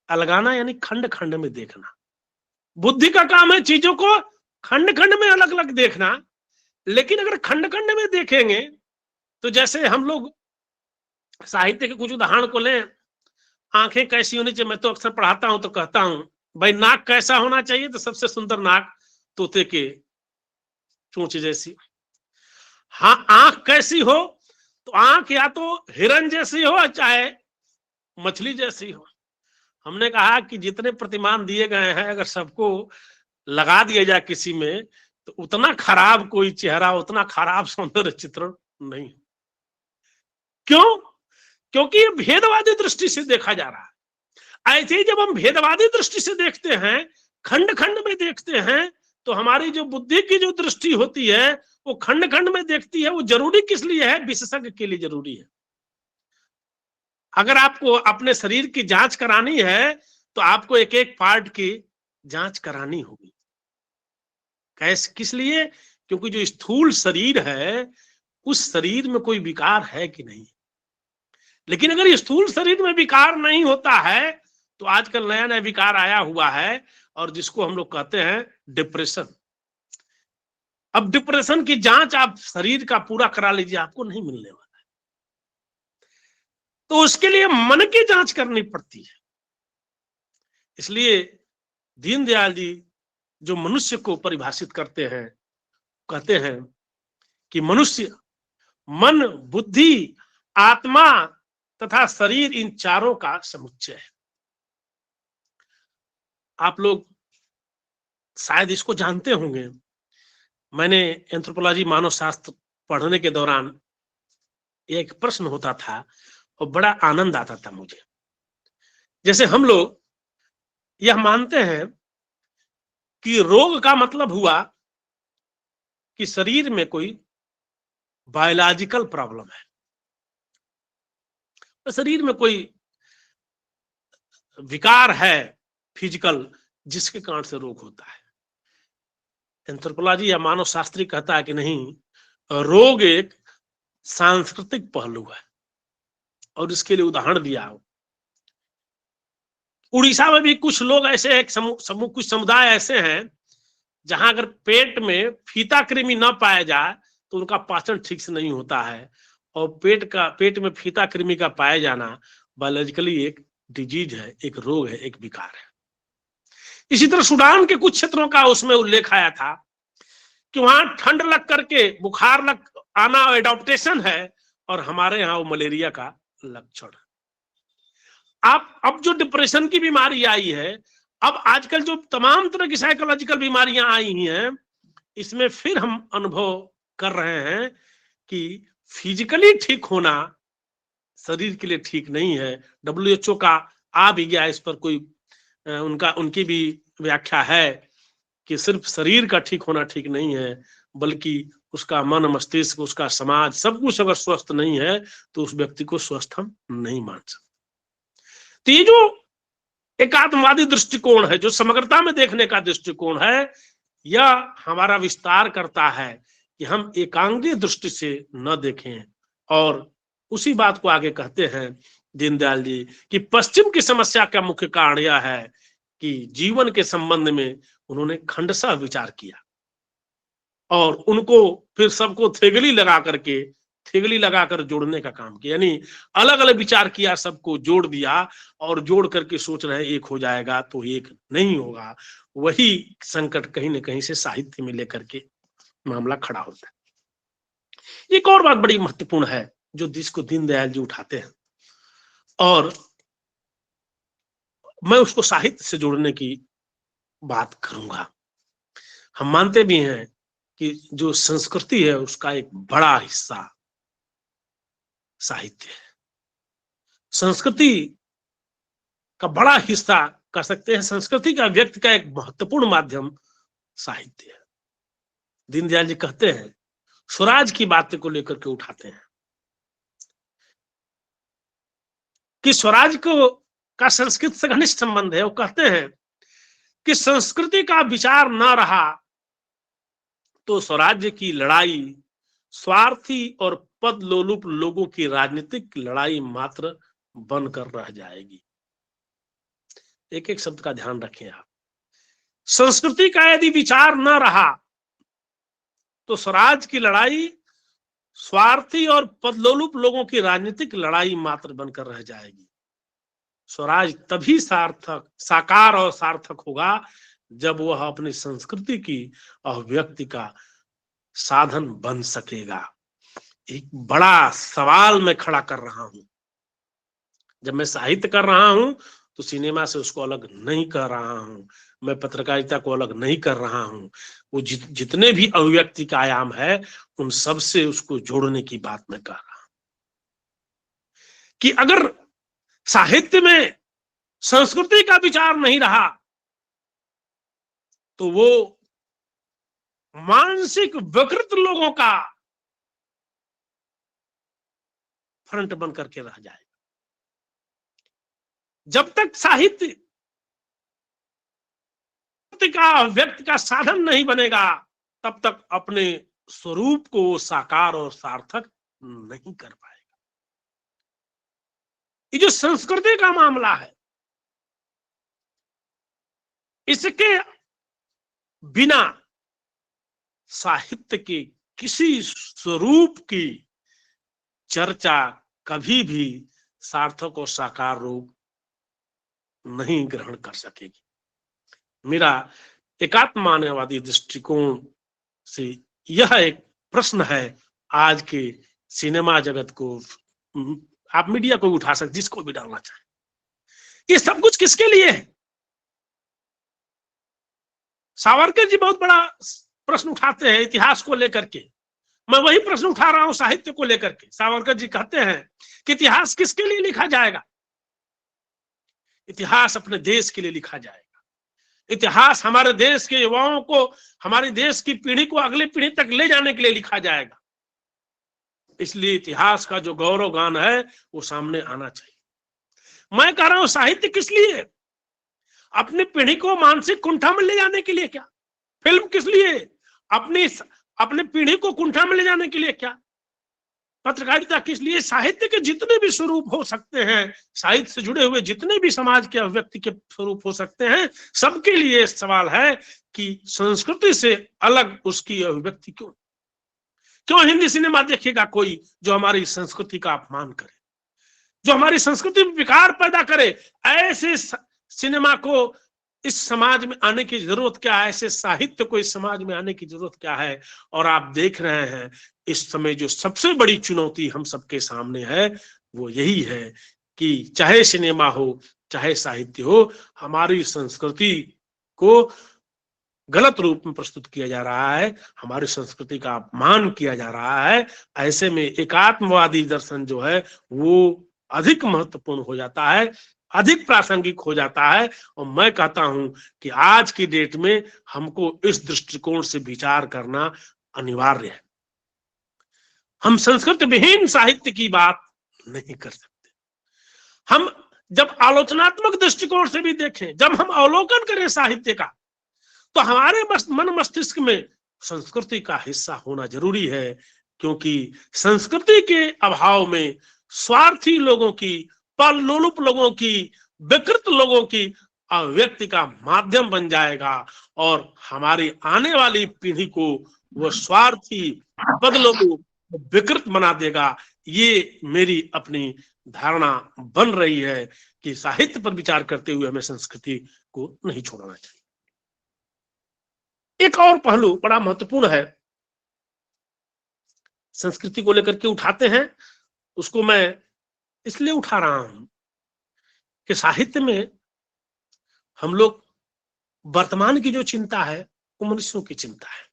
अलगाना यानी खंड खंड में देखना। बुद्धि का काम है चीजों को खंड खंड में अलग अलग देखना। लेकिन अगर खंड खंड में देखेंगे तो जैसे हम लोग साहित्य के कुछ उदाहरण को लें, आंखें कैसी होनी चाहिए, मैं तो अक्सर पढ़ाता हूं तो कहता हूं भाई नाक कैसा होना चाहिए, तो सबसे सुंदर नाक तोते के चोंच जैसी। हाँ, आंख कैसी हो, तो आंख या तो हिरन जैसी हो चाहे मछली जैसी हो। हमने कहा कि जितने प्रतिमान दिए गए हैं अगर सबको लगा दिया जाए किसी में तो उतना खराब कोई चेहरा, उतना खराब सौंदर्य चित्रण नहीं। क्यों? क्योंकि ये भेदवादी दृष्टि से देखा जा रहा है। ऐसे ही जब हम भेदवादी दृष्टि से देखते हैं, खंड खंड में देखते हैं, तो हमारी जो बुद्धि की जो दृष्टि होती है वो खंड खंड में देखती है। वो जरूरी किस लिए है? विशेषज्ञ के लिए जरूरी है। अगर आपको अपने शरीर की जांच करानी है तो आपको एक एक पार्ट की जांच करानी होगी। कैसे? किस लिए? क्योंकि जो स्थूल शरीर है उस शरीर में कोई विकार है कि नहीं। लेकिन अगर ये स्थूल शरीर में विकार नहीं होता है तो आजकल नया नया विकार आया हुआ है और जिसको हम लोग कहते हैं डिप्रेशन। अब डिप्रेशन की जांच आप शरीर का पूरा करा लीजिए, आपको नहीं मिलने वाला है। तो उसके लिए मन की जांच करनी पड़ती है। इसलिए दीनदयाल जी जो मनुष्य को परिभाषित करते हैं, कहते हैं कि मनुष्य मन, बुद्धि, आत्मा तथा शरीर इन चारों का समुच्चय है। आप लोग शायद इसको जानते होंगे। मैंने एंथ्रोपोलॉजी मानव शास्त्र पढ़ने के दौरान एक प्रश्न होता था और बड़ा आनंद आता था मुझे। जैसे हम लोग यह मानते हैं कि रोग का मतलब हुआ कि शरीर में कोई बायोलॉजिकल प्रॉब्लम है, तो शरीर में कोई विकार है फिजिकल, जिसके कारण से रोग होता है। एंथ्रोपोलॉजी या मानव शास्त्री कहता है कि नहीं, रोग एक सांस्कृतिक पहलू है। और इसके लिए उदाहरण दिया। उड़ीसा में भी कुछ लोग ऐसे, एक समूह कुछ समुदाय ऐसे हैं जहां अगर पेट में फीता कृमि न पाया जाए तो उनका पाचन ठीक से नहीं होता है। और पेट में फीता कृमि का पाया जाना बायोलॉजिकली एक डिजीज है, एक रोग है, एक विकार है। इसी तरह सूडान के कुछ क्षेत्रों का उसमें उल्लेख आया था कि वहां ठंड लग करके बुखार लग आना एडॉप्टेशन है और हमारे यहाँ वो मलेरिया का लक्षण है। आप अब जो डिप्रेशन की बीमारी आई है, अब आजकल जो तमाम तरह की साइकोलॉजिकल बीमारियां आई हैं, इसमें फिर हम अनुभव कर रहे हैं कि फिजिकली ठीक होना शरीर के लिए ठीक नहीं है। WHO का आ भी गया इस पर, कोई उनकी भी व्याख्या है कि सिर्फ शरीर का ठीक होना ठीक नहीं है, बल्कि उसका मन, मस्तिष्क, उसका समाज, सब कुछ अगर स्वस्थ नहीं है तो उस व्यक्ति को स्वस्थ हम नहीं मान सकते। तो ये जो एकात्मवादी दृष्टिकोण है, जो समग्रता में देखने का दृष्टिकोण है, यह हमारा विस्तार करता है कि हम एकांगीय दृष्टि से न देखें। और उसी बात को आगे कहते हैं दीनदयाल जी कि पश्चिम की समस्या का मुख्य कारण यह है कि जीवन के संबंध में उन्होंने खंडशः विचार किया और उनको फिर सबको थेगली लगाकर जोड़ने का काम किया। यानी अलग अलग विचार किया, सबको जोड़ दिया और जोड़ करके सोच रहे एक हो जाएगा, तो एक नहीं होगा। वही संकट कहीं ना कहीं से साहित्य में लेकर के मामला खड़ा होता है। एक और बात बड़ी महत्वपूर्ण है जो जिसको दीनदयाल जी उठाते हैं और मैं उसको साहित्य से जोड़ने की बात करूंगा। हम मानते भी हैं कि जो संस्कृति है उसका एक बड़ा हिस्सा साहित्य है। संस्कृति का बड़ा हिस्सा कह सकते हैं, संस्कृति का व्यक्त का एक महत्वपूर्ण माध्यम साहित्य है। दीनदयाल जी कहते हैं, स्वराज की बातें को लेकर के उठाते हैं कि स्वराज को का संस्कृत से घनिष्ठ संबंध है। वो कहते हैं कि संस्कृति का विचार न रहा तो स्वराज्य की लड़ाई स्वार्थी और पद लोलुप लोगों की राजनीतिक लड़ाई मात्र बनकर रह जाएगी। एक एक शब्द का ध्यान रखें आप। संस्कृति का यदि विचार न रहा तो स्वराज की लड़ाई स्वार्थी और पदलोलुप लोगों की राजनीतिक लड़ाई मात्र बनकर रह जाएगी। स्वराज तभी साकार और सार्थक होगा जब वह अपनी संस्कृति की अभिव्यक्ति का साधन बन सकेगा। एक बड़ा सवाल मैं खड़ा कर रहा हूं। जब मैं साहित्य कर रहा हूं तो सिनेमा से उसको अलग नहीं कर रहा हूं, मैं पत्रकारिता को अलग नहीं कर रहा हूं। वो जितने भी अभिव्यक्ति का आयाम है उन सब से उसको जोड़ने की बात मैं कर रहा हूं कि अगर साहित्य में संस्कृति का विचार नहीं रहा तो वो मानसिक विकृत लोगों का फ्रंट बन करके रह जाएगा। जब तक साहित्य का व्यक्ति का साधन नहीं बनेगा, तब तक अपने स्वरूप को साकार और सार्थक नहीं कर पाएगा। ये जो संस्कृति का मामला है, इसके बिना साहित्य के किसी स्वरूप की चर्चा कभी भी सार्थक और साकार रूप नहीं ग्रहण कर सकेगी। मेरा एकात्ममानवादी दृष्टिकोण से यह एक प्रश्न है आज के सिनेमा जगत को, आप मीडिया को उठा सकते, जिसको भी डालना चाहे। ये सब कुछ किसके लिए है? सावरकर जी बहुत बड़ा प्रश्न उठाते हैं इतिहास को लेकर के, मैं वही प्रश्न उठा रहा हूं साहित्य को लेकर के। सावरकर जी कहते हैं कि इतिहास किसके लिए लिखा जाएगा? इतिहास अपने देश के लिए लिखा जाएगा। इतिहास हमारे देश के युवाओं को, हमारे देश की पीढ़ी को अगली पीढ़ी तक ले जाने के लिए लिखा जाएगा। इसलिए इतिहास का जो गौरव गान है वो सामने आना चाहिए। मैं कह रहा हूं साहित्य किस लिए? अपनी पीढ़ी को मानसिक कुंठा में ले जाने के लिए क्या? फिल्म किस लिए? अपनी पीढ़ी को कुंठा में ले जाने के लिए क्या? पत्रकारिता किस लिए? साहित्य के जितने भी स्वरूप हो सकते हैं, साहित्य से जुड़े हुए जितने भी समाज के अभिव्यक्ति के स्वरूप हो सकते हैं, सबके लिए सवाल है कि संस्कृति से अलग उसकी अभिव्यक्ति क्यों हिंदी सिनेमा देखेगा कोई जो हमारी संस्कृति का अपमान करे, जो हमारी संस्कृति में विकार पैदा करे? ऐसे सिनेमा को इस समाज में आने की जरूरत क्या है? ऐसे साहित्य को इस समाज में आने की जरूरत क्या है? और आप देख रहे हैं इस समय जो सबसे बड़ी चुनौती हम सबके सामने है वो यही है कि चाहे सिनेमा हो चाहे साहित्य हो, हमारी संस्कृति को गलत रूप में प्रस्तुत किया जा रहा है, हमारी संस्कृति का अपमान किया जा रहा है। ऐसे में एकात्मवादी दर्शन जो है वो अधिक महत्वपूर्ण हो जाता है, अधिक प्रासंगिक हो जाता है। और मैं कहता हूं कि आज की डेट में हमको इस दृष्टिकोण से विचार करना अनिवार्य है। हम संस्कृति विहीन साहित्य की बात नहीं कर सकते। हम जब आलोचनात्मक दृष्टिकोण से भी देखें, जब हम अवलोकन करें साहित्य का, तो हमारे मन मस्तिष्क में संस्कृति का हिस्सा होना जरूरी है, क्योंकि संस्कृति के अभाव में स्वार्थी लोगों की, परलोलुप लोगों की, विकृत लोगों की अभिव्यक्ति का माध्यम बन जाएगा और हमारी आने वाली पीढ़ी को वह स्वार्थी, बदलोलुप, विकृत बना देगा। ये मेरी अपनी धारणा बन रही है कि साहित्य पर विचार करते हुए हमें संस्कृति को नहीं छोड़ना चाहिए। एक और पहलू बड़ा महत्वपूर्ण है, संस्कृति को लेकर के उठाते हैं, उसको मैं इसलिए उठा रहा हूं कि साहित्य में हम लोग वर्तमान की जो चिंता है वो मनुष्यों की चिंता है,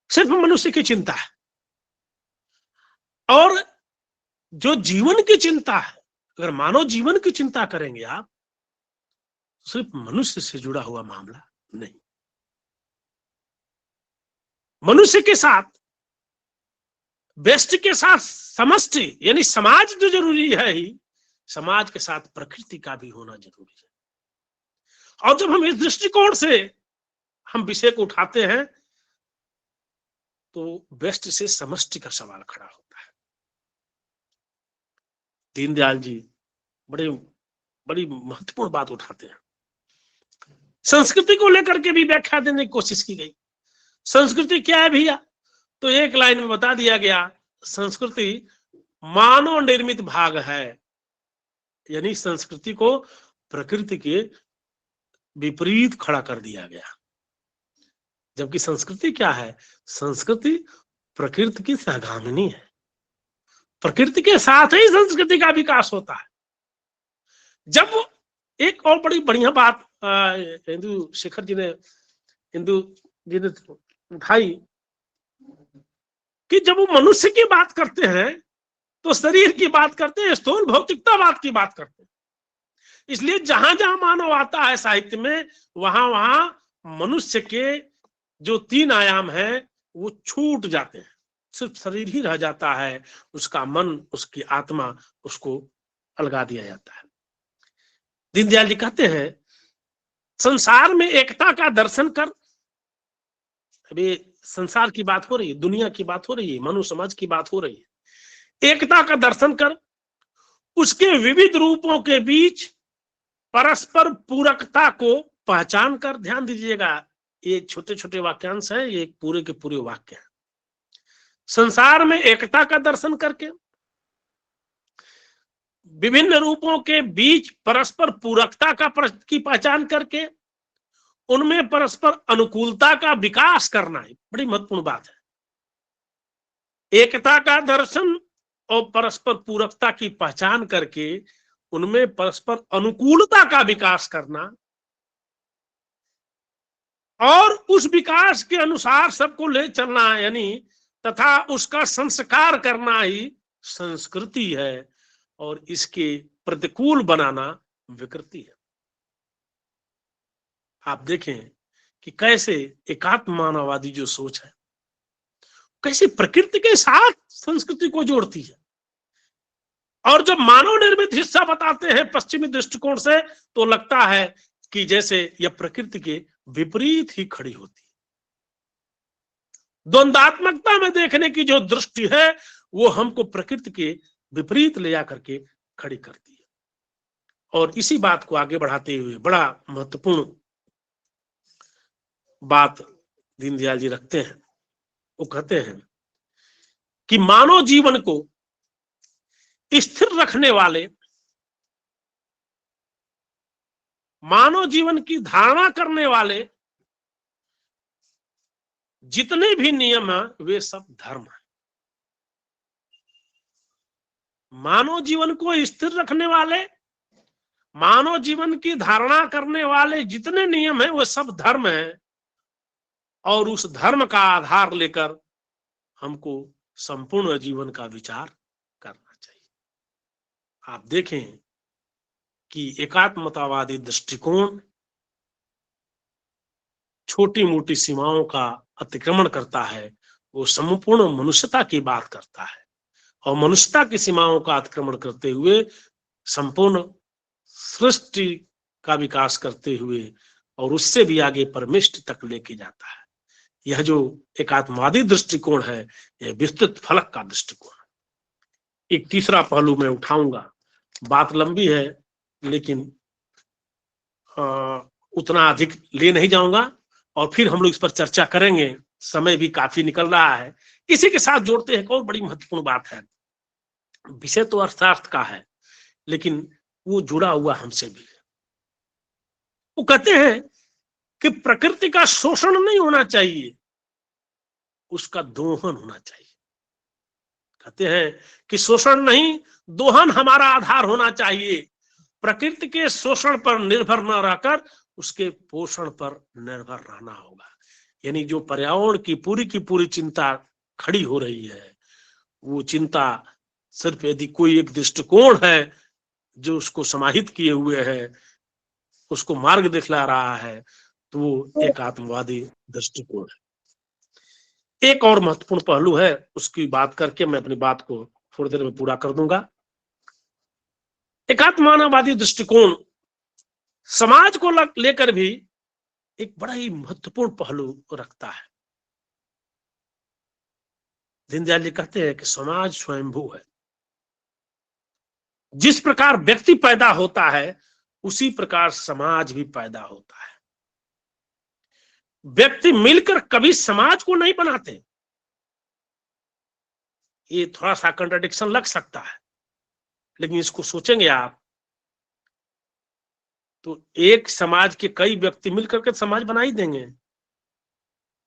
सिर्फ मनुष्य की चिंता है। और जो जीवन की चिंता है, अगर मानव जीवन की चिंता करेंगे आप, सिर्फ मनुष्य से जुड़ा हुआ मामला नहीं, मनुष्य के साथ, व्यष्टि के साथ समष्टि यानी समाज जो जरूरी है ही, समाज के साथ प्रकृति का भी होना जरूरी है। और जब हम इस दृष्टिकोण से हम विषय को उठाते हैं तो व्यष्टि से समष्टि का सवाल खड़ा होता है। दीनदयाल जी बड़ी महत्वपूर्ण बात उठाते हैं। संस्कृति को लेकर के भी व्याख्या देने की कोशिश की गई। संस्कृति क्या है भैया? तो एक लाइन में बता दिया गया, संस्कृति मानव निर्मित भाग है, यानी संस्कृति को प्रकृति के विपरीत खड़ा कर दिया गया। जबकि संस्कृति क्या है? संस्कृति प्रकृति की सहगामिनी है, प्रकृति के साथ ही संस्कृति का विकास होता है। जब एक और बड़ी बढ़िया बात हिंदू शेखर जी ने उठाई कि जब वो मनुष्य की बात करते हैं तो शरीर की बात करते हैं, स्थूल भौतिकतावाद की बात करते हैं। इसलिए जहां जहां मानव आता है साहित्य में, वहां वहां मनुष्य के जो 3 आयाम हैं वो छूट जाते हैं, सिर्फ शरीर ही रह जाता है, उसका मन, उसकी आत्मा, उसको अलगा दिया जाता है। दीनदयाल जी कहते हैं संसार में एकता का दर्शन कर। अभी संसार की बात हो रही है, दुनिया की बात हो रही है, मनुष्य समाज की बात हो रही है। एकता का दर्शन कर, उसके विविध रूपों के बीच परस्पर पूरकता को पहचान कर। ध्यान दीजिएगा, ये छोटे छोटे वाक्यांश हैं, ये पूरे के पूरे वाक्य हैं। संसार में एकता का दर्शन करके, विभिन्न रूपों के बीच परस्पर पूरकता की पहचान करके, उनमें परस्पर अनुकूलता का विकास करना है। बड़ी महत्वपूर्ण बात है। एकता का दर्शन और परस्पर पूरकता की पहचान करके उनमें परस्पर अनुकूलता का विकास करना और उस विकास के अनुसार सबको ले चलना, यानी तथा उसका संस्कार करना ही संस्कृति है, और इसके प्रतिकूल बनाना विकृति है। आप देखें कि कैसे एकात्म मानववादी जो सोच है कैसे प्रकृति के साथ संस्कृति को जोड़ती है, और जब मानव निर्मित हिस्सा बताते हैं पश्चिमी दृष्टिकोण से, तो लगता है कि जैसे यह प्रकृति के विपरीत ही खड़ी होती है। द्वंदात्मकता में देखने की जो दृष्टि है वो हमको प्रकृति के विपरीत ले जाकर के खड़ी करती है। और इसी बात को आगे बढ़ाते हुए बड़ा महत्वपूर्ण बात दीनदयाल जी रखते हैं। वो कहते हैं कि मानव जीवन को स्थिर रखने वाले, मानव जीवन की धारणा करने वाले जितने भी नियम हैं वे सब धर्म है। मानव जीवन को स्थिर रखने वाले, मानव जीवन की धारणा करने वाले जितने नियम हैं वो सब धर्म है, और उस धर्म का आधार लेकर हमको संपूर्ण जीवन का विचार करना चाहिए। आप देखें कि एकात्मतावादी दृष्टिकोण छोटी मोटी सीमाओं का अतिक्रमण करता है, वो संपूर्ण मनुष्यता की बात करता है, और मनुष्यता की सीमाओं का अतिक्रमण करते हुए संपूर्ण सृष्टि का विकास करते हुए और उससे भी आगे परमेष्टि तक लेके जाता है। यह जो एकात्मवादी दृष्टिकोण है यह विस्तृत फलक का दृष्टिकोण है। एक तीसरा पहलू मैं उठाऊंगा, बात लंबी है लेकिन उतना अधिक ले नहीं जाऊंगा, और फिर हम लोग इस पर चर्चा करेंगे, समय भी काफी निकल रहा है। इसी के साथ जोड़ते हैं एक और बड़ी महत्वपूर्ण बात है। विषय तो अर्थार्थ का है लेकिन वो जुड़ा हुआ हमसे भी है। वो कहते हैं कि प्रकृति का शोषण नहीं होना चाहिए, उसका दोहन होना चाहिए। कहते हैं कि शोषण नहीं, दोहन हमारा आधार होना चाहिए। प्रकृति के शोषण पर निर्भर न रहकर उसके पोषण पर निर्भर रहना होगा। यानी जो पर्यावरण की पूरी चिंता खड़ी हो रही है, वो चिंता सिर्फ यदि कोई एक दृष्टिकोण है जो उसको समाहित किए हुए है, उसको मार्ग दिखला रहा है, तो वो एकात्मवादी दृष्टिकोण है। एक और महत्वपूर्ण पहलू है, उसकी बात करके मैं अपनी बात को थोड़ी देर में पूरा कर दूंगा। एकात्मवादी दृष्टिकोण समाज को लेकर भी एक बड़ा ही महत्वपूर्ण पहलू रखता है। दीनदयाल जी कहते हैं कि समाज स्वयंभू है। जिस प्रकार व्यक्ति पैदा होता है उसी प्रकार समाज भी पैदा होता है। व्यक्ति मिलकर कभी समाज को नहीं बनाते। ये थोड़ा सा कंट्राडिक्शन लग सकता है, लेकिन इसको सोचेंगे आप तो एक समाज के कई व्यक्ति मिलकर के समाज बना ही देंगे,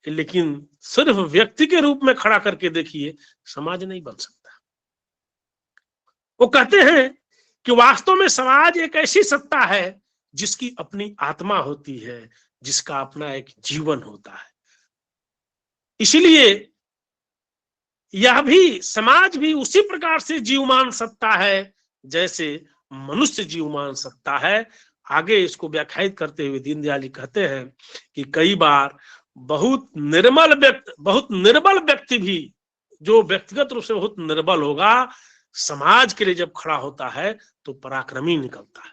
लेकिन सिर्फ व्यक्ति के रूप में खड़ा करके देखिए, समाज नहीं बन सकता। वो कहते हैं कि वास्तव में समाज एक ऐसी सत्ता है जिसकी अपनी आत्मा होती है, जिसका अपना एक जीवन होता है। इसलिए यह भी, समाज भी उसी प्रकार से जीवमान सत्ता है जैसे मनुष्य जीवमान सत्ता है। आगे इसको व्याख्यायित करते हुए दीनदयाल जी कहते हैं कि कई बार बहुत निर्बल व्यक्ति भी, जो व्यक्तिगत रूप से बहुत निर्बल होगा, समाज के लिए जब खड़ा होता है तो पराक्रमी निकलता है।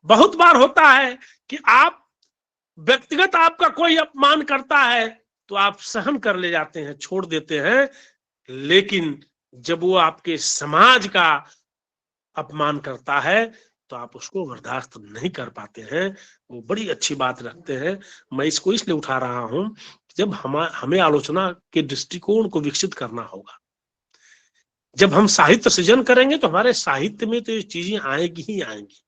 बहुत बार होता है कि आप व्यक्तिगत आपका कोई अपमान करता है तो आप सहन कर ले जाते हैं, छोड़ देते हैं, लेकिन जब वो आपके समाज का अपमान करता है तो आप उसको बर्दाश्त नहीं कर पाते हैं। वो बड़ी अच्छी बात रखते हैं। मैं इसको इसलिए उठा रहा हूं, जब हमें आलोचना के दृष्टिकोण को विकसित करना होगा। जब हम साहित्य सृजन करेंगे तो हमारे साहित्य में तो ये चीजें आएगी ही आएंगी,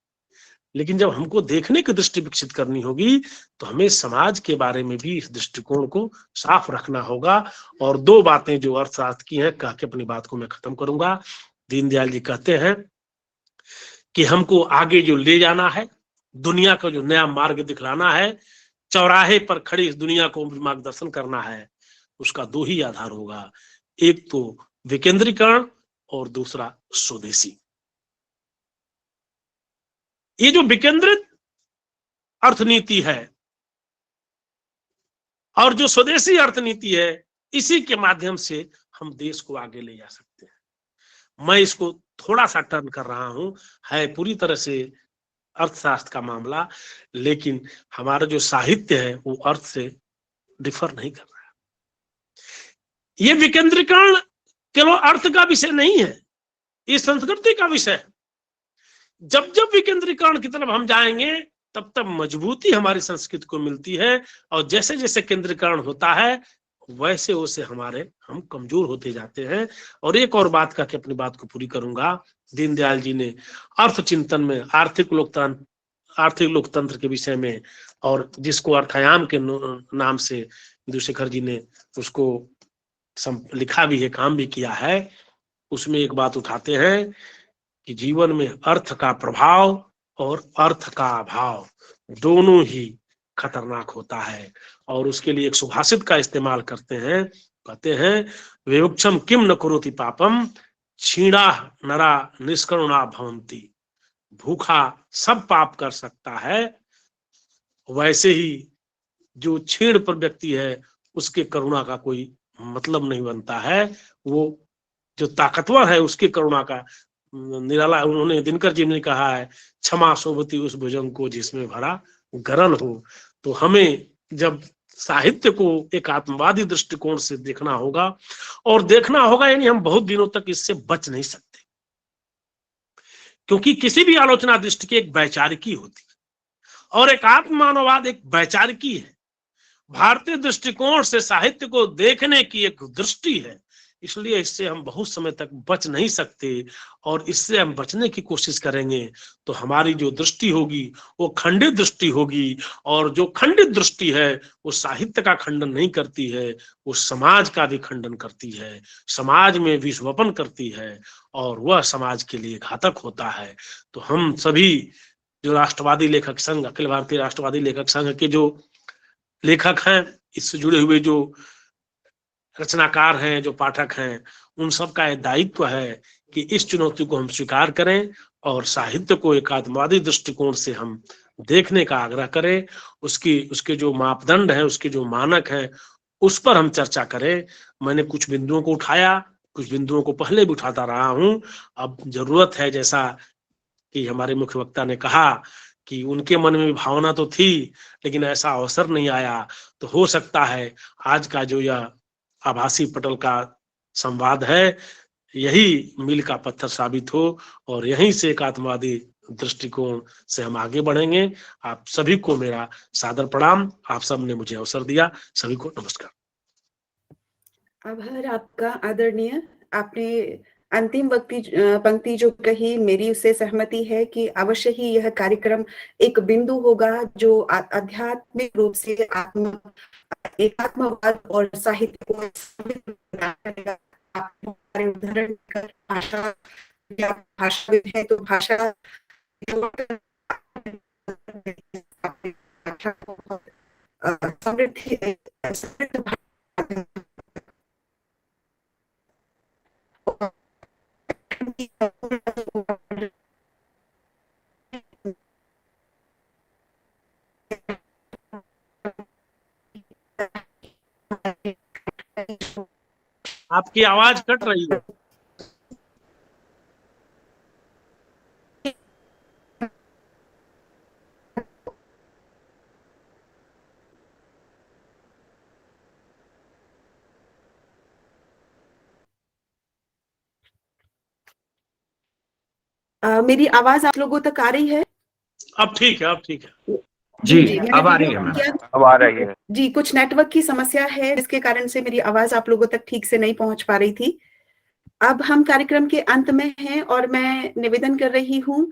लेकिन जब हमको देखने की दृष्टि विकसित करनी होगी तो हमें समाज के बारे में भी इस दृष्टिकोण को साफ रखना होगा। और दो बातें जो अर्थशास्त्र की हैं कह के अपनी बात को मैं खत्म करूंगा। दीनदयाल जी कहते हैं कि हमको आगे जो ले जाना है, दुनिया का जो नया मार्ग दिखलाना है, चौराहे पर खड़ी इस दुनिया को मार्गदर्शन करना है, उसका दो ही आधार होगा, एक तो विकेंद्रीकरण और दूसरा स्वदेशी। ये जो विकेंद्रित अर्थनीति है और जो स्वदेशी अर्थनीति है, इसी के माध्यम से हम देश को आगे ले जा सकते हैं। मैं इसको थोड़ा सा टर्न कर रहा हूं, है पूरी तरह से अर्थशास्त्र का मामला, लेकिन हमारा जो साहित्य है वो अर्थ से डिफर नहीं कर रहा है। ये विकेंद्रीकरण केवल अर्थ का विषय नहीं है, ये संस्कृति का विषय है। जब जब विकेंद्रीकरण की तरफ हम जाएंगे तब तब मजबूती हमारी संस्कृति को मिलती है, और जैसे जैसे केंद्रीकरण होता है वैसे वैसे हम कमजोर होते जाते हैं। और एक और बात करके अपनी बात को पूरी करूंगा। दीनदयाल जी ने अर्थ चिंतन में आर्थिक लोकतंत्र के विषय में, और जिसको अर्थायाम के नाम से विदुशेखर जी ने उसको लिखा भी है, काम भी किया है, उसमें एक बात उठाते हैं कि जीवन में अर्थ का प्रभाव और अर्थ का अभाव दोनों ही खतरनाक होता है। और उसके लिए एक सुभाषित का इस्तेमाल करते हैं, कहते हैं विवक्षम किम न करोति पापम क्षीणा नरा निष्करुणा भवन्ति। भूखा सब पाप कर सकता है, वैसे ही जो क्षीण पर व्यक्ति है उसके करुणा का कोई मतलब नहीं बनता है। वो जो ताकतवर है उसकी करुणा का निराला, उन्होंने दिनकर जी ने कहा है, क्षमा शोभती उस भुजंग को जिसमें भरा गरल हो। तो हमें जब साहित्य को एक आत्मवादी दृष्टिकोण से देखना होगा, और देखना होगा यानी हम बहुत दिनों तक इससे बच नहीं सकते, क्योंकि किसी भी आलोचना दृष्टि की एक वैचारिकी होती है और एक आत्ममानववाद एक वैचारिकी है। भारतीय दृष्टिकोण से साहित्य को देखने की एक दृष्टि है, इसलिए इससे हम बहुत समय तक बच नहीं सकते। और इससे हम बचने की कोशिश करेंगे तो हमारी जो दृष्टि होगी वो खंडित दृष्टि होगी, और जो खंडित दृष्टि है वो साहित्य का खंडन नहीं करती है, वो समाज का भी खंडन करती है, समाज में विषवपन करती है, और वह समाज के लिए घातक होता है। तो हम सभी जो राष्ट्रवादी लेखक संघ, अखिल भारतीय राष्ट्रवादी लेखक संघ के जो लेखक हैं, इससे जुड़े हुए जो रचनाकार हैं, जो पाठक हैं, उन सब का दायित्व है कि इस चुनौती को हम स्वीकार करें और साहित्य को एक आत्मवादी दृष्टिकोण से हम देखने का आग्रह करें। उसके जो मापदंड है, उसके जो मानक है, उस पर हम चर्चा करें। मैंने कुछ बिंदुओं को उठाया, कुछ बिंदुओं को पहले भी उठाता रहा हूं। अब जरूरत है, जैसा कि हमारे मुख्य वक्ता ने कहा कि उनके मन में भावना तो थी लेकिन ऐसा अवसर नहीं आया, तो हो सकता है आज का जो यह आभासी पटल का संवाद है यही मील का पत्थर साबित हो, और यहीं से एक आत्मवादी दृष्टिकोण से हम आगे बढ़ेंगे। आप सभी को मेरा सादर प्रणाम। आप सब ने मुझे अवसर दिया, सभी को नमस्कार। आभार आपका आदरणीय। आपने अंतिम पंक्ति जो कही, मेरी उससे सहमति है कि अवश्य ही यह कार्यक्रम एक बिंदु होगा जो आध्यात्मिक रूप से एकात्मवाद और साहित्य को करेगा। उदाहरण भाषाविद है तो भाषा समृद्धि आपकी आवाज कट रही है। मेरी आवाज आप लोगों तक आ रही है? अब ठीक है, अब ठीक है। जी, मैंने अब आ रही वीडियो है किया मैम, अब आ रही है। जी, कुछ नेटवर्क की समस्या है जिसके कारण से मेरी आवाज आप लोगों तक ठीक से नहीं पहुंच पा रही थी। अब हम कार्यक्रम के अंत में हैं और मैं निवेदन कर रही हूँ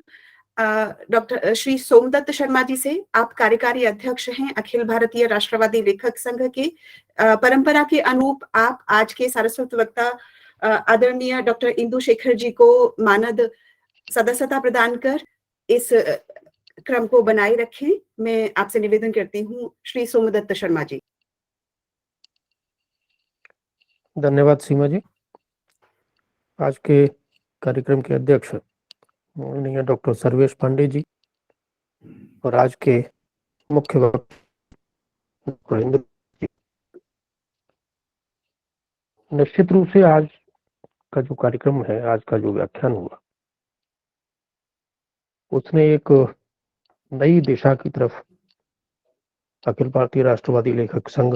डॉक्टर श्री सोमदत्त शर्मा जी से। आप कार्यकारी अध्यक्ष हैं अखिल भारतीय राष्ट्रवादी लेखक संघ के। परंपरा के अनुरूप आप आज के सारस्वत वक्ता आदरणीय डॉक्टर इंदु शेखर जी को मानद सदस्यता प्रदान कर इस क्रम को बनाए रखें। मैं आपसे निवेदन करती हूँ श्री सोमदत्त शर्मा जी। धन्यवाद सीमा जी। आज के कार्यक्रम के अध्यक्ष माननीय डॉक्टर सर्वेश पांडे जी और आज के मुख्य वक्ता डॉक्टर इंदु जी। निश्चित रूप से आज का जो कार्यक्रम है, आज का जो व्याख्यान हुआ, उसने एक नई दिशा की तरफ अखिल भारतीय राष्ट्रवादी लेखक संघ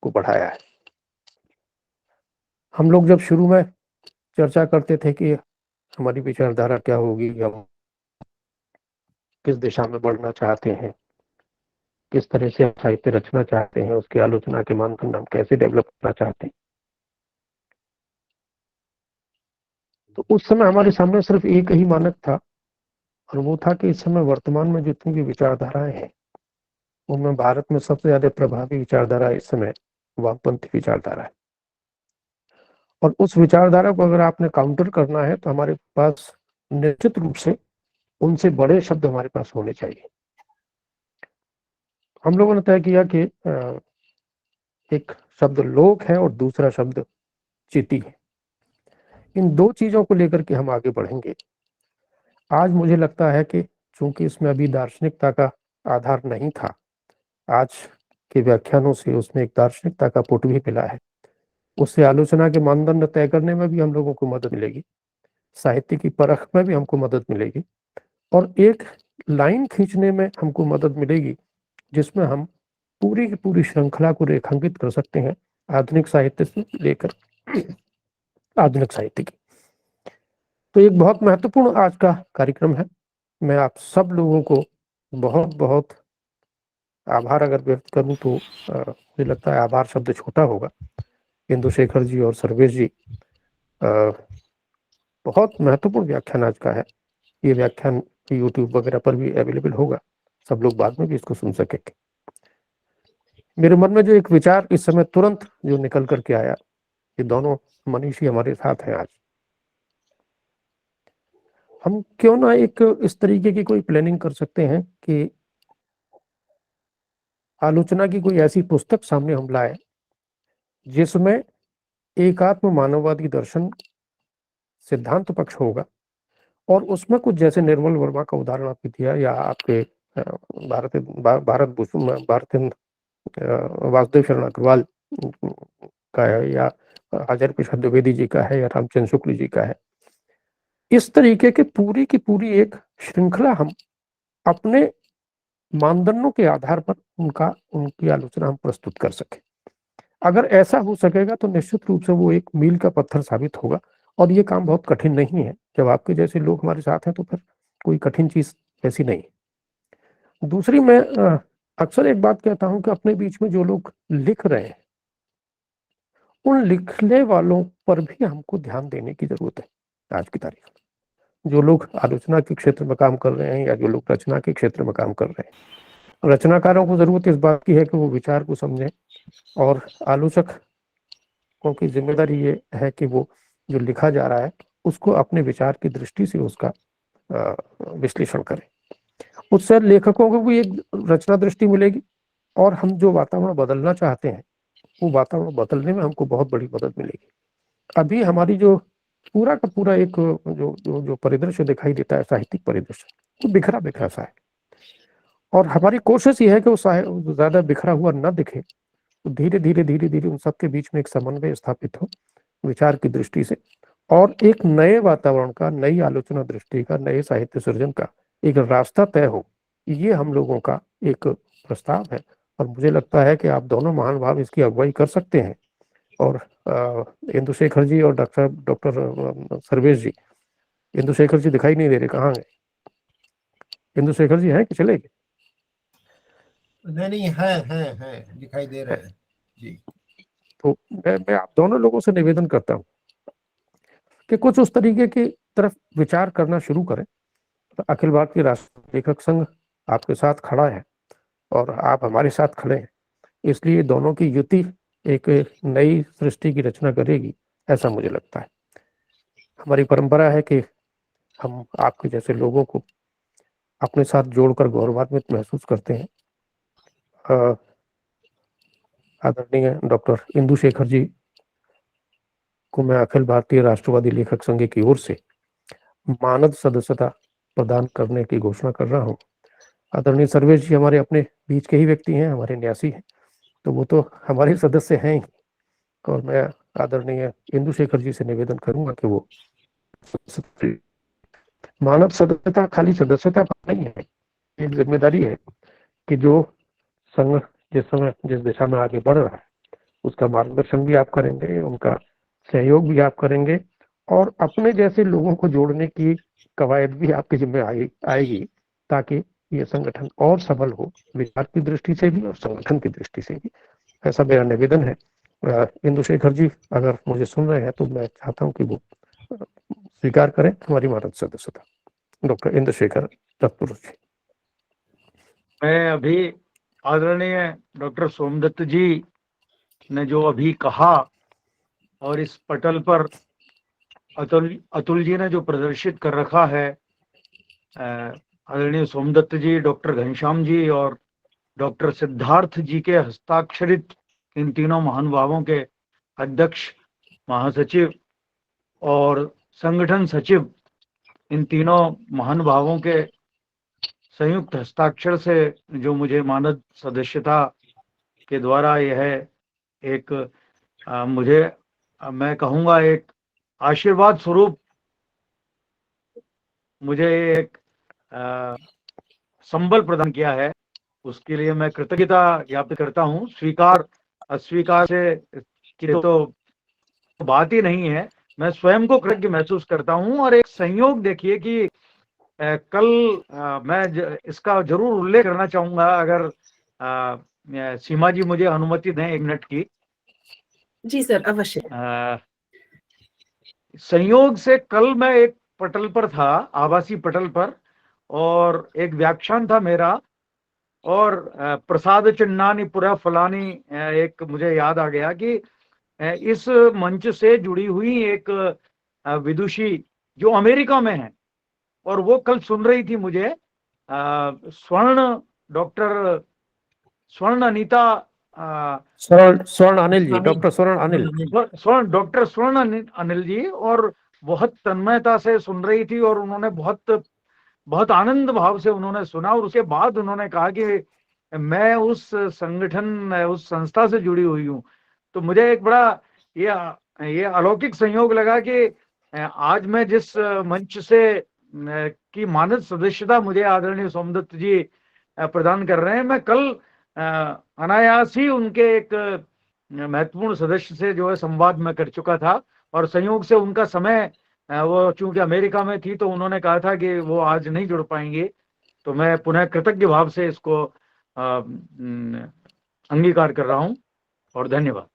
को बढ़ाया है। हम लोग जब शुरू में चर्चा करते थे कि हमारी विचारधारा क्या होगी, हम किस दिशा में बढ़ना चाहते हैं, किस तरह से हम साहित्य रचना चाहते हैं, उसकी आलोचना के मानदंड हम कैसे डेवलप करना चाहते हैं, तो उस समय हमारे सामने सिर्फ एक ही मानक था और वो था कि इस समय वर्तमान में जितनी भी विचारधाराएं हैं उनमें भारत में सबसे ज्यादा प्रभावी विचारधारा इस समय वामपंथी विचारधारा है। और उस विचारधारा को अगर आपने काउंटर करना है तो हमारे पास निश्चित रूप से उनसे बड़े शब्द हमारे पास होने चाहिए। हम लोगों ने तय किया कि एक शब्द लोक है और दूसरा शब्द चिति है। इन दो चीजों को लेकर के हम आगे बढ़ेंगे। आज मुझे लगता है कि चूंकि इसमें अभी दार्शनिकता का आधार नहीं था, आज के व्याख्यानों से उसमें एक दार्शनिकता का पुट भी मिला है। उससे आलोचना के मानदंड तय करने में भी हम लोगों को मदद मिलेगी, साहित्य की परख में भी हमको मदद मिलेगी और एक लाइन खींचने में हमको मदद मिलेगी जिसमें हम पूरी की पूरी श्रृंखला को रेखांकित कर सकते हैं, आधुनिक साहित्य से लेकर आधुनिक साहित्य की। तो एक बहुत महत्वपूर्ण आज का कार्यक्रम है। मैं आप सब लोगों को बहुत बहुत आभार अगर व्यक्त करूं तो मुझे लगता है आभार शब्द छोटा होगा। इंदु शेखर जी और सर्वेश जी, बहुत महत्वपूर्ण व्याख्यान आज का है। ये व्याख्यान यूट्यूब वगैरह पर भी अवेलेबल होगा, सब लोग बाद में भी इसको सुन सकेंगे। मेरे मन में जो एक विचार इस समय तुरंत जो निकल करके आया, ये दोनों मनीषी हमारे साथ हैं आज, हम क्यों ना एक इस तरीके की कोई प्लानिंग कर सकते हैं कि आलोचना की कोई ऐसी पुस्तक सामने हम लाए जिसमें एकात्म मानववादी दर्शन सिद्धांत पक्ष होगा और उसमें कुछ जैसे निर्मल वर्मा का उदाहरण आपने दिया या आपके भारत वासुदेव शरण अग्रवाल का है या आचार्य प्रसाद द्विवेदी जी का है या रामचंद्र शुक्ल जी का है, इस तरीके के पूरी की पूरी एक श्रृंखला हम अपने मानदंडों के आधार पर उनकी आलोचना हम प्रस्तुत कर सके। अगर ऐसा हो सकेगा तो निश्चित रूप से वो एक मील का पत्थर साबित होगा और ये काम बहुत कठिन नहीं है। जब आपके जैसे लोग हमारे साथ हैं तो फिर कोई कठिन चीज ऐसी नहीं। दूसरी, मैं अक्सर एक बात कहता हूं कि अपने बीच में जो लोग लिख रहे हैं उन लिखने वालों पर भी हमको ध्यान देने की जरूरत है। आज की तारीख में जो लोग आलोचना के क्षेत्र में काम कर रहे हैं या जो लोग रचना के क्षेत्र में काम कर रहे हैं, रचनाकारों को जरूरत इस बात की है कि वो विचार को समझें और आलोचकों की जिम्मेदारी ये है कि वो जो लिखा जा रहा है उसको अपने विचार की दृष्टि से उसका विश्लेषण करें। उससे लेखकों को भी एक रचना दृष्टि मिलेगी और हम जो वातावरण बदलना चाहते हैं वो वातावरण बदलने में हमको बहुत बड़ी मदद मिलेगी। अभी हमारी जो पूरा का पूरा एक जो जो जो परिदृश्य दिखाई देता है, साहित्यिक परिदृश्य, वो बिखरा बिखरा सा है और हमारी कोशिश ये है कि वो ज्यादा बिखरा हुआ न दिखे तो धीरे धीरे उन सबके बीच में एक समन्वय स्थापित हो विचार की दृष्टि से, और एक नए वातावरण का, नई आलोचना दृष्टि का, नए साहित्य सृजन का एक रास्ता तय हो, ये हम लोगों का एक प्रस्ताव है। और मुझे लगता है कि आप दोनों महानुभाव इसकी अगुवाई कर सकते हैं। और इंदुशेखर जी और डॉक्टर सर्वेश जी, इंदुशेखर जी दिखाई नहीं दे रहे, कहाँ गए? इंदुशेखर जी हैं कि चले गए? नहीं, है दिखाई दे रहे हैं जी। तो मैं आप दोनों लोगों से निवेदन करता हूँ कि कुछ उस तरीके की तरफ विचार करना शुरू करें। तो अखिल भारतीय राष्ट्रीय लेखक संघ आपके साथ खड़ा है और आप हमारे साथ खड़े हैं, इसलिए दोनों की युति एक नई सृष्टि की रचना करेगी, ऐसा मुझे लगता है। हमारी परंपरा है कि हम आपके जैसे लोगों को अपने साथ जोड़कर गौरवान्वित महसूस करते हैं। आदरणीय डॉक्टर इंदुशेखर जी को मैं अखिल भारतीय राष्ट्रवादी लेखक संघ की ओर से मानद सदस्यता प्रदान करने की घोषणा कर रहा हूँ। आदरणीय सर्वेश जी हमारे अपने बीच के ही व्यक्ति हैं, हमारे न्यासी हैं, तो वो तो हमारे सदस्य हैं ही। और मैं आदरणीय इंदुशेखर जी से निवेदन करूंगा कि वो मानव सदस्यता खाली सदस्यता नहीं है, एक जिम्मेदारी है कि जो संघ जिस समय जिस दिशा में आगे बढ़ रहा है उसका मार्गदर्शन भी आप करेंगे, उनका सहयोग भी आप करेंगे, और अपने जैसे लोगों को जोड़ने की कवायद भी आपके जिम्मे आएगी, ताकि ये संगठन और सबल हो, विचार की दृष्टि से भी और संगठन की दृष्टि से भी। ऐसा मेरा निवेदन है। इंदुशेखर जी अगर मुझे सुन रहे हैं तो मैं चाहता हूँ कि वो स्वीकार करें हमारी मानद सदस्यता। डॉक्टर इंदुशेखर दत्तपुरुष जी। मैं अभी आदरणीय डॉक्टर सोमदत्त जी ने जो अभी कहा और इस पटल पर अतुल जी ने जो प्रदर्शित कर रखा है, आदरणीय सोमदत्त जी, डॉक्टर घनश्याम जी और डॉक्टर सिद्धार्थ जी के हस्ताक्षरित इन तीनों महानुभावों के अध्यक्ष, महासचिव और संगठन सचिव, इन तीनों महानुभावों के संयुक्त हस्ताक्षर से जो मुझे मानद सदस्यता के द्वारा यह एक मैं कहूँगा एक आशीर्वाद स्वरूप मुझे एक संबल प्रदान किया है, उसके लिए मैं कृतज्ञता ज्ञापित करता हूँ। स्वीकार अस्वीकार से की तो बात ही नहीं है, मैं स्वयं को कृतज्ञ महसूस करता हूँ। और एक संयोग देखिए कि कल मैं इसका जरूर उल्लेख करना चाहूंगा, अगर सीमा जी मुझे अनुमति दें 1 मिनट की। जी सर, अवश्य। संयोग से कल मैं एक पटल पर था, आवासीय पटल पर, और एक व्याख्यान था मेरा, और प्रसाद चिन्नानी पुरा फलानी एक मुझे याद आ गया कि इस मंच से जुड़ी हुई एक विदुषी जो अमेरिका में है, और वो कल सुन रही थी मुझे, डॉक्टर स्वर्ण अनीता, स्वर्ण अनिल जी, डॉक्टर स्वर्ण अनिल, डॉक्टर स्वर्ण अनिल जी, और बहुत तन्मयता से सुन रही थी, और उन्होंने बहुत आनंद भाव से उन्होंने सुना। और उसके बाद उन्होंने कहा कि मैं उस संगठन, उस संस्था से जुड़ी हुई हूँ। तो मुझे एक बड़ा ये अलौकिक संयोग लगा कि आज मैं जिस मंच से की मानद सदस्यता मुझे आदरणीय सोमदत्त जी प्रदान कर रहे हैं, मैं कल अनायास ही उनके एक महत्वपूर्ण सदस्य से जो है संवाद में कर चुका था, और संयोग से उनका समय, वो चूंकि अमेरिका में थी तो उन्होंने कहा था कि वो आज नहीं जुड़ पाएंगे। तो मैं पुनः कृतज्ञ भाव से इसको अंगीकार कर रहा हूं, और धन्यवाद।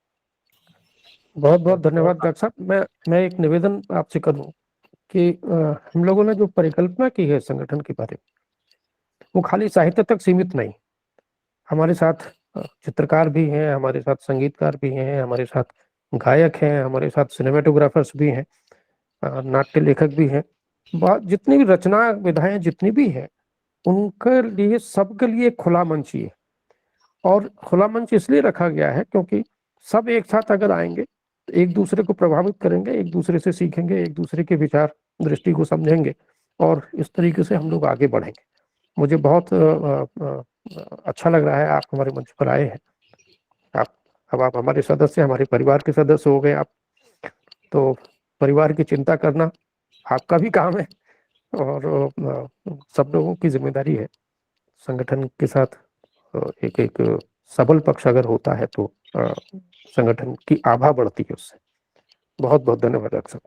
बहुत बहुत धन्यवाद डॉक्टर साहब। मैं एक निवेदन आपसे करूं कि हम लोगों ने जो परिकल्पना की है संगठन के बारे में, वो खाली साहित्य तक सीमित नहीं। हमारे साथ चित्रकार भी हैं, हमारे साथ संगीतकार भी हैं, हमारे साथ गायक हैं, हमारे साथ सिनेमेटोग्राफर्स भी हैं, नाट्य लेखक भी हैं। जितनी भी रचना विधाएं जितनी भी हैं, उनके लिए, सबके लिए खुला मंच ही है। और खुला मंच इसलिए रखा गया है क्योंकि सब एक साथ अगर आएंगे तो एक दूसरे को प्रभावित करेंगे, एक दूसरे से सीखेंगे, एक दूसरे के विचार दृष्टि को समझेंगे, और इस तरीके से हम लोग आगे बढ़ेंगे। मुझे बहुत अच्छा लग रहा है आप हमारे मंच पर आए हैं। आप अब आप हमारे सदस्य, हमारे परिवार के सदस्य हो गए आप, तो परिवार की चिंता करना आपका भी काम है और सब लोगों की जिम्मेदारी है। संगठन के साथ एक एक सबल पक्ष अगर होता है तो संगठन की आभा बढ़ती है उससे। बहुत बहुत धन्यवाद डॉक्टर साहब।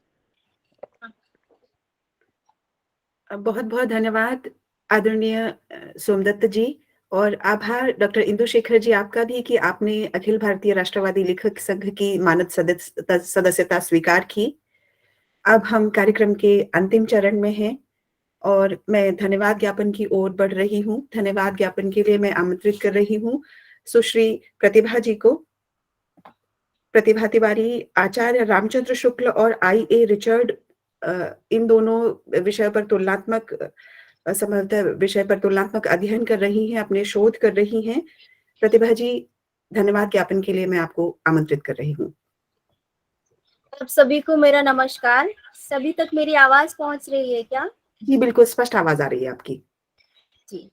बहुत बहुत धन्यवाद आदरणीय सोमदत्त जी, और आभार डॉक्टर इंदुशेखर जी आपका भी कि आपने अखिल भारतीय राष्ट्रवादी लेखक संघ की मानद सदस्यता स्वीकार की। अब हम कार्यक्रम के अंतिम चरण में हैं और मैं धन्यवाद ज्ञापन की ओर बढ़ रही हूँ। धन्यवाद ज्ञापन के लिए मैं आमंत्रित कर रही हूँ सुश्री प्रतिभा जी को। प्रतिभा तिवारी आचार्य रामचंद्र शुक्ल और IA रिचर्ड इन दोनों विषयों पर तुलनात्मक संभवतः विषय पर तुलनात्मक अध्ययन कर रही हैं, अपने शोध कर रही हैं। प्रतिभा जी, धन्यवाद ज्ञापन के लिए मैं आपको आमंत्रित कर रही हूँ। आप सभी को मेरा नमस्कार। सभी तक मेरी आवाज पहुंच रही है क्या? जी बिल्कुल स्पष्ट आवाज आ रही है आपकी। जी।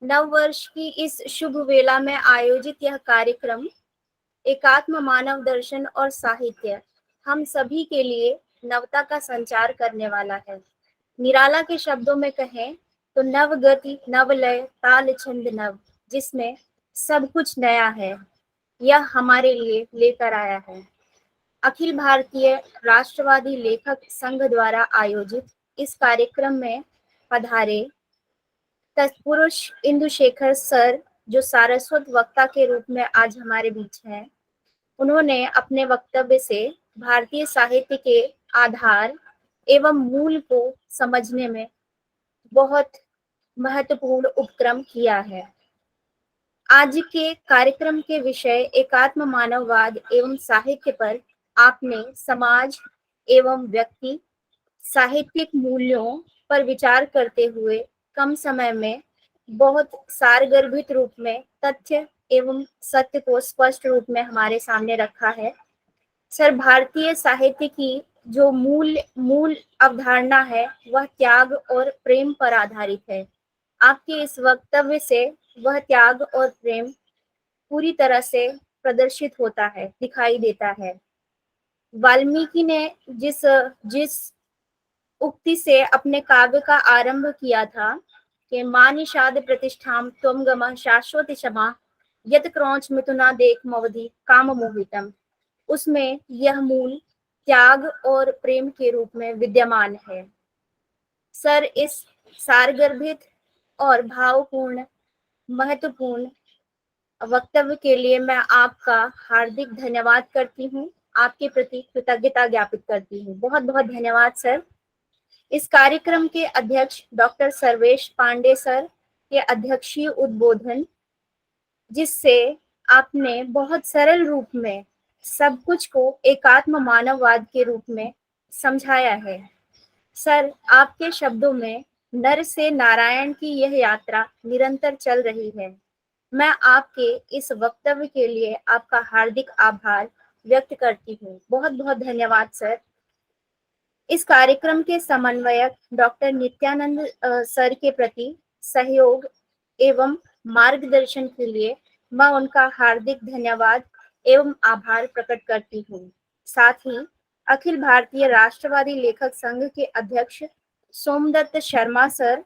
नव वर्ष की इस शुभ वेला में आयोजित यह कार्यक्रम एकात्म मानव दर्शन और साहित्य हम सभी के लिए नवता का संचार करने वाला है। निराला के शब्दों में कहें तो नव गति, नव लय, ताल छंद नव, जिसमें सब कुछ नया है, यह हमारे लिए लेकर आया है। अखिल भारतीय राष्ट्रवादी लेखक संघ द्वारा आयोजित इस कार्यक्रम में पधारे तत्पुरुष इंदुशेखर सर, जो सारस्वत वक्ता के रूप में आज हमारे बीच हैं, उन्होंने अपने वक्तव्य से भारतीय साहित्य के आधार एवं मूल को समझने में बहुत महत्वपूर्ण उपक्रम किया है। आज के कार्यक्रम के विषय एकात्म मानववाद एवं साहित्य पर आपने समाज एवं व्यक्ति साहित्यिक मूल्यों पर विचार करते हुए कम समय में बहुत सारगर्भित रूप में तथ्य एवं सत्य को स्पष्ट रूप में हमारे सामने रखा है। सर, भारतीय साहित्य की जो मूल अवधारणा है वह त्याग और प्रेम पर आधारित है। आपके इस वक्तव्य से वह त्याग और प्रेम पूरी तरह से प्रदर्शित होता है, दिखाई देता है। वाल्मीकि ने जिस उक्ति से अपने काव्य का आरंभ किया था कि मां निषाद प्रतिष्ठाम त्वं गमः शाश्वती क्षमा यत क्रौंच मिथुना देख मवधि काम मोहितम, उसमें यह मूल त्याग और प्रेम के रूप में विद्यमान है। सर, इस सारगर्भित और भावपूर्ण महत्वपूर्ण वक्तव्य के लिए मैं आपका हार्दिक धन्यवाद करती हूँ, आपके प्रति कृतज्ञता ज्ञापित करती हूँ। बहुत बहुत धन्यवाद सर। इस कार्यक्रम के अध्यक्ष डॉक्टर सर्वेश पांडे सर के अध्यक्षीय उद्बोधन, जिससे आपने बहुत सरल रूप में सब कुछ को एकात्म मानववाद के रूप में समझाया है। सर, आपके शब्दों में नर से नारायण की यह यात्रा निरंतर चल रही है। मैं आपके इस वक्तव्य के लिए आपका हार्दिक आभार व्यक्त करती हूँ। बहुत बहुत धन्यवाद सर। इस कार्यक्रम के समन्वयक डॉक्टर नित्यानंद सर के प्रति सहयोग एवं मार्गदर्शन के लिए मैं उनका हार्दिक धन्यवाद एवं आभार प्रकट करती हूँ। साथ ही अखिल भारतीय राष्ट्रवादी लेखक संघ के अध्यक्ष सोमदत्त शर्मा सर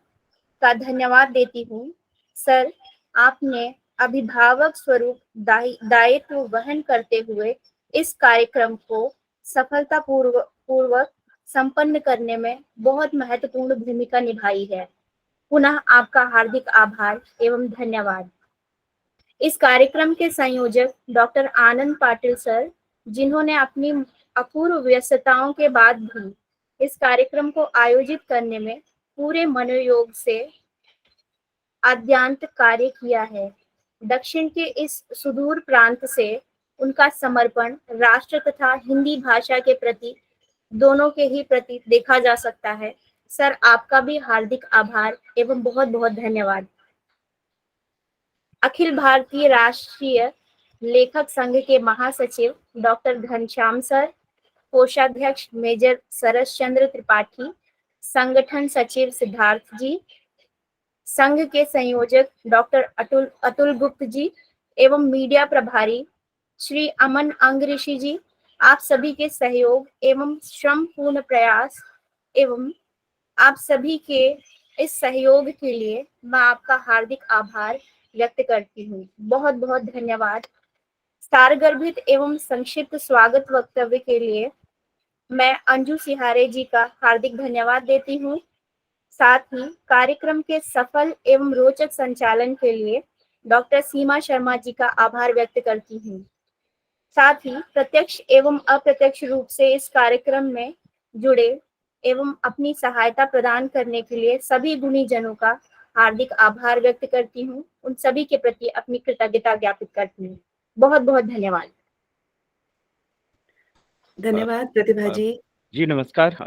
का धन्यवाद देती हूँ। सर, आपने अभिभावक स्वरूप दायित्व वहन करते हुए इस कार्यक्रम को सफलतापूर्वक संपन्न करने में बहुत महत्वपूर्ण भूमिका निभाई है। पुनः आपका हार्दिक आभार एवं धन्यवाद। इस कार्यक्रम के संयोजक डॉक्टर आनंद पाटिल सर, जिन्होंने अपनी अपूर्व व्यस्तताओं के बाद भी इस कार्यक्रम को आयोजित करने में पूरे मनोयोग से आद्यांत कार्य किया है। दक्षिण के इस सुदूर प्रांत से उनका समर्पण राष्ट्र तथा हिंदी भाषा के प्रति, दोनों के ही प्रति देखा जा सकता है। सर, आपका भी हार्दिक आभार एवं बहुत बहुत धन्यवाद। अखिल भारतीय राष्ट्रीय लेखक संघ के महासचिव डॉक्टर घनश्याम सर, कोषाध्यक्ष मेजर सरस चंद्र त्रिपाठी, संगठन सचिव सिद्धार्थ जी, संघ के संयोजक डॉक्टर अतुल गुप्त जी एवं मीडिया प्रभारी श्री अमन अंग ऋषि जी, आप सभी के सहयोग एवं श्रम पूर्ण प्रयास एवं आप सभी के इस सहयोग के लिए मैं आपका हार्दिक आभार व्यक्त करती हूँ। बहुत बहुत धन्यवाद। सारगर्भित एवं संक्षिप्त स्वागत वक्तव्य के लिए मैं अंजू सिहारे जी का हार्दिक धन्यवाद देती हूँ। साथ ही कार्यक्रम के सफल एवं रोचक संचालन के लिए डॉक्टर सीमा शर्मा जी का आभार व्यक्त करती हूँ। साथ ही प्रत्यक्ष एवं अप्रत्यक्ष रूप से इस कार्यक्रम में जुड़े एवं अपनी सहायता प्रदान करने के लिए सभी गुणीजनों का हार्दिक आभार व्यक्त करती हूँ। उन सभी के प्रति अपनी कृतज्ञता ज्ञापित करती हूँ। बहुत बहुत धन्यवाद। धन्यवाद प्रतिभा जी। जी नमस्कार।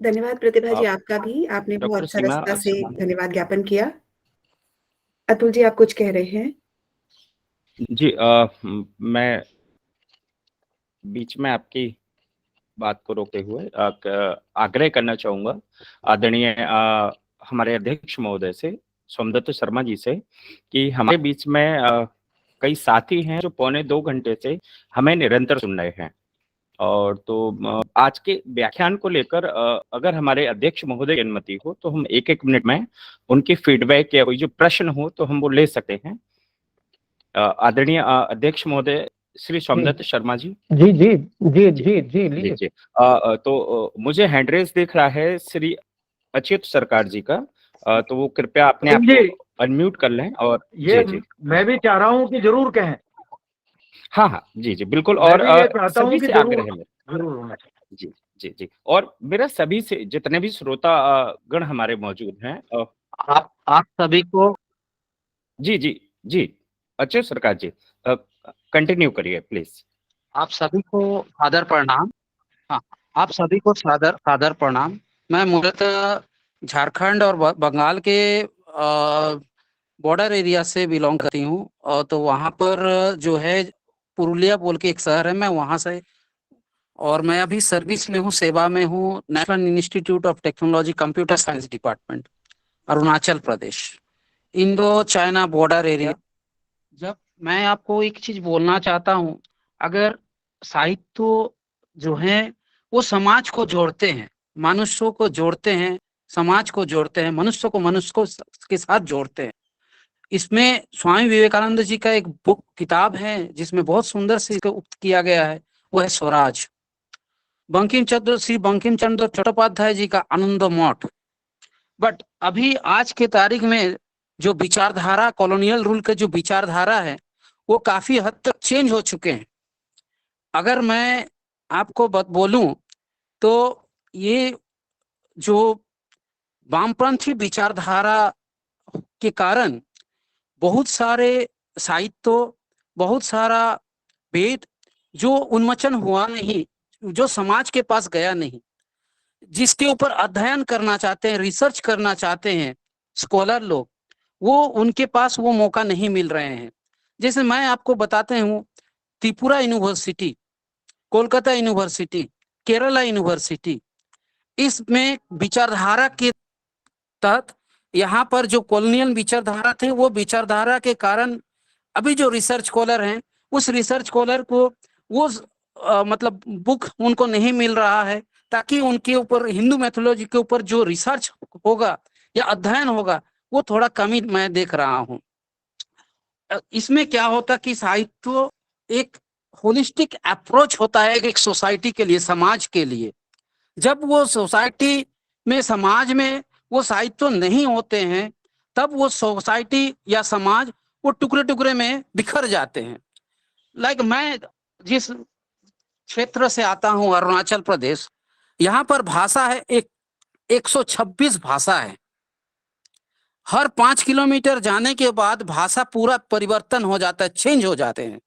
धन्यवाद प्रतिभा जी, आप आपका भी। आपने डॉक्टर बहुत सीमा सरलता से शर्मा। धन्यवाद ज्ञापन किया। अतुल जी, आप कुछ कह रहे हैं? जी मैं बीच में आपकी बात को रोके हुए आग्रह करना चाहूंगा आदरणीय हमारे अध्यक्ष महोदय से, सोमदत्त शर्मा जी से, कि हमारे बीच में कई साथी हैं जो पौने 2 घंटे से हमें निरंतर सुन रहे हैं। और तो आज के व्याख्यान को लेकर अगर हमारे अध्यक्ष महोदय की अनुमति हो तो हम 1-1 मिनट में उनकी फीडबैक या कोई जो प्रश्न हो तो हम वो ले सकते हैं। आदरणीय अध्यक्ष महोदय श्री सोमदत्त शर्मा जी। जी जी जी जी जी लीजिए। जी तो मुझे हैंड रेस दिख रहा है श्री अच्युत सरकार जी का, तो वो कृपया अपने आप को अनम्यूट कर लें। और ये जी मैं भी चाह रहा हूँ कि जरूर कहें। हाँ हाँ जी जी बिल्कुल। मैं और भी ये चाहता हूँ सभी कि से जरूर आग्रह है जरूर होना चाहिए। जी जी जी। और मेरा सभी से जितने भी श्रोता गण हमारे मौजूद हैं, आप सभी को जी जी जी अच्युत सरकार जी कंटिन्यू करिए प्लीज। आप सभी को सादर प्रणाम। हाँ, आप सभी को सादर प्रणाम। मैं मूलतः झारखंड और बंगाल के बॉर्डर एरिया से बिलोंग करती हूँ, और तो वहाँ पर जो है पुरुलिया बोल के एक शहर है, मैं वहाँ से, और मैं अभी सर्विस में हूँ, सेवा में हूँ, national institute of technology computer science department, Arunachal Pradesh, Indo China border area. जब मैं आपको एक चीज बोलना चाहता हूँ, अगर साहित्य जो है वो समाज को जोड़ते हैं, मनुष्यों को जोड़ते हैं, समाज को जोड़ते हैं, मनुष्य को मनुष्य को के साथ जोड़ते हैं। इसमें स्वामी विवेकानंद जी का एक बुक किताब है जिसमें बहुत सुंदर से इसको उक्त किया गया है, वो है स्वराज। श्री बंकिम चंद्र चट्टोपाध्याय जी का आनंद मठ। बट अभी आज के तारीख में जो विचारधारा, कॉलोनियल रूल के जो विचारधारा है वो काफी हद तक चेंज हो चुके हैं। अगर मैं आपको बोलूं तो ये जो वामपंथी विचारधारा के कारण बहुत सारे साहित्य, बहुत सारा वेद जो उन्मोचन हुआ नहीं, जो समाज के पास गया नहीं, जिसके ऊपर अध्ययन करना चाहते हैं, रिसर्च करना चाहते हैं स्कॉलर लोग, वो उनके पास वो मौका नहीं मिल रहे हैं। जैसे मैं आपको बताते हूँ, Tripura university, Kolkata university, Kerala university, इसमें विचारधारा के तहत यहाँ पर जो कॉलोनियल विचारधारा थे, वो विचारधारा के कारण अभी जो रिसर्च स्कॉलर हैं, उस रिसर्च स्कॉलर को वो मतलब बुक उनको नहीं मिल रहा है, ताकि उनके ऊपर हिंदू मैथोलॉजी के ऊपर जो रिसर्च होगा या अध्ययन होगा वो थोड़ा कमी मैं देख रहा हूँ। इसमें क्या होता कि साहित्य एक होलिस्टिक अप्रोच होता है एक सोसाइटी के लिए, समाज के लिए। जब वो सोसाइटी में, समाज में वो साहित्य नहीं होते हैं, तब वो सोसाइटी या समाज वो टुकड़े टुकड़े में बिखर जाते हैं। लाइक मैं जिस क्षेत्र से आता हूँ, अरुणाचल प्रदेश, यहाँ पर भाषा है 126 भाषा है। हर 5 किलोमीटर जाने के बाद भाषा पूरा परिवर्तन हो जाता है, चेंज हो जाते हैं।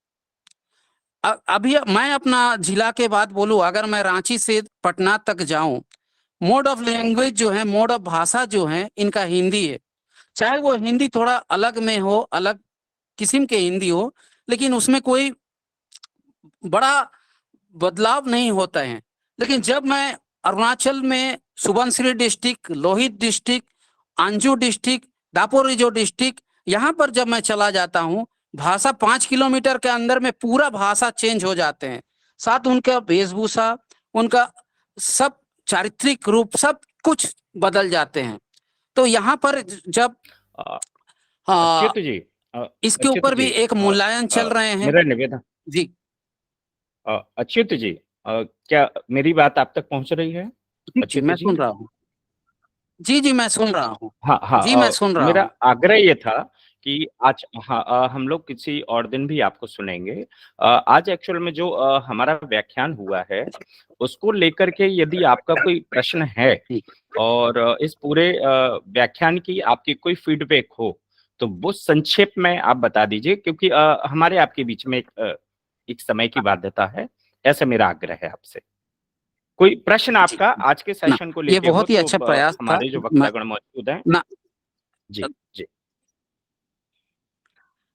अभी मैं अपना जिला के बात बोलूं, अगर मैं रांची से पटना तक जाऊं, मोड ऑफ लैंग्वेज जो है, मोड ऑफ भाषा जो है, इनका हिंदी है। चाहे वो हिंदी थोड़ा अलग में हो, अलग किस्म के हिंदी हो, लेकिन उसमें कोई बड़ा बदलाव नहीं होता है। लेकिन जब मैं अरुणाचल में Subansiri district, Lohit district, Anju district, Daporijo district, यहाँ पर जब मैं चला जाता हूँ, भाषा 5 किलोमीटर के अंदर में पूरा भाषा चेंज हो जाते हैं, साथ उनका वेशभूषा, उनका सब चारित्रिक रूप सब कुछ बदल जाते हैं। तो यहाँ पर जब अच्युत जी, इसके अच्युत ऊपर भी जी, एक मूल्यांकन चल रहे हैं। मेरा निवेदन जी अच्युत जी, क्या मेरी बात आप तक पहुंच रही है? जी, अच्युत मैं जी, सुन रहा हूँ। जी मैं सुन रहा हूँ। हाँ हाँ, जी मैं सुन रहा मेरा हूँ। आग्रह ये था कि आज हाँ, हम लोग किसी और दिन भी आपको सुनेंगे। आज एक्चुअल में जो हमारा व्याख्यान हुआ है उसको लेकर के यदि आपका कोई प्रश्न है जी। और इस पूरे व्याख्यान की आपकी कोई फीडबैक हो तो वो संक्षेप में आप बता दीजिए, क्योंकि हमारे आपके बीच में एक समय की बाध्यता है। ऐसा मेरा आग्रह है आपसे। कोई प्रश्न आपका आज के ना, सेशन को ये लेके हो बहुत ही तो अच्छा प्रयास था। हमारे जो मैं वक्तागण मौजूद हैं। ना जी जी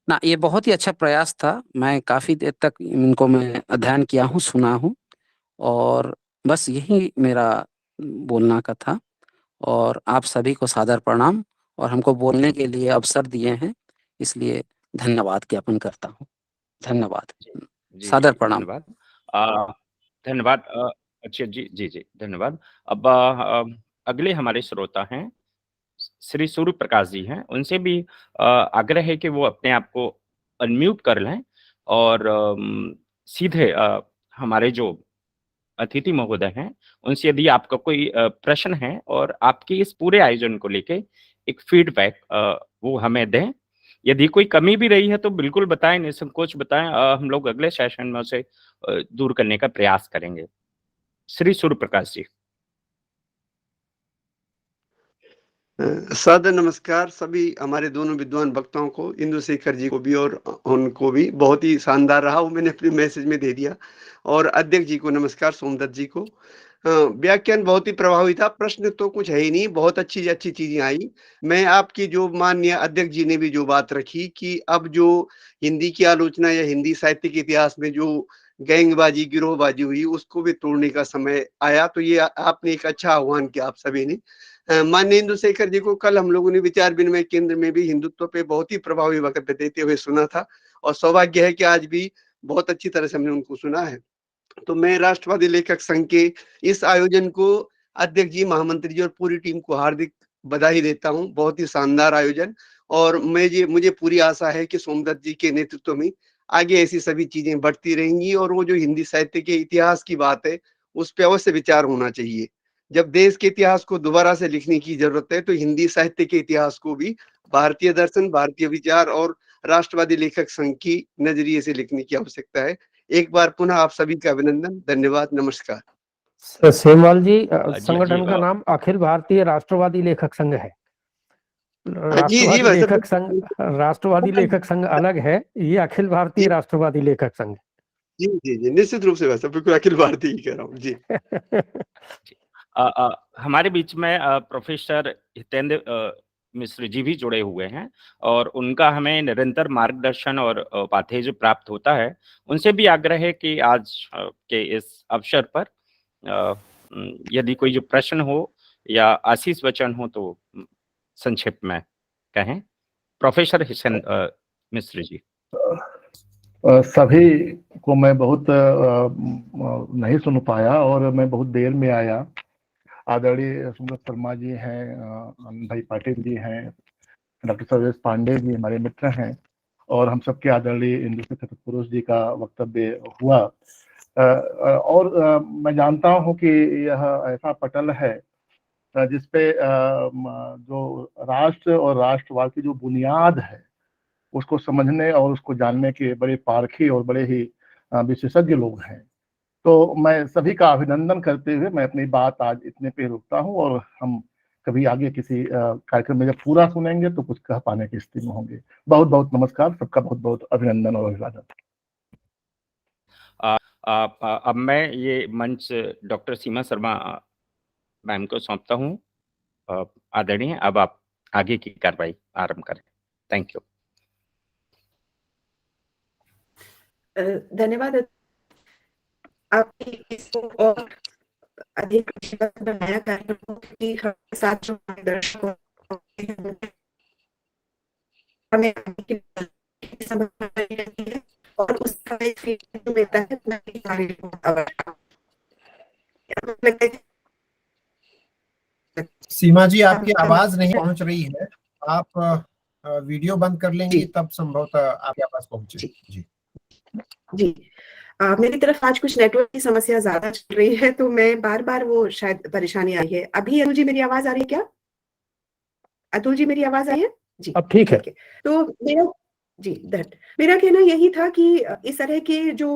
ना ये बहुत ही अच्छा प्रयास था। मैं काफी देर तक इनको मैं अध्ययन किया हूँ, सुना हूँ, और बस यही मेरा बोलना का था। और आप सभी को सादर प्रणाम, और हमको बोलने के लिए अवसर दिए हैं, इसलिए धन्यवाद ज्ञापन करता हूँ। धन्यवाद, जी सादर जी, प्रणाम। धन्यवाद। धन्यवाद अच्छा जी जी जी, धन्यवाद। अब अगले हमारे श्रोता हैं श्री सूर्य प्रकाश जी हैं। उनसे भी आग्रह है कि वो अपने आप को अनम्यूट कर लें और सीधे हमारे जो अतिथि महोदय हैं उनसे यदि आपका कोई प्रश्न है और आपके इस पूरे आयोजन को लेके एक फीडबैक वो हमें दें। यदि कोई कमी भी रही है तो बिल्कुल बताएं, निसंकोच बताएं। हम लोग अगले सेशन में उसे दूर करने का प्रयास करेंगे। श्री सूर्य प्रकाश जी। सादर नमस्कार सभी हमारे दोनों विद्वान वक्ताओं को, इंदुशेखर जी को भी और उनको भी। बहुत ही शानदार रहा, वो मैंने अपने मैसेज में दे दिया। और अध्यक्ष जी को नमस्कार, सोमदत्त जी को। व्याख्यान बहुत ही प्रभावी था। प्रश्न तो कुछ है ही नहीं, बहुत अच्छी अच्छी चीजें आई। मैं आपकी जो माननीय अध्यक्ष जी ने भी जो बात रखी कि अब जो हिंदी की आलोचना या हिंदी साहित्य के इतिहास में जो गैंगबाजी, गिरोहबाजी हुई, उसको भी तोड़ने का समय आया। तो ये आपने एक अच्छा आह्वान किया आप सभी ने। माननीय इंदुशेखर जी को कल हम लोगों ने विचार विनिमय केंद्र में भी हिंदुत्व पे बहुत ही प्रभावी वक्तव्य देते हुए सुना था, और सौभाग्य है कि आज भी बहुत अच्छी तरह से हमने उनको सुना है। तो मैं राष्ट्रवादी लेखक संघ के इस आयोजन को अध्यक्ष जी, महामंत्री जी और पूरी टीम को हार्दिक बधाई देता हूँ। बहुत ही शानदार आयोजन, और मुझे पूरी आशा है कि सोमदत्त जी के नेतृत्व में आगे ऐसी सभी चीजें बढ़ती रहेंगी। और वो जो हिंदी साहित्य के इतिहास की बात है, उस पर अवश्य विचार होना चाहिए। जब देश के इतिहास को दोबारा से लिखने की जरूरत है तो हिंदी साहित्य के इतिहास को भी भारतीय दर्शन, भारतीय विचार और राष्ट्रवादी लेखक संघ की नजरिए से लिखने की आवश्यकता है। एक बार पुनः आप सभी का अभिनंदन, धन्यवाद, नमस्कार। सेमवाल जी, जी संगठन का नाम अखिल भारतीय राष्ट्रवादी लेखक संघ है। जी जी, राष्ट्रवादी लेखक संघ अलग है, ये अखिल भारतीय राष्ट्रवादी लेखक संघ। जी जी जी, निश्चित रूप से वैसा, बिल्कुल अखिल भारतीय ही कह रहा हूँ जी। हमारे बीच में प्रोफेसर हितेंद्र मिश्र जी भी जुड़े हुए हैं और उनका हमें निरंतर मार्गदर्शन और उपाधि जो प्राप्त होता है, उनसे भी आग्रह है कि आज के इस अवसर पर यदि कोई जो प्रश्न हो या आशीष वचन हो तो संक्षिप्त में कहें। प्रोफेसर हितेंद्र मिश्र जी। सभी को मैं बहुत नहीं सुन पाया और मैं बहुत देर में आया। आदरणीय सुमंत शर्मा जी हैं, आनंद भाई पाटिल जी हैं, डॉक्टर सर्वेश पांडे जी हमारे मित्र हैं, और हम सबके आदरणीय इंदुशेखर पुरुष जी का वक्तव्य हुआ। और मैं जानता हूं कि यह ऐसा पटल है जिसपे जो राष्ट्र और राष्ट्रवाद की जो बुनियाद है उसको समझने और उसको जानने के बड़े पारखी और बड़े ही विशेषज्ञ लोग हैं। तो मैं सभी का अभिनंदन करते हुए मैं अपनी बात आज इतने पे रोकता हूं, और हम कभी आगे किसी कार्यक्रम में जब पूरा सुनेंगे तो कुछ कह पाने की स्थिति में होंगे। बहुत बहुत नमस्कार, सबका बहुत बहुत अभिनंदन और अभिवादन। अब मैं ये मंच डॉक्टर सीमा शर्मा मैम को सौंपता हूँ। आदरणीय, अब आप आगे की कार्रवाई आरंभ करें। Thank you. धन्यवाद। आपने इसको और अधिक बनाया कार्यक्रम, क्योंकि हमारे साथ जो मार्गदर्शक हमें की संभावना रहती है और उसका एक फीडबैक मिलता है, मैं भी कार्य लगता है सीमा जी, आपकी आवाज नहीं पहुंच रही है। आप वीडियो बंद कर लेंगी जी। तब संभवतः आपके आवाज पहुंचे। जी। जी जी। मेरी तरफ आज कुछ नेटवर्क की समस्या ज्यादा चल रही है, तो मैं बार-बार वो शायद परेशानी आई है। अभी अतुल जी मेरी आवाज आ रही है क्या? अतुल जी मेरी आवाज आई है? जी, अब ठीक है। तो मेरा कहना यही था कि इस तरह के जो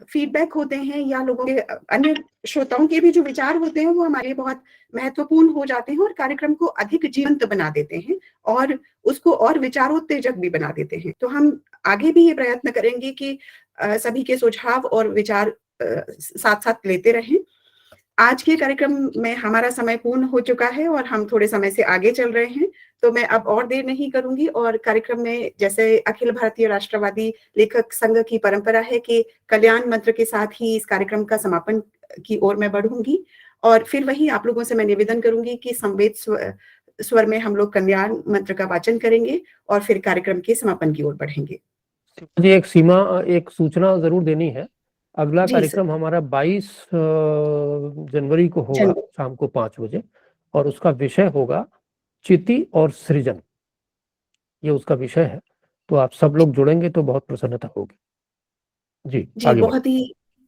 फीडबैक होते हैं या लोगों के अन्य श्रोताओं के भी जो विचार होते हैं वो हमारे लिए बहुत महत्वपूर्ण हो जाते हैं और कार्यक्रम को अधिक जीवंत बना देते हैं और उसको और विचारोत्तेजक भी बना देते हैं। तो हम आगे भी ये प्रयत्न करेंगे कि सभी के सुझाव और विचार साथ-साथ लेते रहें। आज के कार्यक्रम में हमारा समय पूर्ण हो चुका है और हम थोड़े समय से आगे चल रहे हैं, तो मैं अब और देर नहीं करूंगी और कार्यक्रम में जैसे अखिल भारतीय राष्ट्रवादी लेखक संघ की परंपरा है कि कल्याण मंत्र के साथ ही इस कार्यक्रम का समापन की ओर मैं बढ़ूंगी और फिर वही आप लोगों से मैं निवेदन करूंगी कि संवेद स्वर में हम लोग कल्याण मंत्र का वाचन करेंगे और फिर कार्यक्रम के समापन की ओर बढ़ेंगे। जी, एक सूचना जरूर देनी है। अगला कार्यक्रम हमारा 22 जनवरी को होगा शाम को 5 बजे और उसका विषय होगा चिति और सृजन। ये उसका विषय है, तो आप सब लोग जुड़ेंगे तो बहुत प्रसन्नता होगी। जी, आगे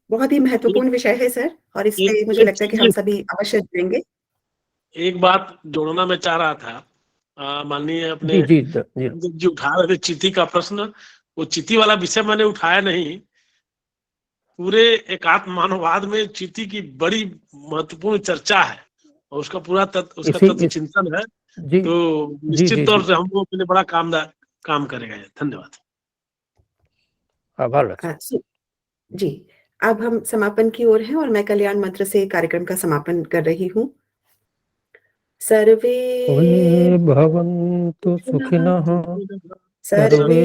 बहुत ही महत्वपूर्ण विषय है सर और इसमें मुझे लगता है कि हम सभी अवश्य जुड़ेंगे। एक बात जोड़ना मैं चाह रहा था, माननीय अपने जी उठा रहे थे चिति का प्रश्न, वो चिति वाला विषय मैंने उठाया नहीं। पूरे एकात्म मानववाद में चिति की बड़ी महत्वपूर्ण चर्चा है और उसका पूरा उसका तत्व चिंतन है, तो निश्चित तौर से हम लोगों के लिए बड़ा काम करेगा। धन्यवाद। आभार। जी, अब हम समापन की ओर हैं और मैं कल्याण मंत्र से कार्यक्रम का समापन कर रही हूँ। सर्वे भवन्तु सुखिनः, सर्वे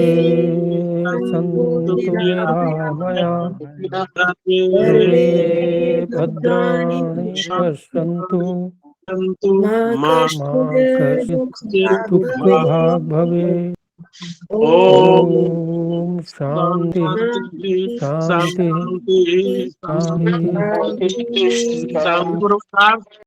सन्तु निरामयाः, सर्वे भद्राणि पश्यन्तु, मा कश्चित् दुःखभाग् भवेत्। ओम शांति शांति शांति।